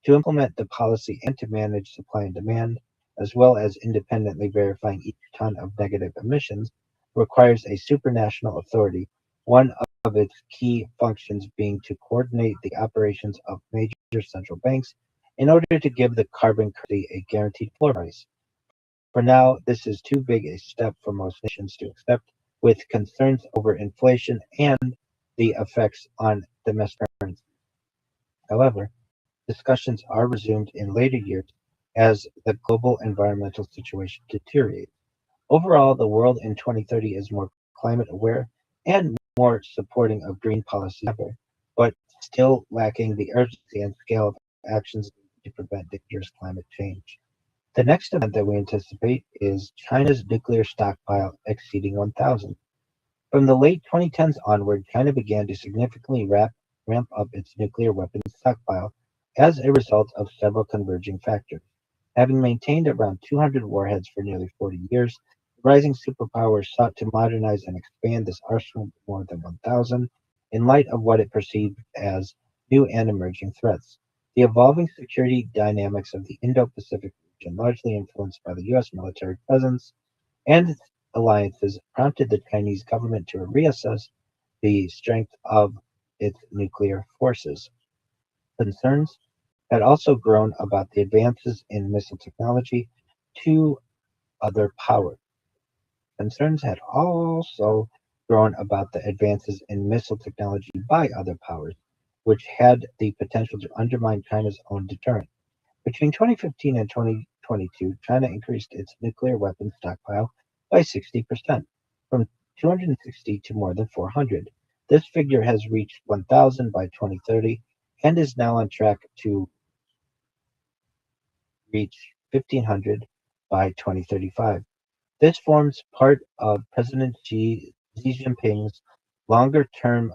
To implement the policy and to manage supply and demand, as well as independently verifying each ton of negative emissions, requires a supranational authority, one of its key functions being to coordinate the operations of major central banks in order to give the carbon currency a guaranteed floor price. For now, this is too big a step for most nations to accept, with concerns over inflation and the effects on domestic currency. However, discussions are resumed in later years as the global environmental situation deteriorates. Overall, the world in 2030 is more climate aware and more supporting of green policy than ever, but still lacking the urgency and scale of actions needed to prevent dangerous climate change. The next event that we anticipate is China's nuclear stockpile exceeding 1,000. From the late 2010s onward, China began to significantly ramp up its nuclear weapons stockpile as a result of several converging factors. Having maintained around 200 warheads for nearly 40 years, the rising superpower sought to modernize and expand this arsenal to more than 1,000 in light of what it perceived as new and emerging threats. The evolving security dynamics of the Indo-Pacific region, largely influenced by the U.S. military presence and its alliances, prompted the Chinese government to reassess the strength of its nuclear forces. Concerns had also grown about the advances in missile technology to other powers. Concerns had also grown about the advances in missile technology by other powers, which had the potential to undermine China's own deterrent. Between 2015 and 2022, China increased its nuclear weapons stockpile by 60%, from 260 to more than 400. This figure has reached 1,000 by 2030 and is now on track to reach 1,500 by 2035. This forms part of President Xi Jinping's longer-term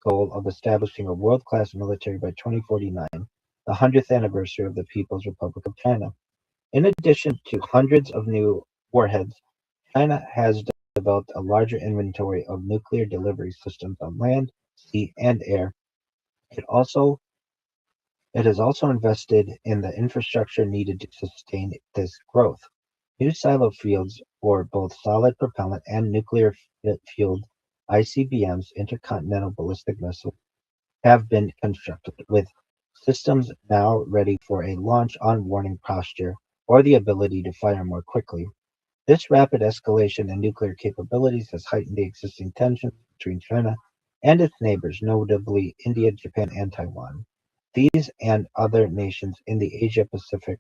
goal of establishing a world-class military by 2049, the 100th anniversary of the People's Republic of China. In addition to hundreds of new warheads, China has developed a larger inventory of nuclear delivery systems on land, sea, and air. It also it has also invested in the infrastructure needed to sustain this growth. New silo fields for both solid propellant and nuclear fueled ICBMs, intercontinental ballistic missiles, have been constructed, with systems now ready for a launch on warning posture or the ability to fire more quickly. This rapid escalation in nuclear capabilities has heightened the existing tensions between China and its neighbors, notably India, Japan, and Taiwan. These and other nations in the Asia Pacific,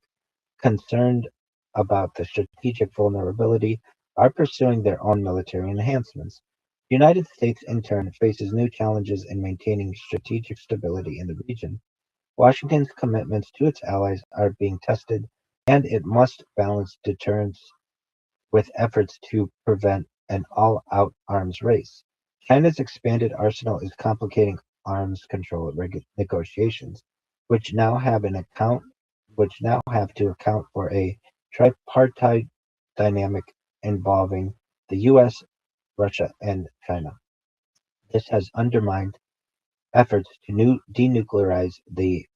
concerned about the strategic vulnerability, are pursuing their own military enhancements. The United States, in turn, faces new challenges in maintaining strategic stability in the region. Washington's commitments to its allies are being tested, and it must balance deterrence with efforts to prevent an all-out arms race. China's expanded arsenal is complicating arms control negotiations, which now have an account which now have to account for a tripartite dynamic involving the US, Russia, and China. This has undermined efforts to denuclearize the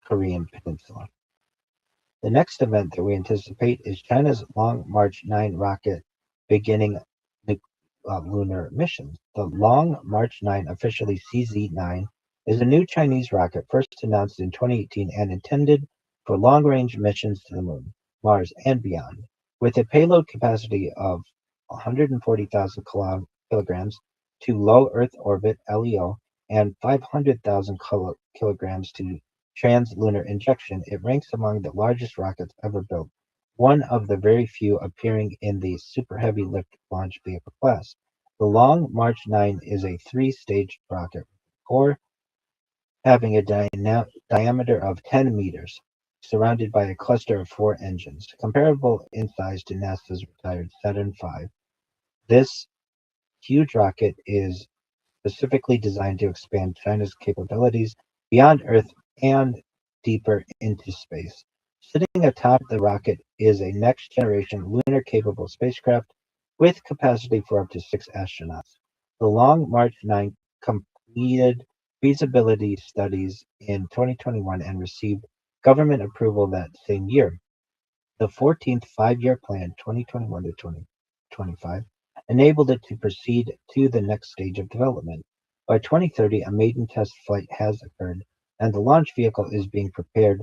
Korean Peninsula. The next event that we anticipate is China's Long March 9 rocket beginning lunar missions. The Long March 9, officially CZ-9, is a new Chinese rocket first announced in 2018 and intended for long-range missions to the Moon, Mars, and beyond. With a payload capacity of 140,000 kilograms to low Earth orbit (LEO) and 500,000 kilograms to translunar injection, it ranks among the largest rockets ever built, one of the very few appearing in the Super Heavy Lift launch vehicle class. The Long March 9 is a three-stage rocket core having a diameter of 10 meters, surrounded by a cluster of four engines, comparable in size to NASA's retired Saturn V. This huge rocket is specifically designed to expand China's capabilities beyond Earth and deeper into space. Sitting atop the rocket is a next-generation lunar-capable spacecraft with capacity for up to 6 astronauts. The Long March 9 completed feasibility studies in 2021 and received government approval that same year. The 14th Five-Year Plan (2021 to 2025) enabled it to proceed to the next stage of development. By 2030, a maiden test flight has occurred, and the launch vehicle is being prepared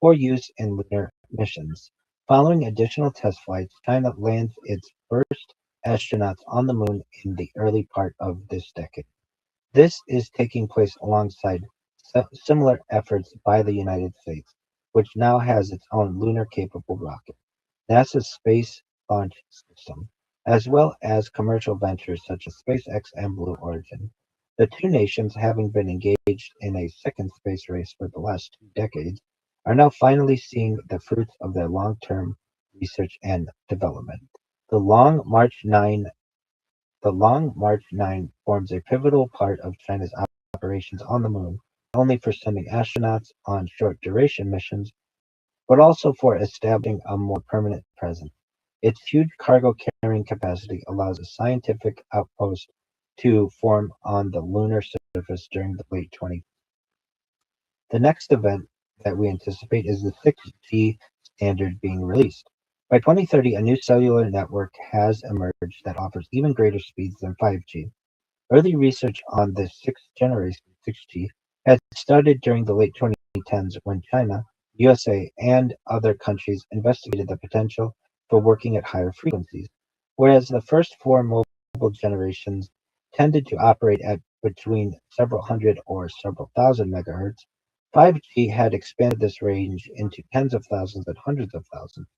for use in lunar missions. Following additional test flights, China lands its first astronauts on the Moon in the early part of this decade. This is taking place alongside similar efforts by the United States, which now has its own lunar-capable rocket, NASA's Space Launch System, as well as commercial ventures such as SpaceX and Blue Origin. The two nations, having been engaged in a second space race for the last 2 decades, are now finally seeing the fruits of their long-term research and development. The Long March 9 the Long March 9 forms a pivotal part of China's operations on the Moon, not only for sending astronauts on short-duration missions, but also for establishing a more permanent presence. Its huge cargo carrying capacity allows a scientific outpost to form on the lunar surface during the late 20s. The next event that we anticipate is the 6G standard being released. By 2030, a new cellular network has emerged that offers even greater speeds than 5G. Early research on the sixth generation 6G had started during the late 2010s when China, USA, and other countries investigated the potential for working at higher frequencies. Whereas the first four mobile generations tended to operate at between several hundred or several thousand megahertz, 5G had expanded this range into tens of thousands and hundreds of thousands.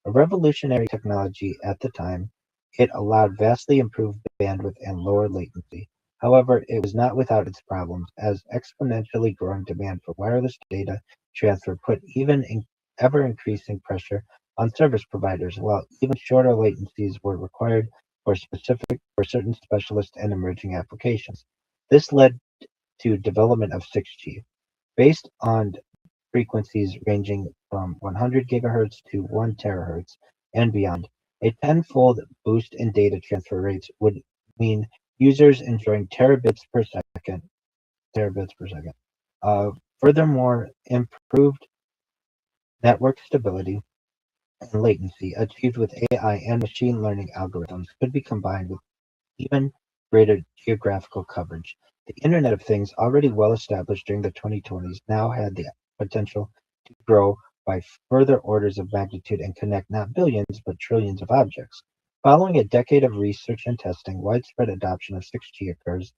A revolutionary technology at the time, it allowed vastly improved bandwidth and lower latency. However, it was not without its problems, as exponentially growing demand for wireless data transfer put ever-increasing pressure on service providers, while even shorter latencies were required for certain specialist and emerging applications. This led to development of 6G, based on frequencies ranging from 100 gigahertz to 1 terahertz and beyond. A tenfold boost in data transfer rates would mean users enjoying terabits per second. Uh, Furthermore, improved network stability and latency achieved with AI and machine learning algorithms could be combined with even greater geographical coverage. The Internet of Things, already well established during the 2020s, now had the potential to grow by further orders of magnitude and connect not billions but trillions of objects. Following a decade of research and testing, widespread adoption of 6G occurs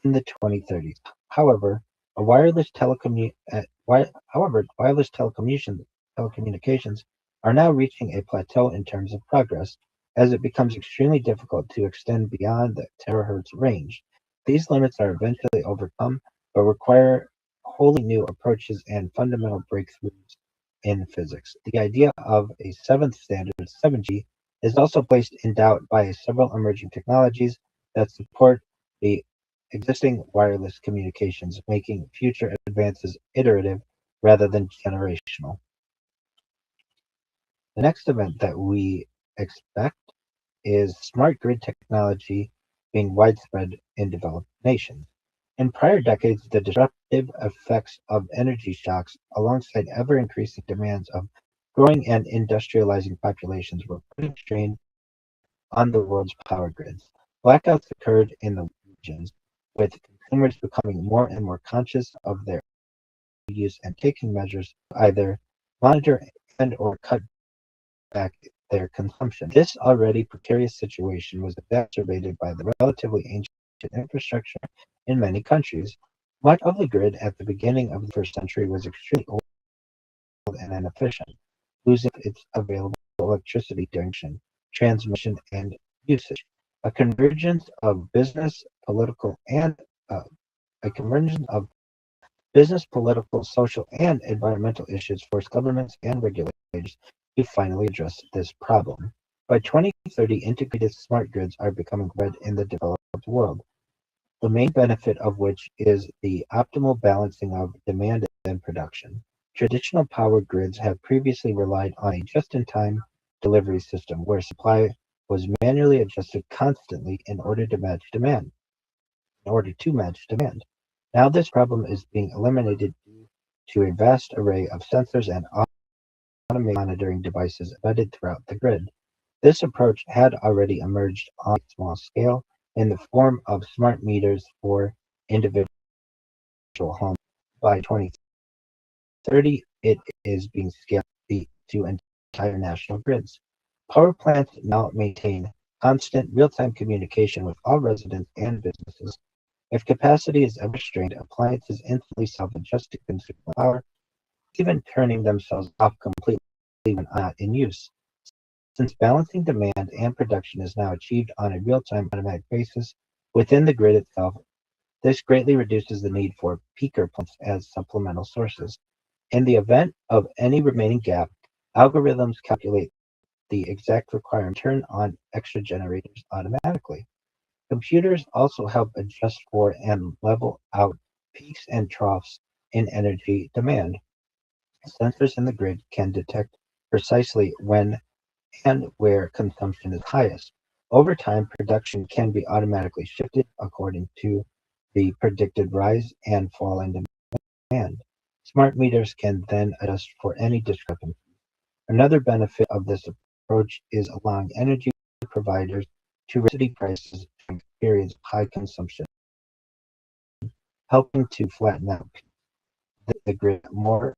in the 2030s. However, a telecommunications are now reaching a plateau in terms of progress, as it becomes extremely difficult to extend beyond the terahertz range. These limits are eventually overcome, but require wholly new approaches and fundamental breakthroughs in physics. The idea of a seventh standard, 7G, is also placed in doubt by several emerging technologies that support the existing wireless communications, making future advances iterative rather than generational. The next event that we expect is smart grid technology being widespread in developed nations. In prior decades, the disruptive effects of energy shocks, alongside ever increasing demands of growing and industrializing populations, were putting strain on the world's power grids. Blackouts occurred in the regions, with consumers becoming more and more conscious of their use and taking measures to either monitor and or cut back their consumption. This already precarious situation was exacerbated by the relatively ancient infrastructure in many countries. Much of the grid at the beginning of the first century was extremely old and inefficient, losing its available electricity during transmission and usage. A convergence of uh, political, social, and environmental issues forced governments and regulators to finally address this problem. By 2030, integrated smart grids are becoming widespread in the developed world, the main benefit of which is the optimal balancing of demand and production. Traditional power grids have previously relied on a just-in-time delivery system where supply was manually adjusted constantly in order to match demand. Now this problem is being eliminated due to a vast array of sensors and automated monitoring devices embedded throughout the grid. This approach had already emerged on a small scale in the form of smart meters for individual homes. By 2030, it is being scaled to entire national grids. Power plants now maintain constant real-time communication with all residents and businesses. If capacity is ever strained, appliances instantly self-adjust to consume power, even turning themselves off completely when not in use. Since balancing demand and production is now achieved on a real-time automatic basis within the grid itself, this greatly reduces the need for peaker plants as supplemental sources. In the event of any remaining gap, algorithms calculate the exact requirement and turn on extra generators automatically. Computers also help adjust for and level out peaks and troughs in energy demand. Sensors in the grid can detect precisely when and where consumption is highest. Over time, production can be automatically shifted according to the predicted rise and fall in demand. Smart meters can then adjust for any discrepancy. Another benefit of this approach is allowing energy providers to raise electricity prices to experience high consumption, helping to flatten out the grid more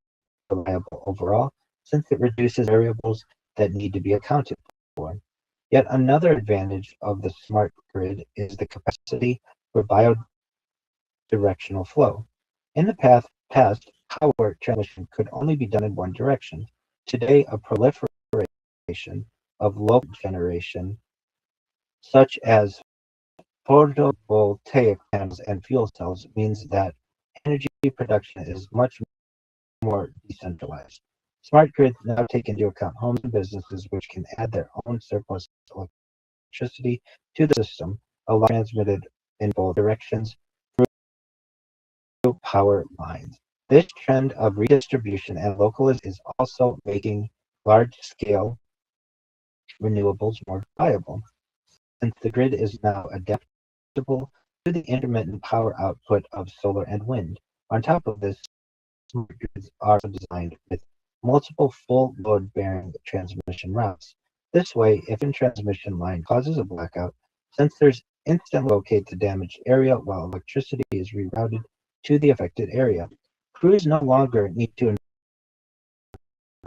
reliable overall, since it reduces variables that need to be accounted for. Yet another advantage of the smart grid is the capacity for bidirectional flow. In the past, power transmission could only be done in one direction. Today, a proliferation of local generation, such as photovoltaic panels and fuel cells, means that energy production is much more decentralized. Smart grids now take into account homes and businesses which can add their own surplus electricity to the system, allowing transmitted in both directions through power lines. This trend of redistribution and localization is also making large-scale renewables more viable, since the grid is now adaptable to the intermittent power output of solar and wind. On top of this, smart grids are also designed with multiple full load-bearing transmission routes. This way, if a transmission line causes a blackout, sensors instantly locate the damaged area while electricity is rerouted to the affected area. Crews no longer need to invent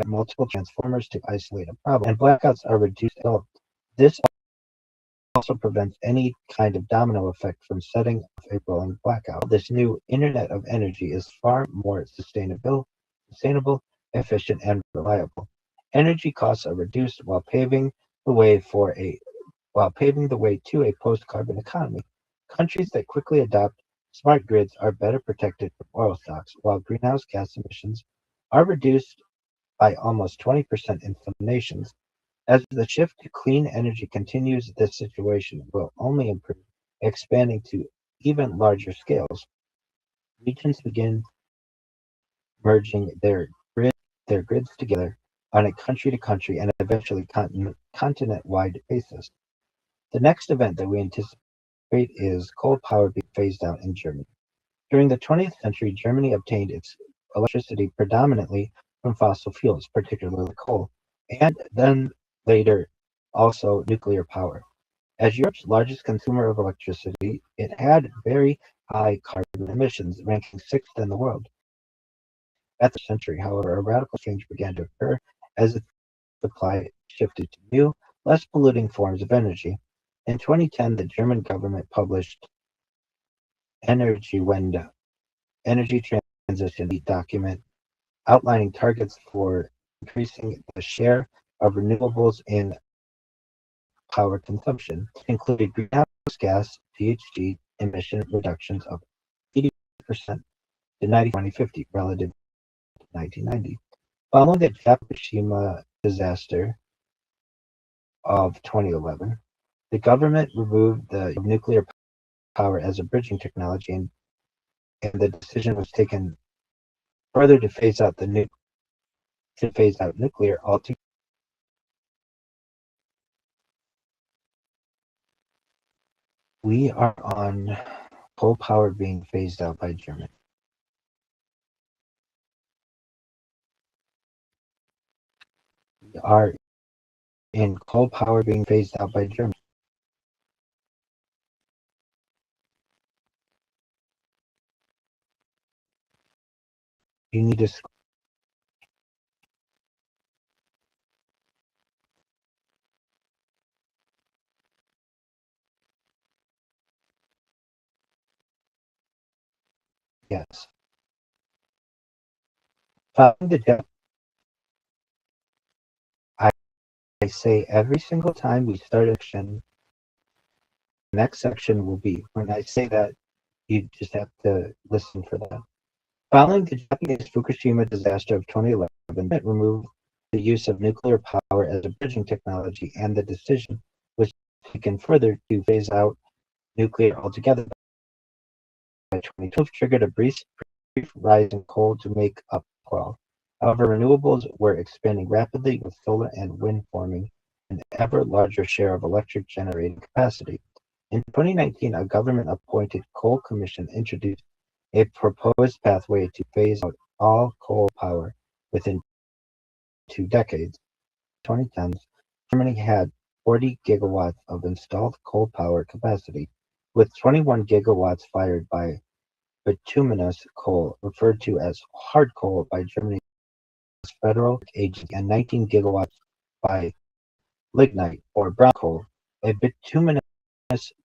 multiple transformers to isolate a problem, and blackouts are reduced at all. This also prevents any kind of domino effect from setting off a rolling blackout. This new Internet of Energy is far more sustainable, efficient, and reliable. Energy costs are reduced the way for a while paving the way to a post-carbon economy. Countries that quickly adopt smart grids are better protected from oil shocks, while greenhouse gas emissions are reduced by almost 20% in some nations. As the shift to clean energy continues, this situation will only improve, expanding to even larger scales. Regions begin merging their grids together on a country-to-country and eventually continent-wide basis. The next event that we anticipate is coal power being phased out in Germany. During the 20th century, Germany obtained its electricity predominantly from fossil fuels, particularly coal, and then later also nuclear power. As Europe's largest consumer of electricity, it had very high carbon emissions, ranking sixth in the world. At the century, however, a radical change began to occur as its supply shifted to new, less polluting forms of energy. In 2010, the German government published Energiewende, Energy Transition document outlining targets for increasing the share of renewables in power consumption, including greenhouse gas (GHG) emission reductions of 80% to 2050 relative to 1990. Following the Fukushima disaster of 2011, the government removed the nuclear power as a bridging technology, and the decision was taken further to phase out nuclear altogether. We are on coal power being phased out by Germany. We are in coal power being phased out by Germany. You need to. Yes. Following the I say every single time we start a section, the next section will be, when I say that, you just have to listen for that. Following the Japanese Fukushima disaster of 2011, it removed the use of nuclear power as a bridging technology, and the decision was taken further to phase out nuclear altogether by 2012, triggered a brief rise in coal to make up 12. However, renewables were expanding rapidly, with solar and wind forming an ever larger share of electric generating capacity. In 2019, a government-appointed coal commission introduced a proposed pathway to phase out all coal power within 2 decades. By the 2010s, Germany had 40 gigawatts of installed coal power capacity, with 21 gigawatts fired by bituminous coal, referred to as hard coal by Germany's federal agency, and 19 gigawatts by lignite, or brown coal, a bituminous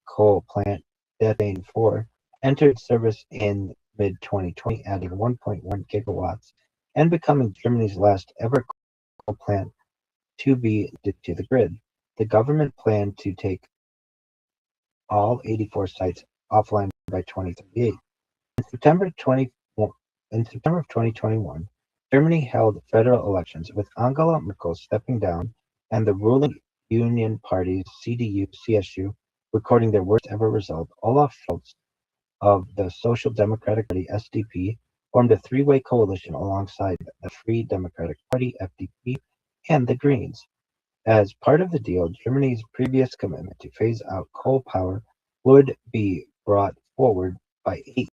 coal plant, Dethane 4, entered service in mid-2020, adding 1.1 gigawatts and becoming Germany's last ever coal plant to be connected to the grid. The government planned to take all 84 sites offline by 2038. In September 20, in September of 2021, Germany held federal elections, with Angela Merkel stepping down and the ruling Union parties CDU-CSU recording their worst ever result. Olaf Scholz of the Social Democratic Party (SDP) formed a three-way coalition alongside the Free Democratic Party (FDP) and the Greens. As part of the deal, Germany's previous commitment to phase out coal power would be brought forward by 8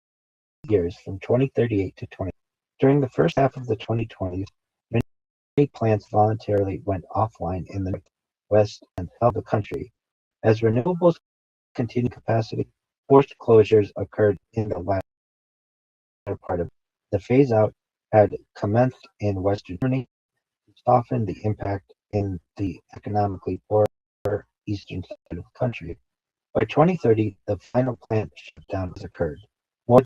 years, from 2038 to 20. During the first half of the 2020s, many plants voluntarily went offline in the north, west, and south of the country. As renewables continued capacity, forced closures occurred in the latter part of it. The phase-out had commenced in Western Germany to soften the impact in the economically poorer eastern side of the country. By 2030, the final plant shutdown has occurred. More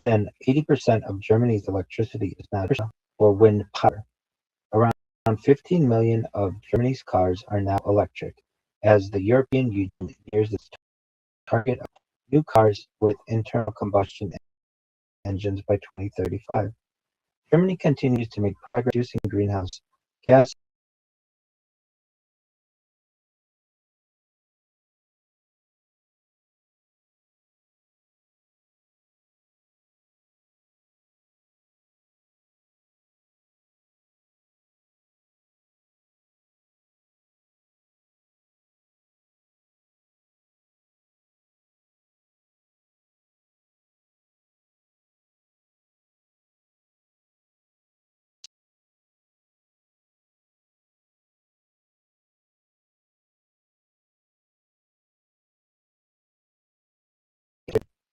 than 80% of Germany's electricity is now for wind power. Around 15 million of Germany's cars are now electric, as the European Union nears its target of new cars with internal combustion engines by 2035. Germany continues to make progress reducing greenhouse gas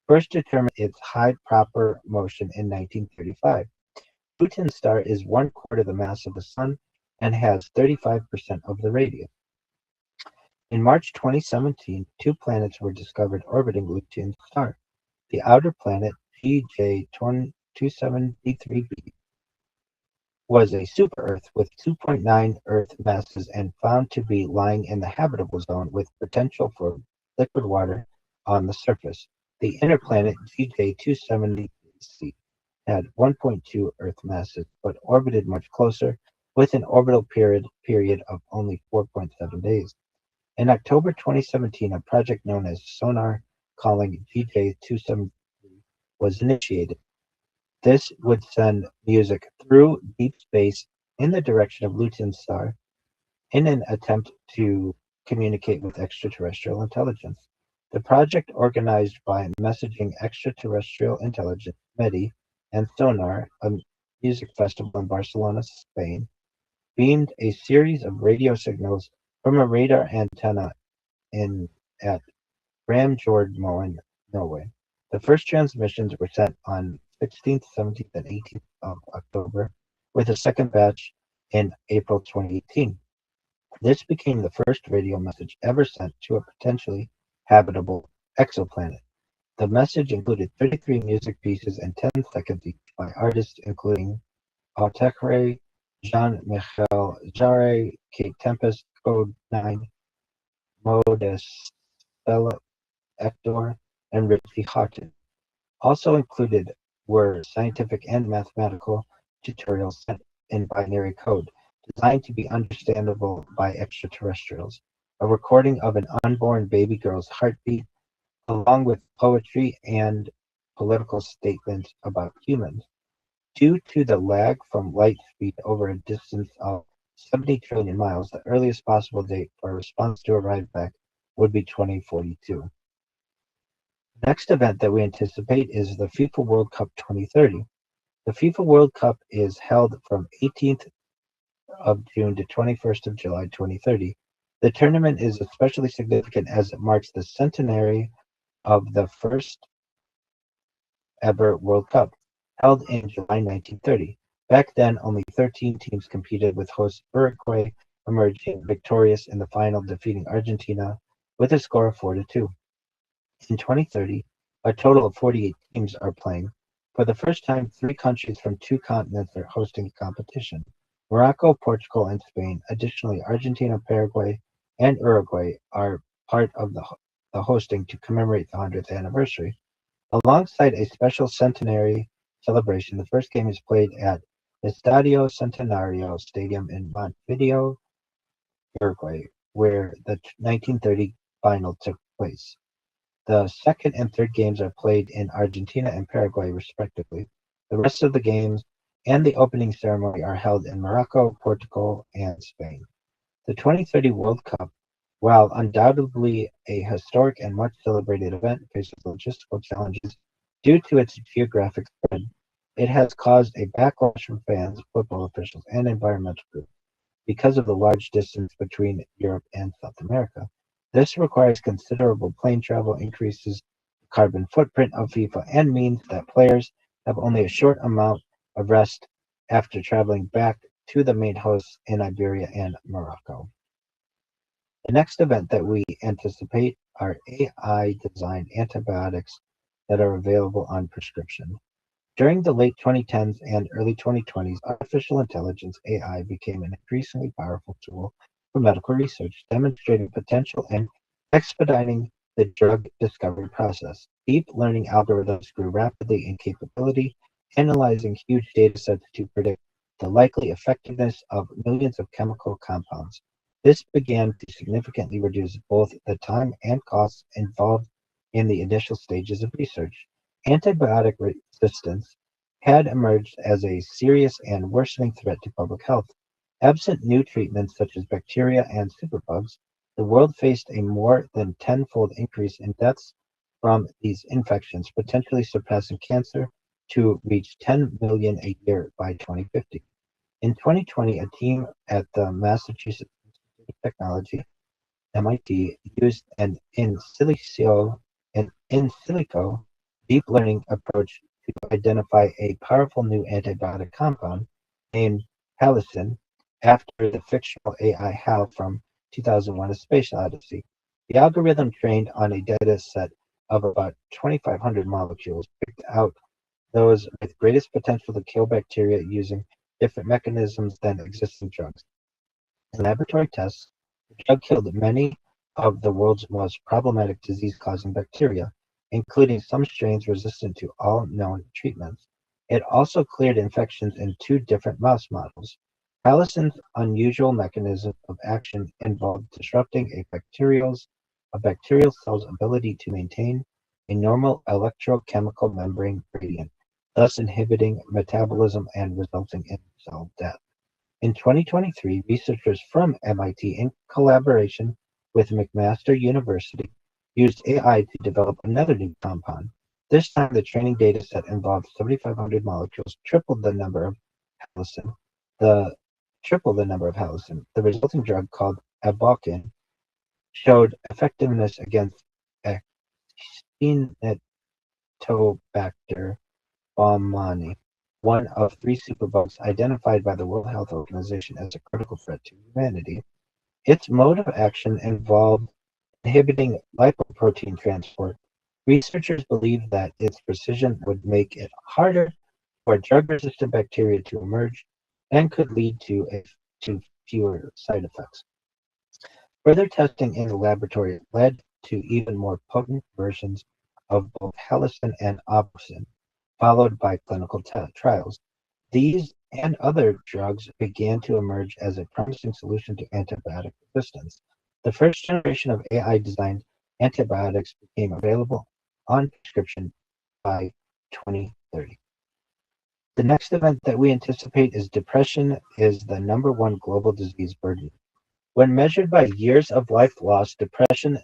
first determined its high proper motion in 1935. Pluton's star is 1/4 the mass of the Sun and has 35% of the radius. In March 2017, two planets were discovered orbiting Pluton's star. The outer planet, GJ273b, was a super-Earth with 2.9 Earth masses and found to be lying in the habitable zone with potential for liquid water on the surface. The inner planet, GJ270c, had 1.2 Earth masses, but orbited much closer, with an orbital period of only 4.7 days. In October 2017, a project known as Sonar Calling GJ270 was initiated. This would send music through deep space in the direction of Luton's star in an attempt to communicate with extraterrestrial intelligence. The project, organized by Messaging Extraterrestrial Intelligence (MEDI) and Sonar, a music festival in Barcelona, Spain, beamed a series of radio signals from a radar antenna at Ramjordmoen, Norway. The first transmissions were sent on 16th, 17th, and 18th of October, with a second batch in April 2018. This became the first radio message ever sent to a potentially habitable exoplanet. The message included 33 music pieces and 10 seconds each by artists including Autekre, Jean-Michel Jarre, Kate Tempest, Code 9, Modestella Ector, and Richie Houghton. Also included were scientific and mathematical tutorials set in binary code, designed to be understandable by extraterrestrials, a recording of an unborn baby girl's heartbeat, along with poetry and political statements about humans. Due to the lag from light speed over a distance of 70 trillion miles, the earliest possible date for a response to arrive back would be 2042. The next event that we anticipate is the FIFA World Cup 2030. The FIFA World Cup is held from 18th of June to 21st of July 2030. The tournament is especially significant as it marks the centenary of the first ever World Cup, held in July 1930. Back then, only 13 teams competed, with host Uruguay emerging victorious in the final, defeating Argentina with a score of 4-2. In 2030, a total of 48 teams are playing. For the first time, three countries from two continents are hosting the competition: Morocco, Portugal, and Spain. Additionally, Argentina, Paraguay, and Uruguay are part of the hosting to commemorate the 100th anniversary. Alongside a special centenary celebration, the first game is played at Estadio Centenario Stadium in Montevideo, Uruguay, where the 1930 final took place. The second and third games are played in Argentina and Paraguay, respectively. The rest of the games and the opening ceremony are held in Morocco, Portugal, and Spain. The 2030 World Cup, while undoubtedly a historic and much celebrated event, faces logistical challenges due to its geographic spread. It has caused a backlash from fans, football officials, and environmental groups because of the large distance between Europe and South America. This requires considerable plane travel, increases the carbon footprint of FIFA, and means that players have only a short amount of rest after traveling back to the main hosts in Iberia and Morocco. The next event that we anticipate are AI-designed antibiotics that are available on prescription. During the late 2010s and early 2020s, artificial intelligence (AI) became an increasingly powerful tool for medical research, demonstrating potential and expediting the drug discovery process. Deep learning algorithms grew rapidly in capability, analyzing huge data sets to predict the likely effectiveness of millions of chemical compounds. This began to significantly reduce both the time and costs involved in the initial stages of research. Antibiotic resistance had emerged as a serious and worsening threat to public health. Absent new treatments such as bacteria and superbugs, the world faced a more than tenfold increase in deaths from these infections, potentially surpassing cancer to reach 10 million a year by 2050. In 2020, a team at the Massachusetts Institute of Technology (MIT) used an in silico deep learning approach to identify a powerful new antibiotic compound named halicin after the fictional AI Hal from 2001: A Space Odyssey. The algorithm, trained on a data set of about 2,500 molecules, picked out those with greatest potential to kill bacteria using different mechanisms than existing drugs. In laboratory tests, the drug killed many of the world's most problematic disease-causing bacteria, including some strains resistant to all known treatments. It also cleared infections in two different mouse models. Halicin's unusual mechanism of action involved disrupting a bacterial cell's ability to maintain a normal electrochemical membrane gradient, thus inhibiting metabolism and resulting in cell death. In 2023, researchers from MIT, in collaboration with McMaster University, used AI to develop another new compound. This time, the training data set involved 7,500 molecules, halicin, the triple the number of halicin. The resulting drug, called Abalkin, showed effectiveness against Actinidobacter baumannii, one of three superbugs identified by the World Health Organization as a critical threat to humanity. Its mode of action involved inhibiting lipoprotein transport. Researchers believe that its precision would make it harder for drug-resistant bacteria to emerge and could lead to fewer side effects. Further testing in the laboratory led to even more potent versions of both halicin and abalkin, followed by clinical trials. These and other drugs began to emerge as a promising solution to antibiotic resistance. The first generation of AI-designed antibiotics became available on prescription by 2030. The next event that we anticipate is depression is the number one global disease burden. When measured by years of life lost, depression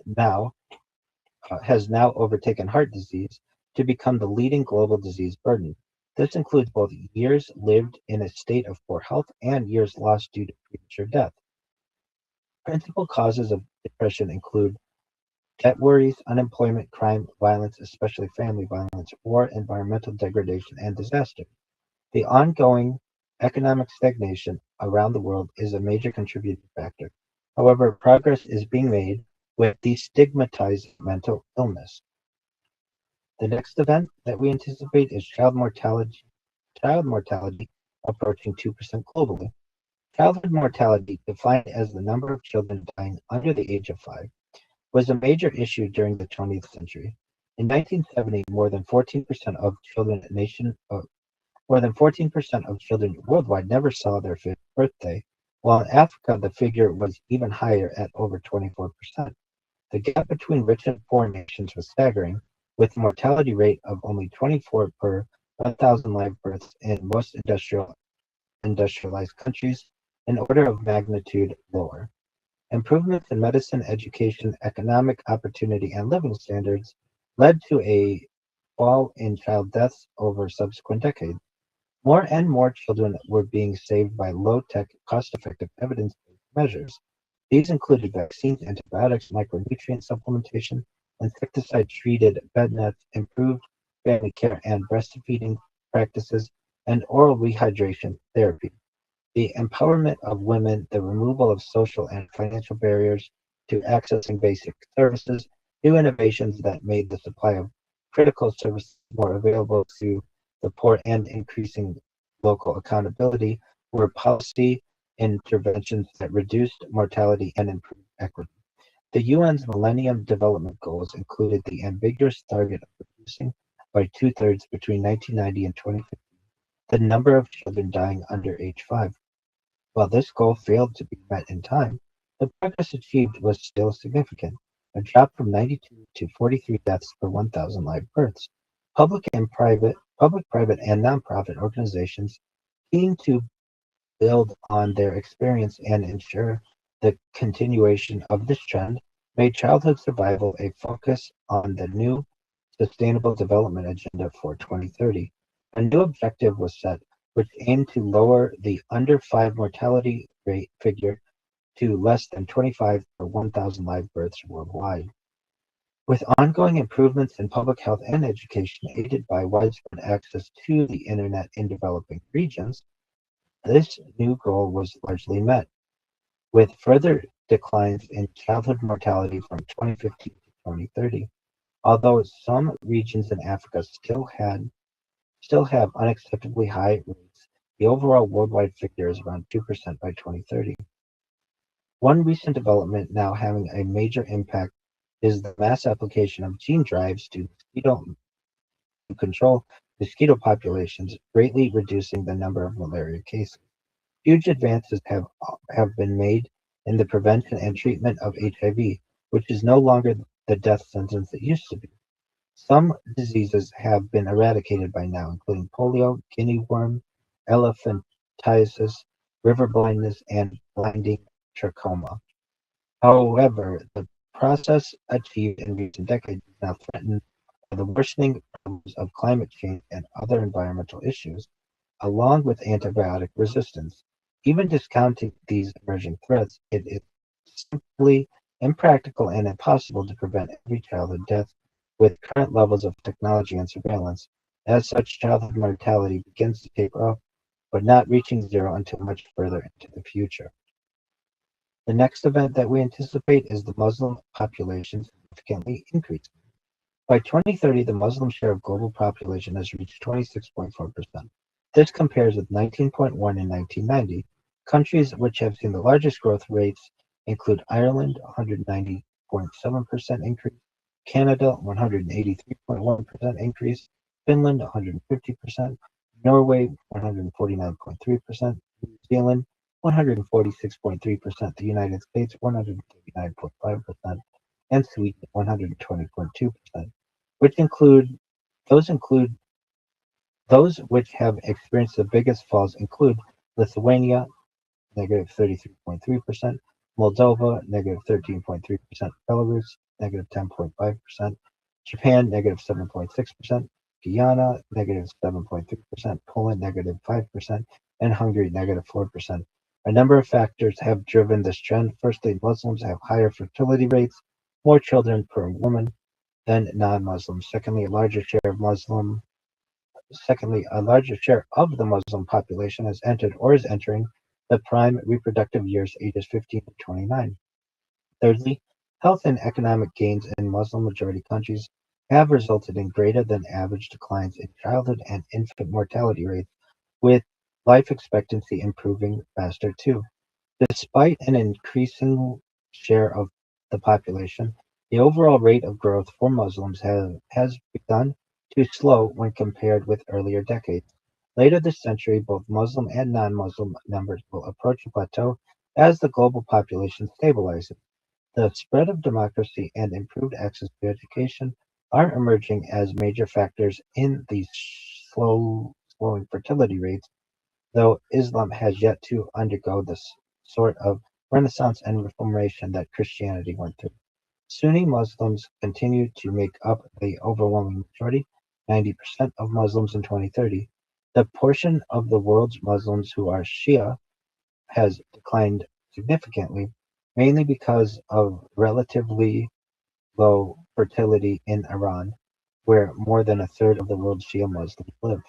has now overtaken heart disease to become the leading global disease burden. This includes both years lived in a state of poor health and years lost due to premature death. Principal causes of depression include debt worries, unemployment, crime, violence, especially family violence, war, environmental degradation, and disaster. The ongoing economic stagnation around the world is a major contributing factor. However, progress is being made with destigmatizing mental illness. The next event that we anticipate is child mortality approaching 2% globally. Childhood mortality, defined as the number of children dying under the age of 5, was a major issue during the 20th century. In 1970, more than 14% of children worldwide never saw their fifth birthday, while in Africa the figure was even higher at over 24%. The gap between rich and poor nations was staggering, with a mortality rate of only 24 per 1,000 live births in most industrialized countries, an order of magnitude lower. Improvements in medicine, education, economic opportunity, and living standards led to a fall in child deaths over subsequent decades. More and more children were being saved by low-tech, cost-effective, evidence-based measures. These included vaccines, antibiotics, micronutrient supplementation, insecticide-treated bed nets, improved family care and breastfeeding practices, and oral rehydration therapy. The empowerment of women, the removal of social and financial barriers to accessing basic services, new innovations that made the supply of critical services more available to the poor, and increasing local accountability were policy interventions that reduced mortality and improved equity. The UN's Millennium Development Goals included the ambiguous target of reducing by two-thirds between 1990 and 2050 the number of children dying under age 5. While this goal failed to be met in time, the progress achieved was still significant, a drop from 92 to 43 deaths per 1,000 live births. Public, private, and nonprofit organizations keen to build on their experience and ensure the continuation of this trend made childhood survival a focus on the new Sustainable Development Agenda for 2030. A new objective was set, which aimed to lower the under 5 mortality rate figure to less than 25 per 1,000 live births worldwide. With ongoing improvements in public health and education aided by widespread access to the internet in developing regions, this new goal was largely met, with further declines in childhood mortality from 2015 to 2030. Although some regions in Africa still have unacceptably high rates, the overall worldwide figure is around 2% by 2030. One recent development now having a major impact is the mass application of gene drives to control mosquito populations, greatly reducing the number of malaria cases. Huge advances have been made in the prevention and treatment of HIV, which is no longer the death sentence it used to be. Some diseases have been eradicated by now, including polio, guinea worm, elephantiasis, river blindness, and blinding trachoma. However, the process achieved in recent decades is now threatened by the worsening problems of climate change and other environmental issues, along with antibiotic resistance. Even discounting these emerging threats, it is simply impractical and impossible to prevent every childhood death with current levels of technology and surveillance. As such, childhood mortality begins to taper off, but not reaching zero until much further into the future. The next event that we anticipate is the Muslim population significantly increasing. By 2030, the Muslim share of global population has reached 26.4%. This compares with 19.1 in 1990. Countries which have seen the largest growth rates include Ireland, 190.7% increase, Canada, 183.1% increase, Finland, 150%, Norway, 149.3%, New Zealand, 146.3%, the United States, 139.5%, and Sweden, 120.2%, which include those which have experienced the biggest falls include Lithuania, negative 33.3%, Moldova, negative 13.3%, Belarus, negative 10.5%, Japan, negative 7.6%, Guyana, -7.3%, Poland, -5%, and Hungary, -4%. A number of factors have driven this trend. Firstly, Muslims have higher fertility rates, more children per woman than non-Muslims. Secondly, a larger share of the Muslim population has entered or is entering the prime reproductive years, ages 15 to 29. Thirdly, health and economic gains in Muslim-majority countries have resulted in greater than average declines in childhood and infant mortality rates, with life expectancy improving faster too. Despite an increasing share of the population, the overall rate of growth for Muslims has begun to slow when compared with earlier decades. Later this century, both Muslim and non-Muslim numbers will approach a plateau as the global population stabilizes. The spread of democracy and improved access to education are emerging as major factors in these slowing fertility rates, though Islam has yet to undergo the sort of renaissance and reformation that Christianity went through. Sunni Muslims continue to make up the overwhelming majority, 90% of Muslims in 2030. The portion of the world's Muslims who are Shia has declined significantly, mainly because of relatively low fertility in Iran, where more than a third of the world's Shia Muslims live.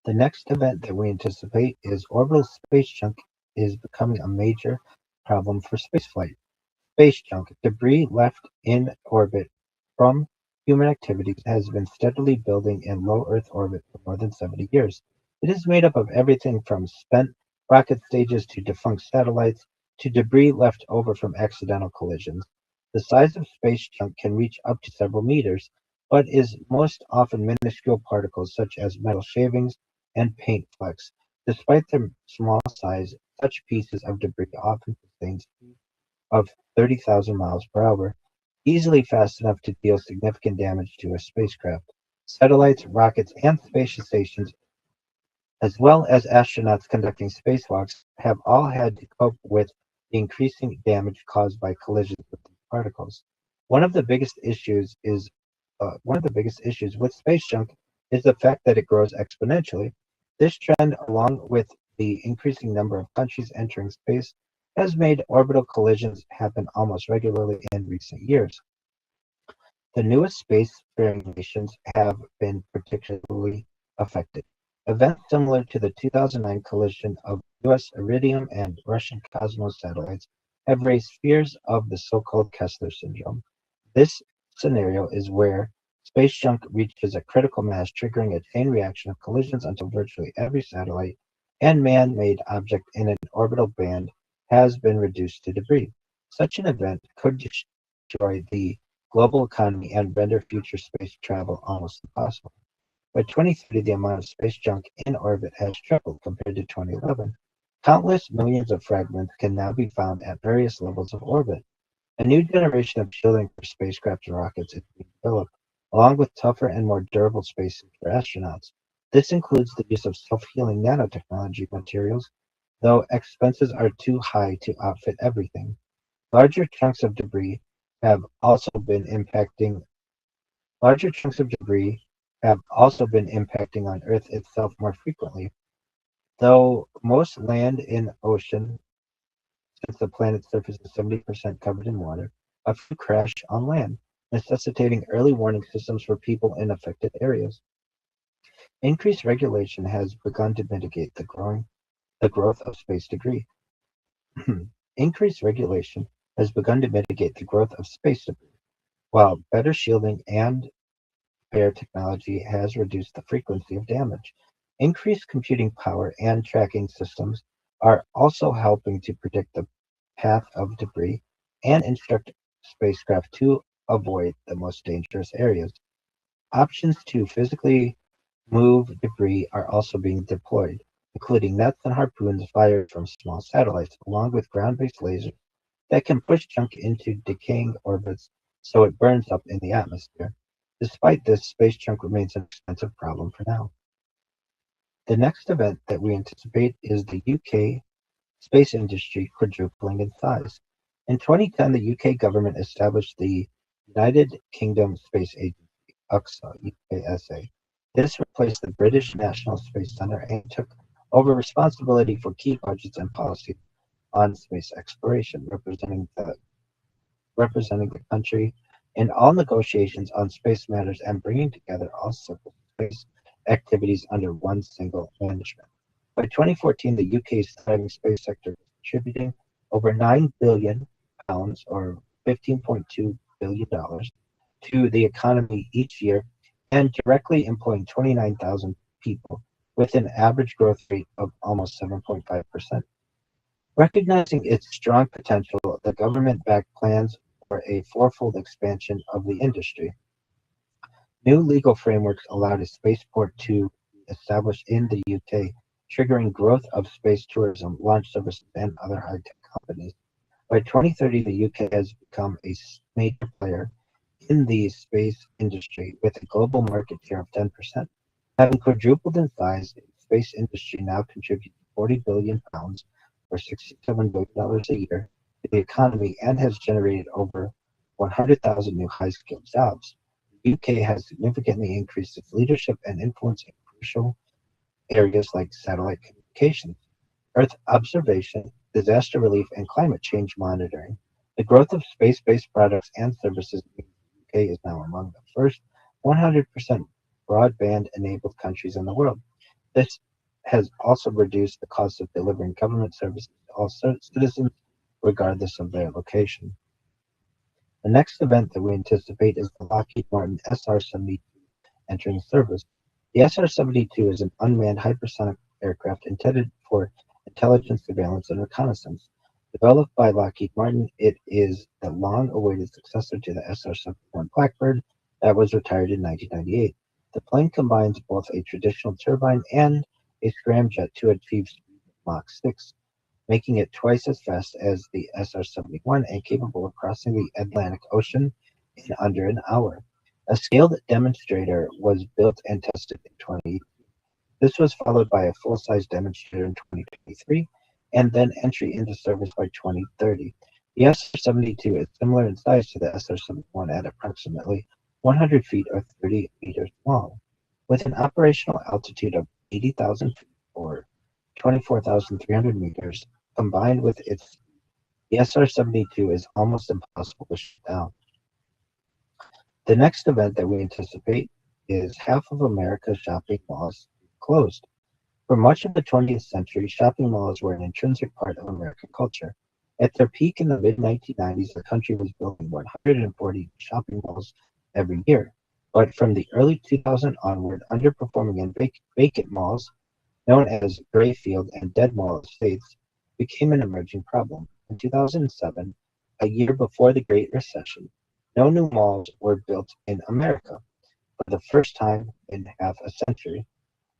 The next event that we anticipate is orbital space junk is becoming a major problem for spaceflight. Space junk, debris left in orbit from human activities, has been steadily building in low Earth orbit for more than 70 years. It is made up of everything from spent rocket stages to defunct satellites to debris left over from accidental collisions. The size of space junk can reach up to several meters, but is most often minuscule particles such as metal shavings and paint flecks. Despite their small size, such pieces of debris often sustain of 30,000 miles per hour, easily fast enough to deal significant damage to a spacecraft. Satellites, rockets, and space stations, as well as astronauts conducting spacewalks, have all had to cope with the increasing damage caused by collisions with these particles. One of the biggest issues is One of the biggest issues with space junk is the fact that it grows exponentially. This trend, along with the increasing number of countries entering space, has made orbital collisions happen almost regularly in recent years. The newest spacefaring nations have been particularly affected. Events similar to the 2009 collision of US Iridium and Russian Cosmos satellites have raised fears of the so-called Kessler syndrome. This scenario is where space junk reaches a critical mass, triggering a chain reaction of collisions until virtually every satellite and man-made object in an orbital band has been reduced to debris. Such an event could destroy the global economy and render future space travel almost impossible. By 2030, the amount of space junk in orbit has tripled compared to 2011. Countless millions of fragments can now be found at various levels of orbit. A new generation of shielding for spacecraft and rockets is being developed, along with tougher and more durable spacesuits for astronauts. This includes the use of self-healing nanotechnology materials, though expenses are too high to outfit everything. Larger chunks of debris have also been impacting Larger chunks of debris have also been impacting on Earth itself more frequently. Though most land in ocean, since the planet's surface is 70% covered in water, a few crash on land, necessitating early warning systems for people in affected areas. Increased regulation has begun to mitigate the growth of space debris. Increased regulation has begun to mitigate the growth of space debris, while better shielding and repair technology has reduced the frequency of damage. Increased computing power and tracking systems are also helping to predict the path of debris and instruct spacecraft to avoid the most dangerous areas. Options to physically move debris are also being deployed, including nets and harpoons fired from small satellites, along with ground-based lasers that can push junk into decaying orbits so it burns up in the atmosphere. Despite this, space junk remains an expensive problem for now. The next event that we anticipate is the UK space industry quadrupling in size. In 2010, the UK government established the United Kingdom Space Agency, UXA, UKSA. This replaced the British National Space Centre and took over responsibility for key budgets and policies on space exploration, representing the country in all negotiations on space matters and bringing together all civil space activities under one single management. By 2014, the UK's thriving space sector was contributing over £9 billion or $15.2 billion to the economy each year and directly employing 29,000 people with an average growth rate of almost 7.5%. Recognizing its strong potential, the government backed plans for a fourfold expansion of the industry. New legal frameworks allowed a spaceport to be established in the UK, triggering growth of space tourism, launch services, and other high-tech companies. By 2030, the UK has become a major player in the space industry with a global market share of 10%. Having quadrupled in size, the space industry now contributes £40 billion or $67 billion a year to the economy and has generated over 100,000 new high-skilled jobs. The UK has significantly increased its leadership and influence in crucial areas like satellite communications, Earth observation, disaster relief, and climate change monitoring. The growth of space-based products and services means the UK is now among the first 100% broadband-enabled countries in the world. This has also reduced the cost of delivering government services to all citizens, regardless of their location. The next event that we anticipate is the Lockheed Martin SR-72 entering service. The SR-72 is an unmanned hypersonic aircraft intended for intelligence, surveillance, and reconnaissance. Developed by Lockheed Martin, it is the long-awaited successor to the SR-71 Blackbird that was retired in 1998. The plane combines both a traditional turbine and a scramjet to achieve speed of Mach 6, making it twice as fast as the SR-71 and capable of crossing the Atlantic Ocean in under an hour. A scaled demonstrator was built and tested in 2018. This was followed by a full-size demonstrator in 2023 and then entry into service by 2030. The SR-72 is similar in size to the SR-71 at approximately 100 feet or 30 meters long. With an operational altitude of 80,000 feet or 24,300 meters, combined with its the SR-72 is almost impossible to shut down. The next event that we anticipate is half of America's shopping malls closed. For much of the 20th century, shopping malls were an intrinsic part of American culture. At their peak in the mid-1990s, the country was building 140 shopping malls every year. But from the early 2000s onward, underperforming and vacant malls, known as Grayfield and Dead Mall estates, became an emerging problem. In 2007, a year before the Great Recession, no new malls were built in America. For the first time in half a century,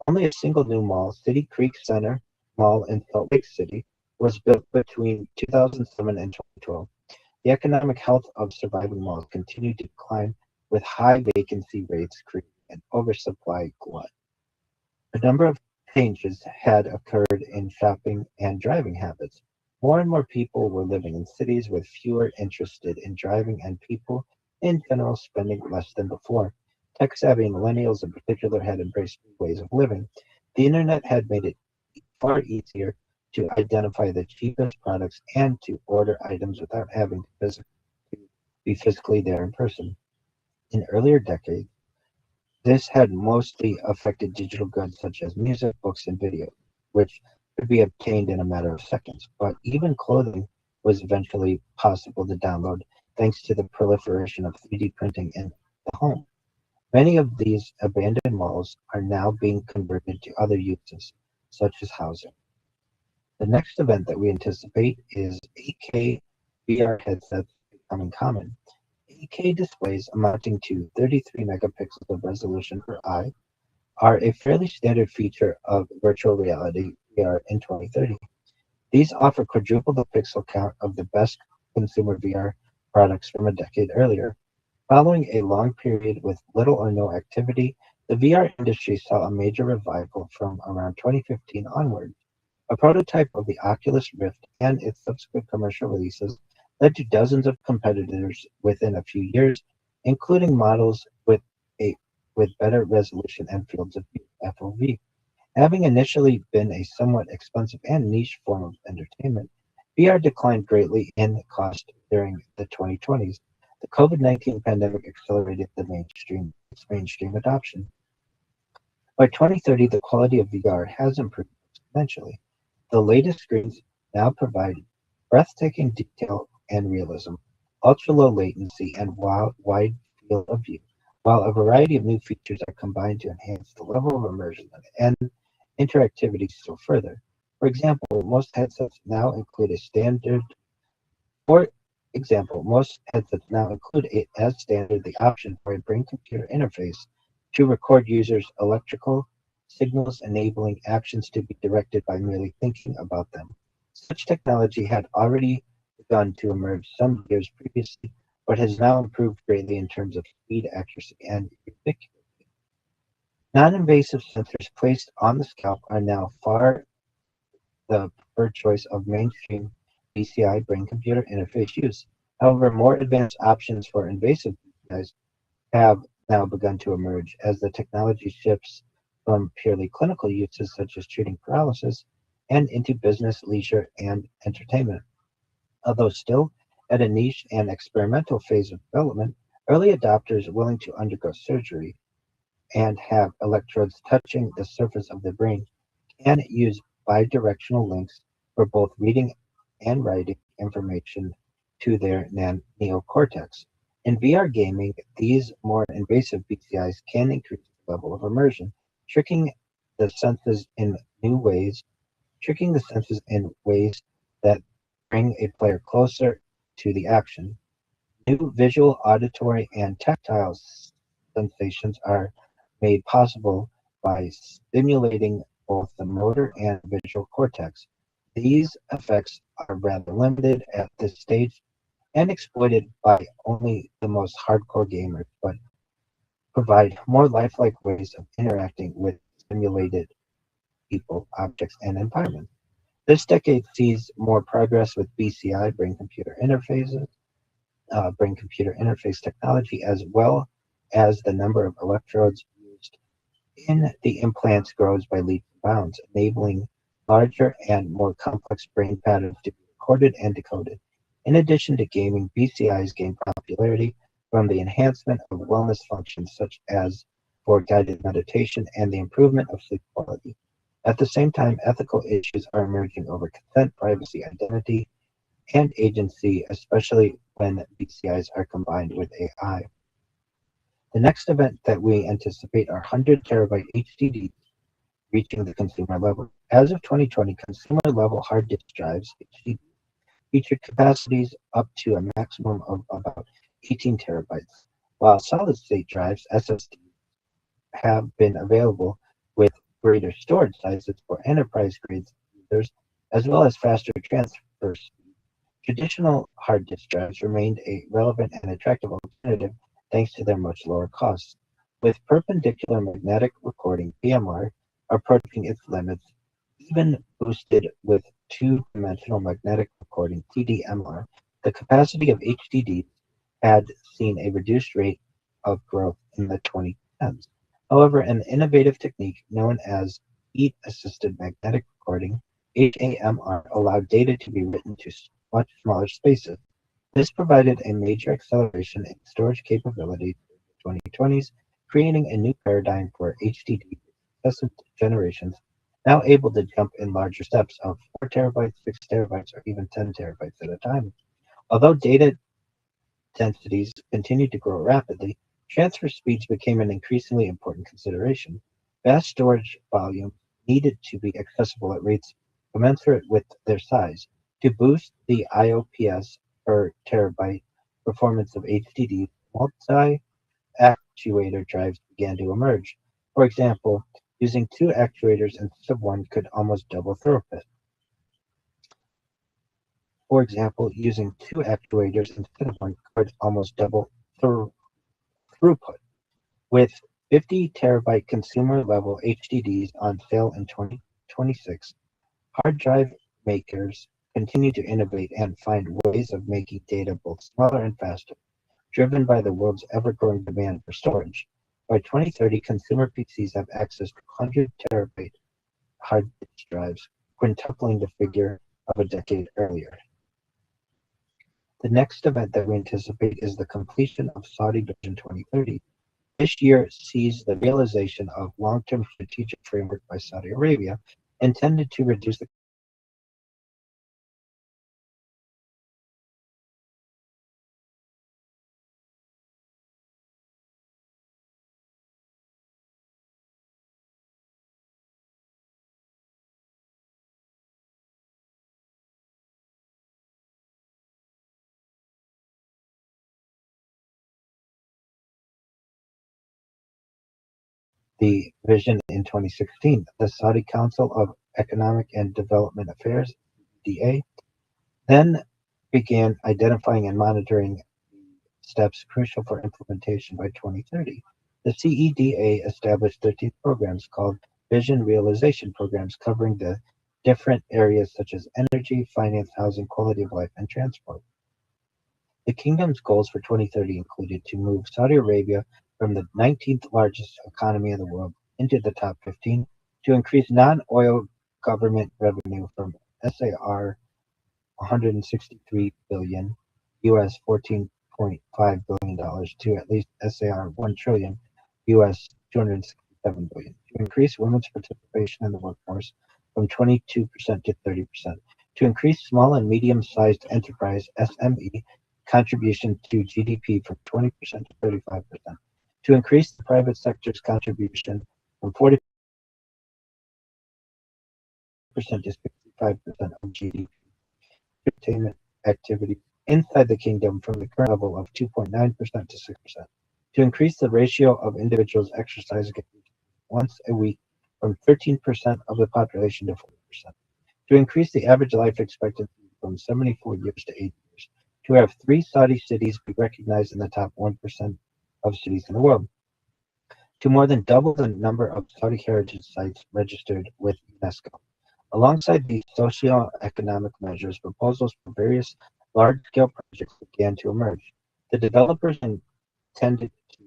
only a single new mall, City Creek Center Mall in Salt Lake City, was built between 2007 and 2012. The economic health of surviving malls continued to decline, with high vacancy rates creating an oversupply glut. A number of changes had occurred in shopping and driving habits. More and more people were living in cities with fewer interested in driving and people in general spending less than before. Tech-savvy millennials in particular had embraced new ways of living. The internet had made it far easier to identify the cheapest products and to order items without having to be physically there in person. In earlier decades, this had mostly affected digital goods such as music, books, and videos, which could be obtained in a matter of seconds. But even clothing was eventually possible to download thanks to the proliferation of 3D printing in the home. Many of these abandoned malls are now being converted to other uses, such as housing. The next event that we anticipate is 8K VR headsets becoming common. 8K displays amounting to 33 megapixels of resolution per eye are a fairly standard feature of virtual reality VR in 2030. These offer quadruple the pixel count of the best consumer VR products from a decade earlier. Following a long period with little or no activity, the VR industry saw a major revival from around 2015 onward. A prototype of the Oculus Rift and its subsequent commercial releases led to dozens of competitors within a few years, including models with a with better resolution and fields of view (FOV). Having initially been a somewhat expensive and niche form of entertainment, VR declined greatly in cost during the 2020s. The COVID-19 pandemic accelerated its mainstream adoption. By 2030, the quality of VR has improved exponentially. The latest screens now provide breathtaking detail and realism, ultra-low latency, and wide field of view, while a variety of new features are combined to enhance the level of immersion and interactivity still further. For example, for most headsets now include as standard the option for a brain-computer interface to record users' electrical signals, enabling actions to be directed by merely thinking about them. Such technology had already begun to emerge some years previously, but has now improved greatly in terms of speed, accuracy, and ubiquity. Non-invasive sensors placed on the scalp are now far the preferred choice of mainstream BCI brain-computer interface use. However, more advanced options for invasive BCIs have now begun to emerge as the technology shifts from purely clinical uses such as treating paralysis and into business, leisure, and entertainment. Although still at a niche and experimental phase of development, early adopters willing to undergo surgery and have electrodes touching the surface of the brain can use bidirectional links for both reading and writing information to their neocortex. In VR gaming, these more invasive BCIs can increase the level of immersion, tricking the senses in new ways, tricking the senses in ways that bring a player closer to the action. New visual, auditory, and tactile sensations are made possible by stimulating both the motor and visual cortex. These effects are rather limited at this stage and exploited by only the most hardcore gamers, but provide more lifelike ways of interacting with stimulated people, objects, and environments. This decade sees more progress with BCI, brain computer interface technology, as well as the number of electrodes used in the implants grows by leaps and bounds, enabling larger and more complex brain patterns to be recorded and decoded. In addition to gaming, BCIs gain popularity from the enhancement of wellness functions such as for guided meditation and the improvement of sleep quality. At the same time, ethical issues are emerging over consent, privacy, identity, and agency, especially when BCIs are combined with AI. The next event that we anticipate are 100 terabyte HDDs reaching the consumer level. As of 2020, consumer level hard disk drives (HDD) featured capacities up to a maximum of about 18 terabytes, while solid state drives (SSDs) have been available with greater storage sizes for enterprise grade users, as well as faster transfer speed. Traditional hard disk drives remained a relevant and attractive alternative thanks to their much lower costs. With perpendicular magnetic recording (PMR) approaching its limits, even boosted with two-dimensional magnetic recording (TDMR), the capacity of HDDs had seen a reduced rate of growth in the 2010s. However, an innovative technique known as heat-assisted magnetic recording (HAMR) allowed data to be written to much smaller spaces. This provided a major acceleration in storage capability in the 2020s, creating a new paradigm for HDD successive generations, now able to jump in larger steps of 4 terabytes, 6 terabytes, or even 10 terabytes at a time. Although data densities continued to grow rapidly, transfer speeds became an increasingly important consideration. Vast storage volumes needed to be accessible at rates commensurate with their size. To boost the IOPS per terabyte performance of HDDs, multi-actuator drives began to emerge. For example, using two actuators instead of one could almost double throughput. Using two actuators instead of one could almost double throughput. With 50 terabyte consumer level HDDs on sale in 2026, hard drive makers continue to innovate and find ways of making data both smaller and faster, driven by the world's ever-growing demand for storage. By 2030, consumer PCs have access to 100 terabyte hard disk drives, quintupling the figure of a decade earlier. The next event that we anticipate is the completion of Saudi Vision 2030. This year sees the realization of long-term strategic framework by Saudi Arabia intended to reduce the vision in 2016. The Saudi Council of Economic and Development Affairs, DA, then began identifying and monitoring steps crucial for implementation by 2030. The CEDA established 13 programs called Vision Realization Programs covering the different areas such as energy, finance, housing, quality of life, and transport. The kingdom's goals for 2030 included to move Saudi Arabia from the 19th largest economy in the world into the top 15, to increase non-oil government revenue from SAR 163 billion, US $14.5 billion to at least SAR 1 trillion, US 267 billion. To increase women's participation in the workforce from 22% to 30%. To increase small and medium-sized enterprise (SME) contribution to GDP from 20% to 35%. To increase the private sector's contribution from 40% to 65% of GDP. Entertainment activity inside the kingdom from the current level of 2.9% to 6%. To increase the ratio of individuals exercising once a week from 13% of the population to 40%. To increase the average life expectancy from 74 years to 80 years. To have 3 Saudi cities be recognized in the top 1% of cities in the world. To more than double the number of Saudi heritage sites registered with UNESCO. Alongside these socio-economic measures, proposals for various large-scale projects began to emerge. The developers intended to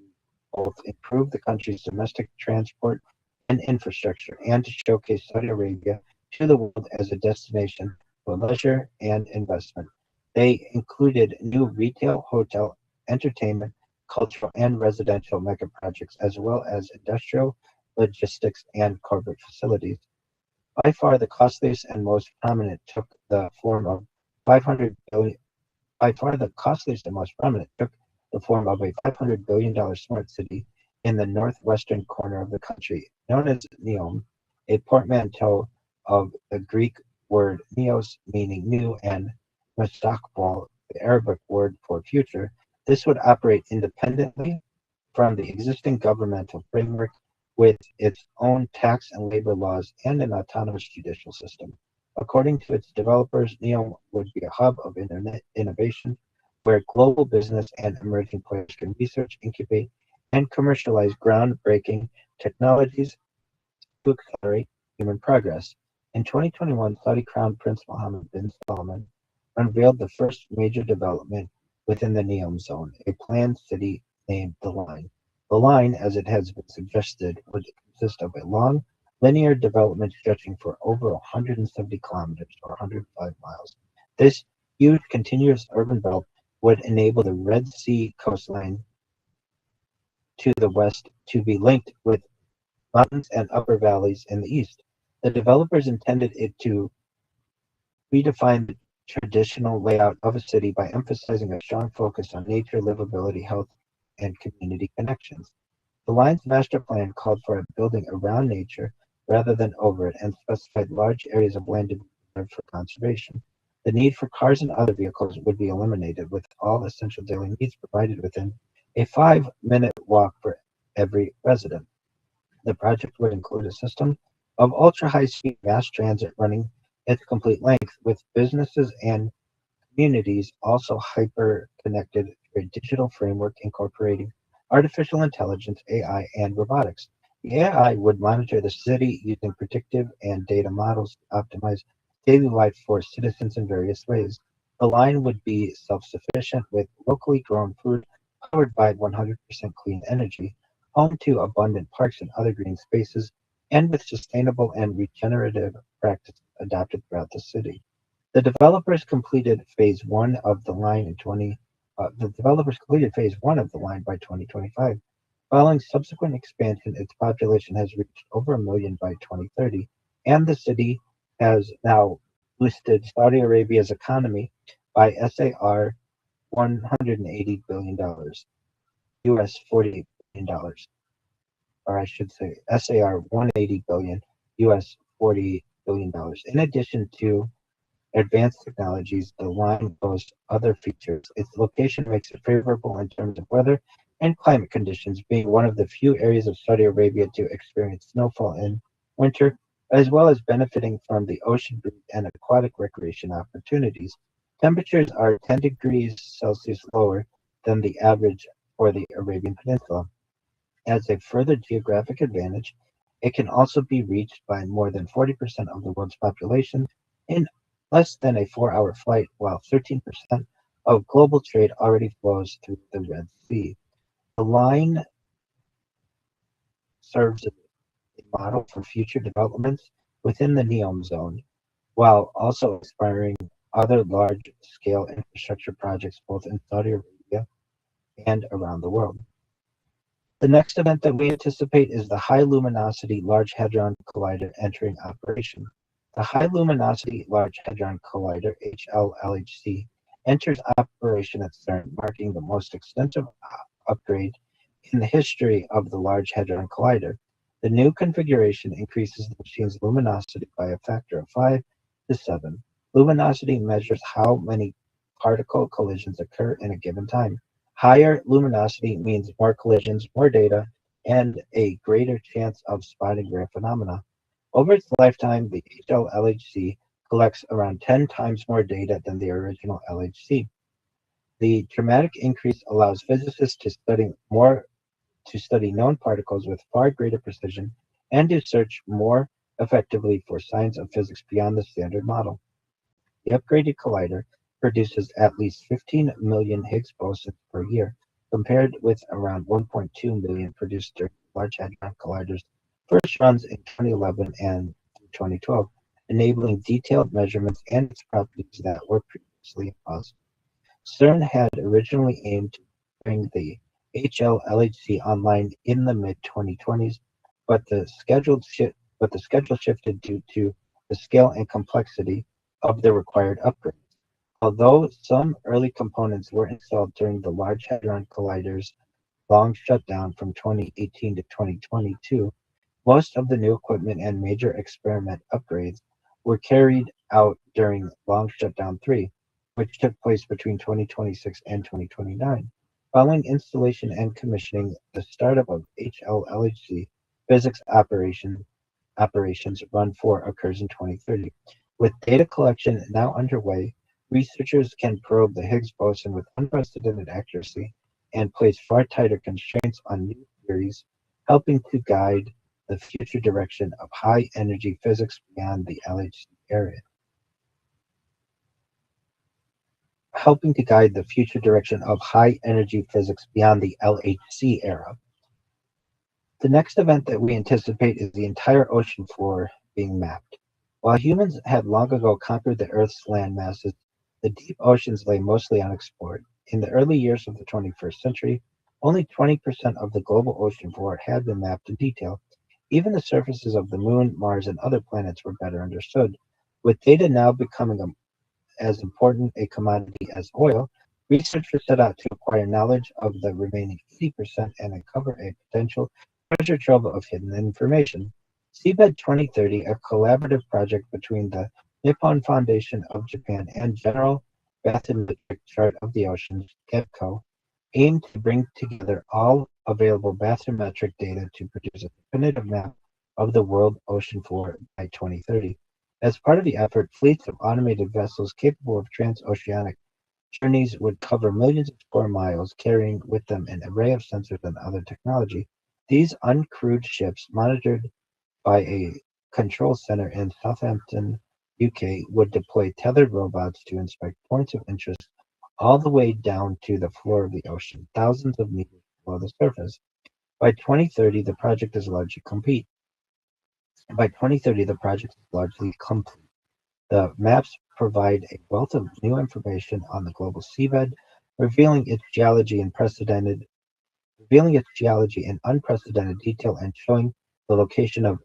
both improve the country's domestic transport and infrastructure and to showcase Saudi Arabia to the world as a destination for leisure and investment. They included new retail, hotel, entertainment, cultural, and residential mega projects, as well as industrial, logistics, and corporate facilities. By far the costliest and most prominent took the form of 500 billion. By far the costliest and most prominent took the form of a $500 billion smart city in the northwestern corner of the country, known as Neom, a portmanteau of the Greek word neos, meaning new, and mustaqbal, the Arabic word for future. This would operate independently from the existing governmental framework with its own tax and labor laws and an autonomous judicial system. According to its developers, NEOM would be a hub of internet innovation where global business and emerging players can research, incubate, and commercialize groundbreaking technologies to accelerate human progress. In 2021, Saudi Crown Prince Mohammed bin Salman unveiled the first major development within the NEOM zone, a planned city named The Line. The line, as it has been suggested, would consist of a long, linear development stretching for over 170 kilometers or 105 miles. This huge continuous urban belt would enable the Red Sea coastline to the west to be linked with mountains and upper valleys in the east. The developers intended it to redefine the traditional layout of a city by emphasizing a strong focus on nature, livability, health, and community connections. The line's master plan called for a building around nature rather than over it and specified large areas of land to be reserved for conservation. The need for cars and other vehicles would be eliminated, with all essential daily needs provided within a 5-minute walk for every resident. The project would include a system of ultra-high-speed mass transit running its complete length, with businesses and communities also hyper-connected through a digital framework incorporating artificial intelligence, AI, and robotics. The AI would monitor the city using predictive and data models to optimize daily life for citizens in various ways. The line would be self-sufficient with locally grown food powered by 100% clean energy. home to abundant parks and other green spaces, and with sustainable and regenerative practices adopted throughout the city. The developers completed phase one of the line in 20. The developers completed phase one of the line by 2025. Following subsequent expansion, its population has reached over a million by 2030, and the city has now boosted Saudi Arabia's economy by SAR $180 billion, US $48 billion, or I should say SAR 180 billion, US $40 billion. In addition to advanced technologies, the line boasts other features. Its location makes it favorable in terms of weather and climate conditions, being one of the few areas of Saudi Arabia to experience snowfall in winter, as well as benefiting from the ocean breeze and aquatic recreation opportunities. Temperatures are 10 degrees Celsius lower than the average for the Arabian Peninsula. As a further geographic advantage, it can also be reached by more than 40% of the world's population in less than a 4-hour flight, while 13% of global trade already flows through the Red Sea. The line serves as a model for future developments within the NEOM zone, while also inspiring other large-scale infrastructure projects both in Saudi Arabia and around the world. The next event that we anticipate is the High Luminosity Large Hadron Collider entering operation. The High Luminosity Large Hadron Collider, HLLHC, enters operation at CERN, marking the most extensive upgrade in the history of the Large Hadron Collider. The new configuration increases the machine's luminosity by a factor of 5 to 7. Luminosity measures how many particle collisions occur in a given time. Higher luminosity means more collisions, more data, and a greater chance of spotting rare phenomena. Over its lifetime, the HLLHC collects around 10 times more data than the original LHC. The dramatic increase allows physicists to study known particles with far greater precision and to search more effectively for signs of physics beyond the standard model. The upgraded collider produces at least 15 million Higgs bosons per year, compared with around 1.2 million produced during the Large Hadron Collider's first runs in 2011 and 2012, enabling detailed measurements and its properties that were previously impossible. CERN had originally aimed to bring the HLLHC online in the mid-2020s, but the schedule shifted due to the scale and complexity of the required upgrades. Although some early components were installed during the Large Hadron Collider's long shutdown from 2018 to 2022, most of the new equipment and major experiment upgrades were carried out during Long Shutdown 3, which took place between 2026 and 2029. Following installation and commissioning, the startup of HLLHC physics operations Run 4 occurs in 2030. With data collection now underway, researchers can probe the Higgs boson with unprecedented accuracy and place far tighter constraints on new theories, helping to guide the future direction of high-energy physics beyond the LHC area. Helping to guide the future direction of high-energy physics beyond the LHC era. The next event that we anticipate is the entire ocean floor being mapped. While humans had long ago conquered the Earth's land masses, the deep oceans lay mostly unexplored. In the early years of the 21st century, only 20% of the global ocean floor had been mapped in detail. Even the surfaces of the Moon, Mars, and other planets were better understood. With data now becoming as important a commodity as oil, researchers set out to acquire knowledge of the remaining 80% and uncover a potential treasure trove of hidden information. Seabed 2030, a collaborative project between the Nippon Foundation of Japan and General Bathymetric Chart of the Oceans, GEBCO, aimed to bring together all available bathymetric data to produce a definitive map of the world ocean floor by 2030. As part of the effort, fleets of automated vessels capable of transoceanic journeys would cover millions of square miles, carrying with them an array of sensors and other technology. These uncrewed ships, monitored by a control center in Southampton, UK, would deploy tethered robots to inspect points of interest all the way down to the floor of the ocean, thousands of meters below the surface. By 2030, the project is largely complete. By 2030, the project is largely complete. The maps provide a wealth of new information on the global seabed, revealing its geology in unprecedented detail and showing the location of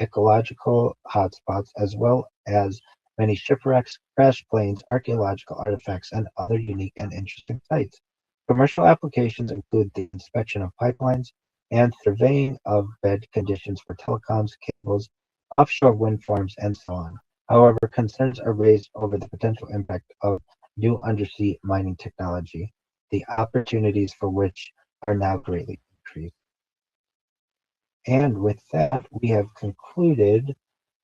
ecological hotspots, as well as many shipwrecks, crashed planes, archaeological artifacts, and other unique and interesting sites. Commercial applications include the inspection of pipelines and surveying of bed conditions for telecoms, cables, offshore wind farms, and so on. However, concerns are raised over the potential impact of new undersea mining technology, the opportunities for which are now greatly increased. And with that, we have concluded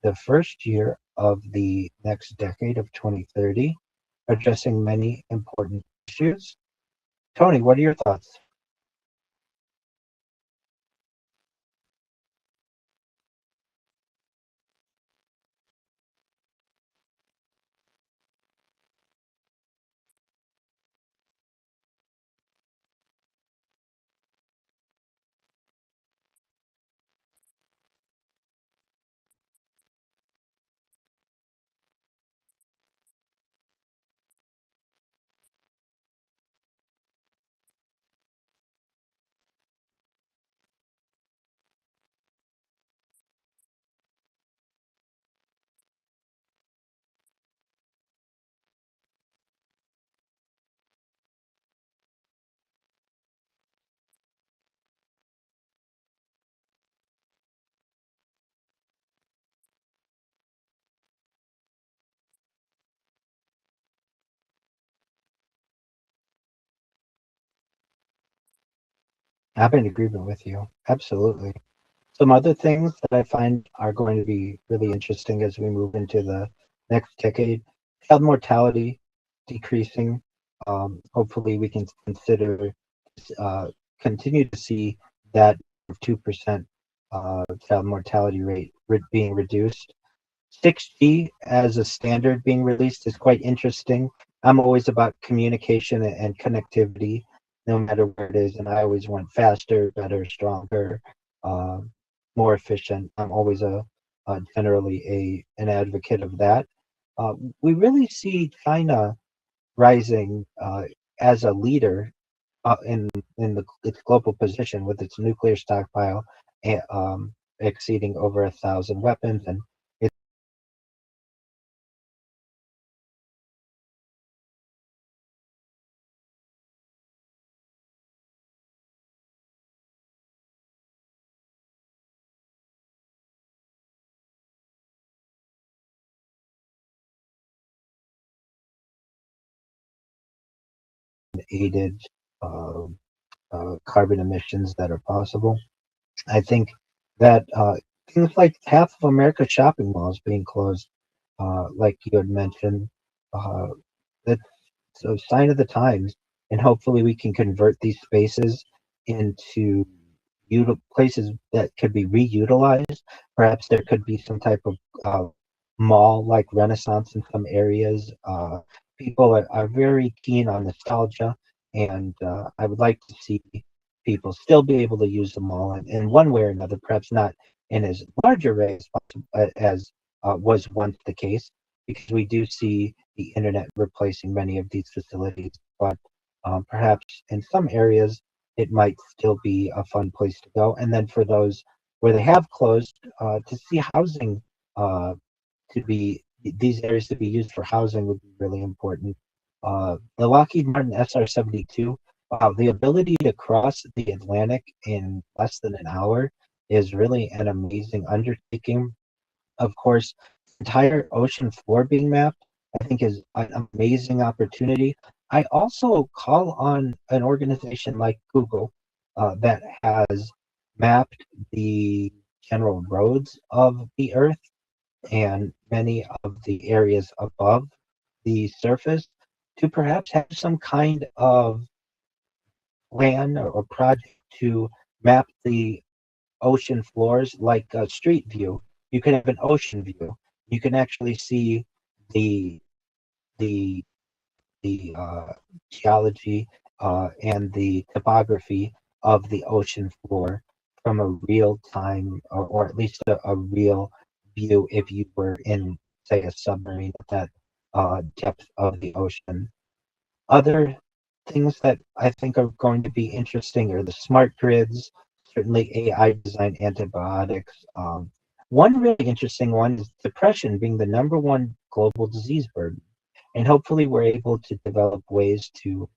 the first year of the next decade of 2030, addressing many important issues. Tony, what are your thoughts? I'm in agreement with you. Absolutely. Some other things that I find are going to be really interesting as we move into the next decade, child mortality decreasing. Hopefully, we can consider uh, continue to see that 2% child mortality rate being reduced. 6G as a standard being released is quite interesting. I'm always about communication and connectivity, no matter where it is, and I always want faster, better, stronger, uh, more efficient. I'm always generally an advocate of that. Uh, we really see China rising as a leader its global position with its nuclear stockpile exceeding over 1,000 weapons and aided uh, carbon emissions that are possible. I think that things like half of America's shopping malls being closed, like you had mentioned, uh, that's a sign of the times, and hopefully we can convert these spaces into places that could be reutilized. Perhaps there could be some type of mall like Renaissance in some areas. People are very keen on nostalgia, and I would like to see people still be able to use the mall in one way or another, perhaps not in as large a way as was once the case, because we do see the internet replacing many of these facilities. But perhaps in some areas, it might still be a fun place to go. And then for those where they have closed, to see housing uh, to be these areas to be used for housing would be really important. The Lockheed Martin SR-72, wow, the ability to cross the Atlantic in less than an hour is really an amazing undertaking. Of course, the entire ocean floor being mapped, I think, is an amazing opportunity. I also call on an organization like Google that has mapped the general roads of the Earth and many of the areas above the surface to perhaps have some kind of plan or project to map the ocean floors like a street view. You can have an ocean view. You can actually see the the the geology and the topography of the ocean floor from a real time, or at least a real view if you were in, say, a submarine at that depth of the ocean. Other things that I think are going to be interesting are the smart grids, certainly AI designed antibiotics. One really interesting one is depression being the number one global disease burden. And hopefully we're able to develop ways to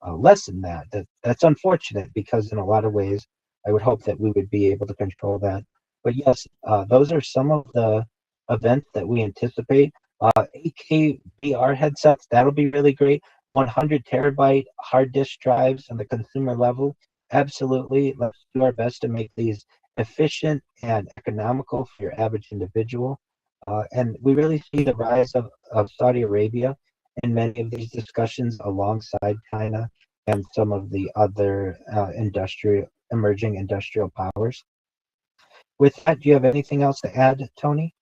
lessen that. That's unfortunate because in a lot of ways, I would hope that we would be able to control that. But yes, those are some of the events that we anticipate. 8K VR headsets, that'll be really great. 100 terabyte hard disk drives on the consumer level, absolutely. Let's do our best to make these efficient and economical for your average individual. And we really see the rise of Saudi Arabia in many of these discussions alongside China and some of the other emerging industrial powers. With that, do you have anything else to add, Tony?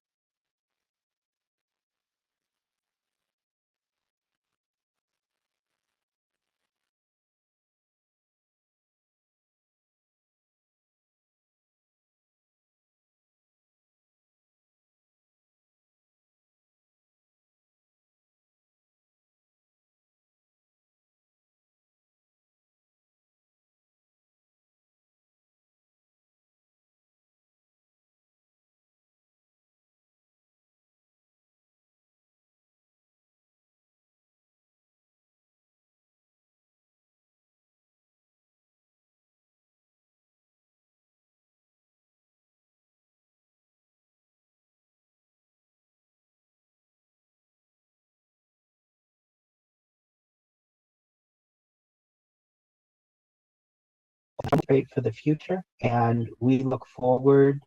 Great for the future, and we look forward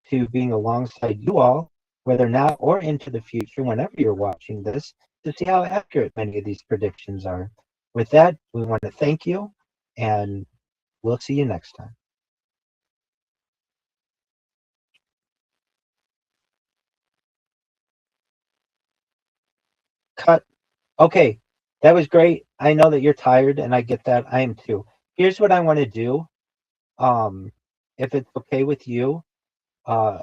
to being alongside you all, whether now or into the future, whenever you're watching this, to see how accurate many of these predictions are. With that, we want to thank you, and we'll see you next time. Cut. Okay, that was great. I know that you're tired, and I get that. I am too. Here's what I want to do. Um, if it's okay with you, uh,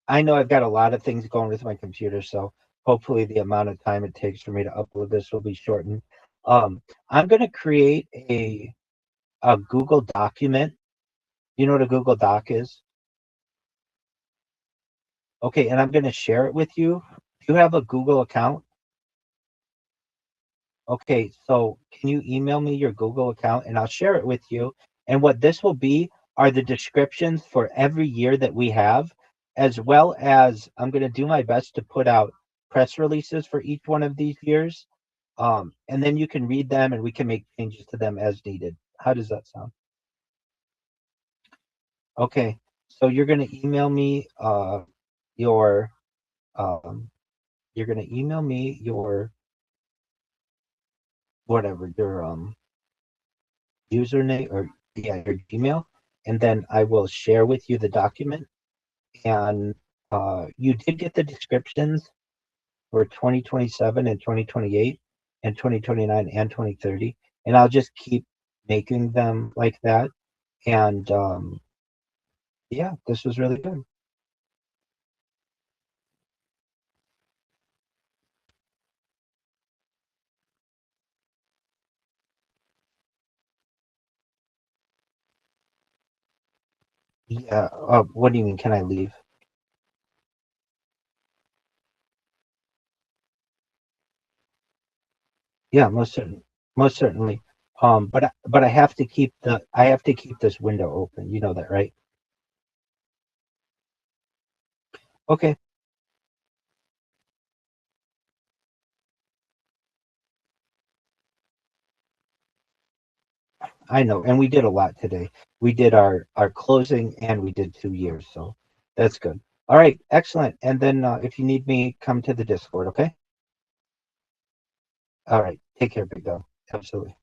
I know I've got a lot of things going with my computer, so hopefully the amount of time it takes for me to upload this will be shortened. I'm going to create a Google document. You know what a Google Doc is? Okay, and I'm going to share it with you. Do you have a Google account? Okay, so can you email me your Google account and I'll share it with you? And what this will be are the descriptions for every year that we have, as well as I'm going to do my best to put out press releases for each one of these years. And then you can read them and we can make changes to them as needed. How does that sound? Okay, so your um, you're going to email me your whatever your username, or yeah, your Gmail, and then I will share with you the document. And you did get the descriptions for 2027 and 2028 and 2029 and 2030, and I'll just keep making them like that. And yeah, this was really good. Yeah. What do you mean? Can I leave? Yeah, most certainly. But I have to keep this window open. You know that, right? Okay. I know, and we did a lot today. We did our closing, and we did 2 years, so that's good. All right, excellent. And then if you need me, come to the Discord. Okay. All right. Take care, Big Dog. Absolutely.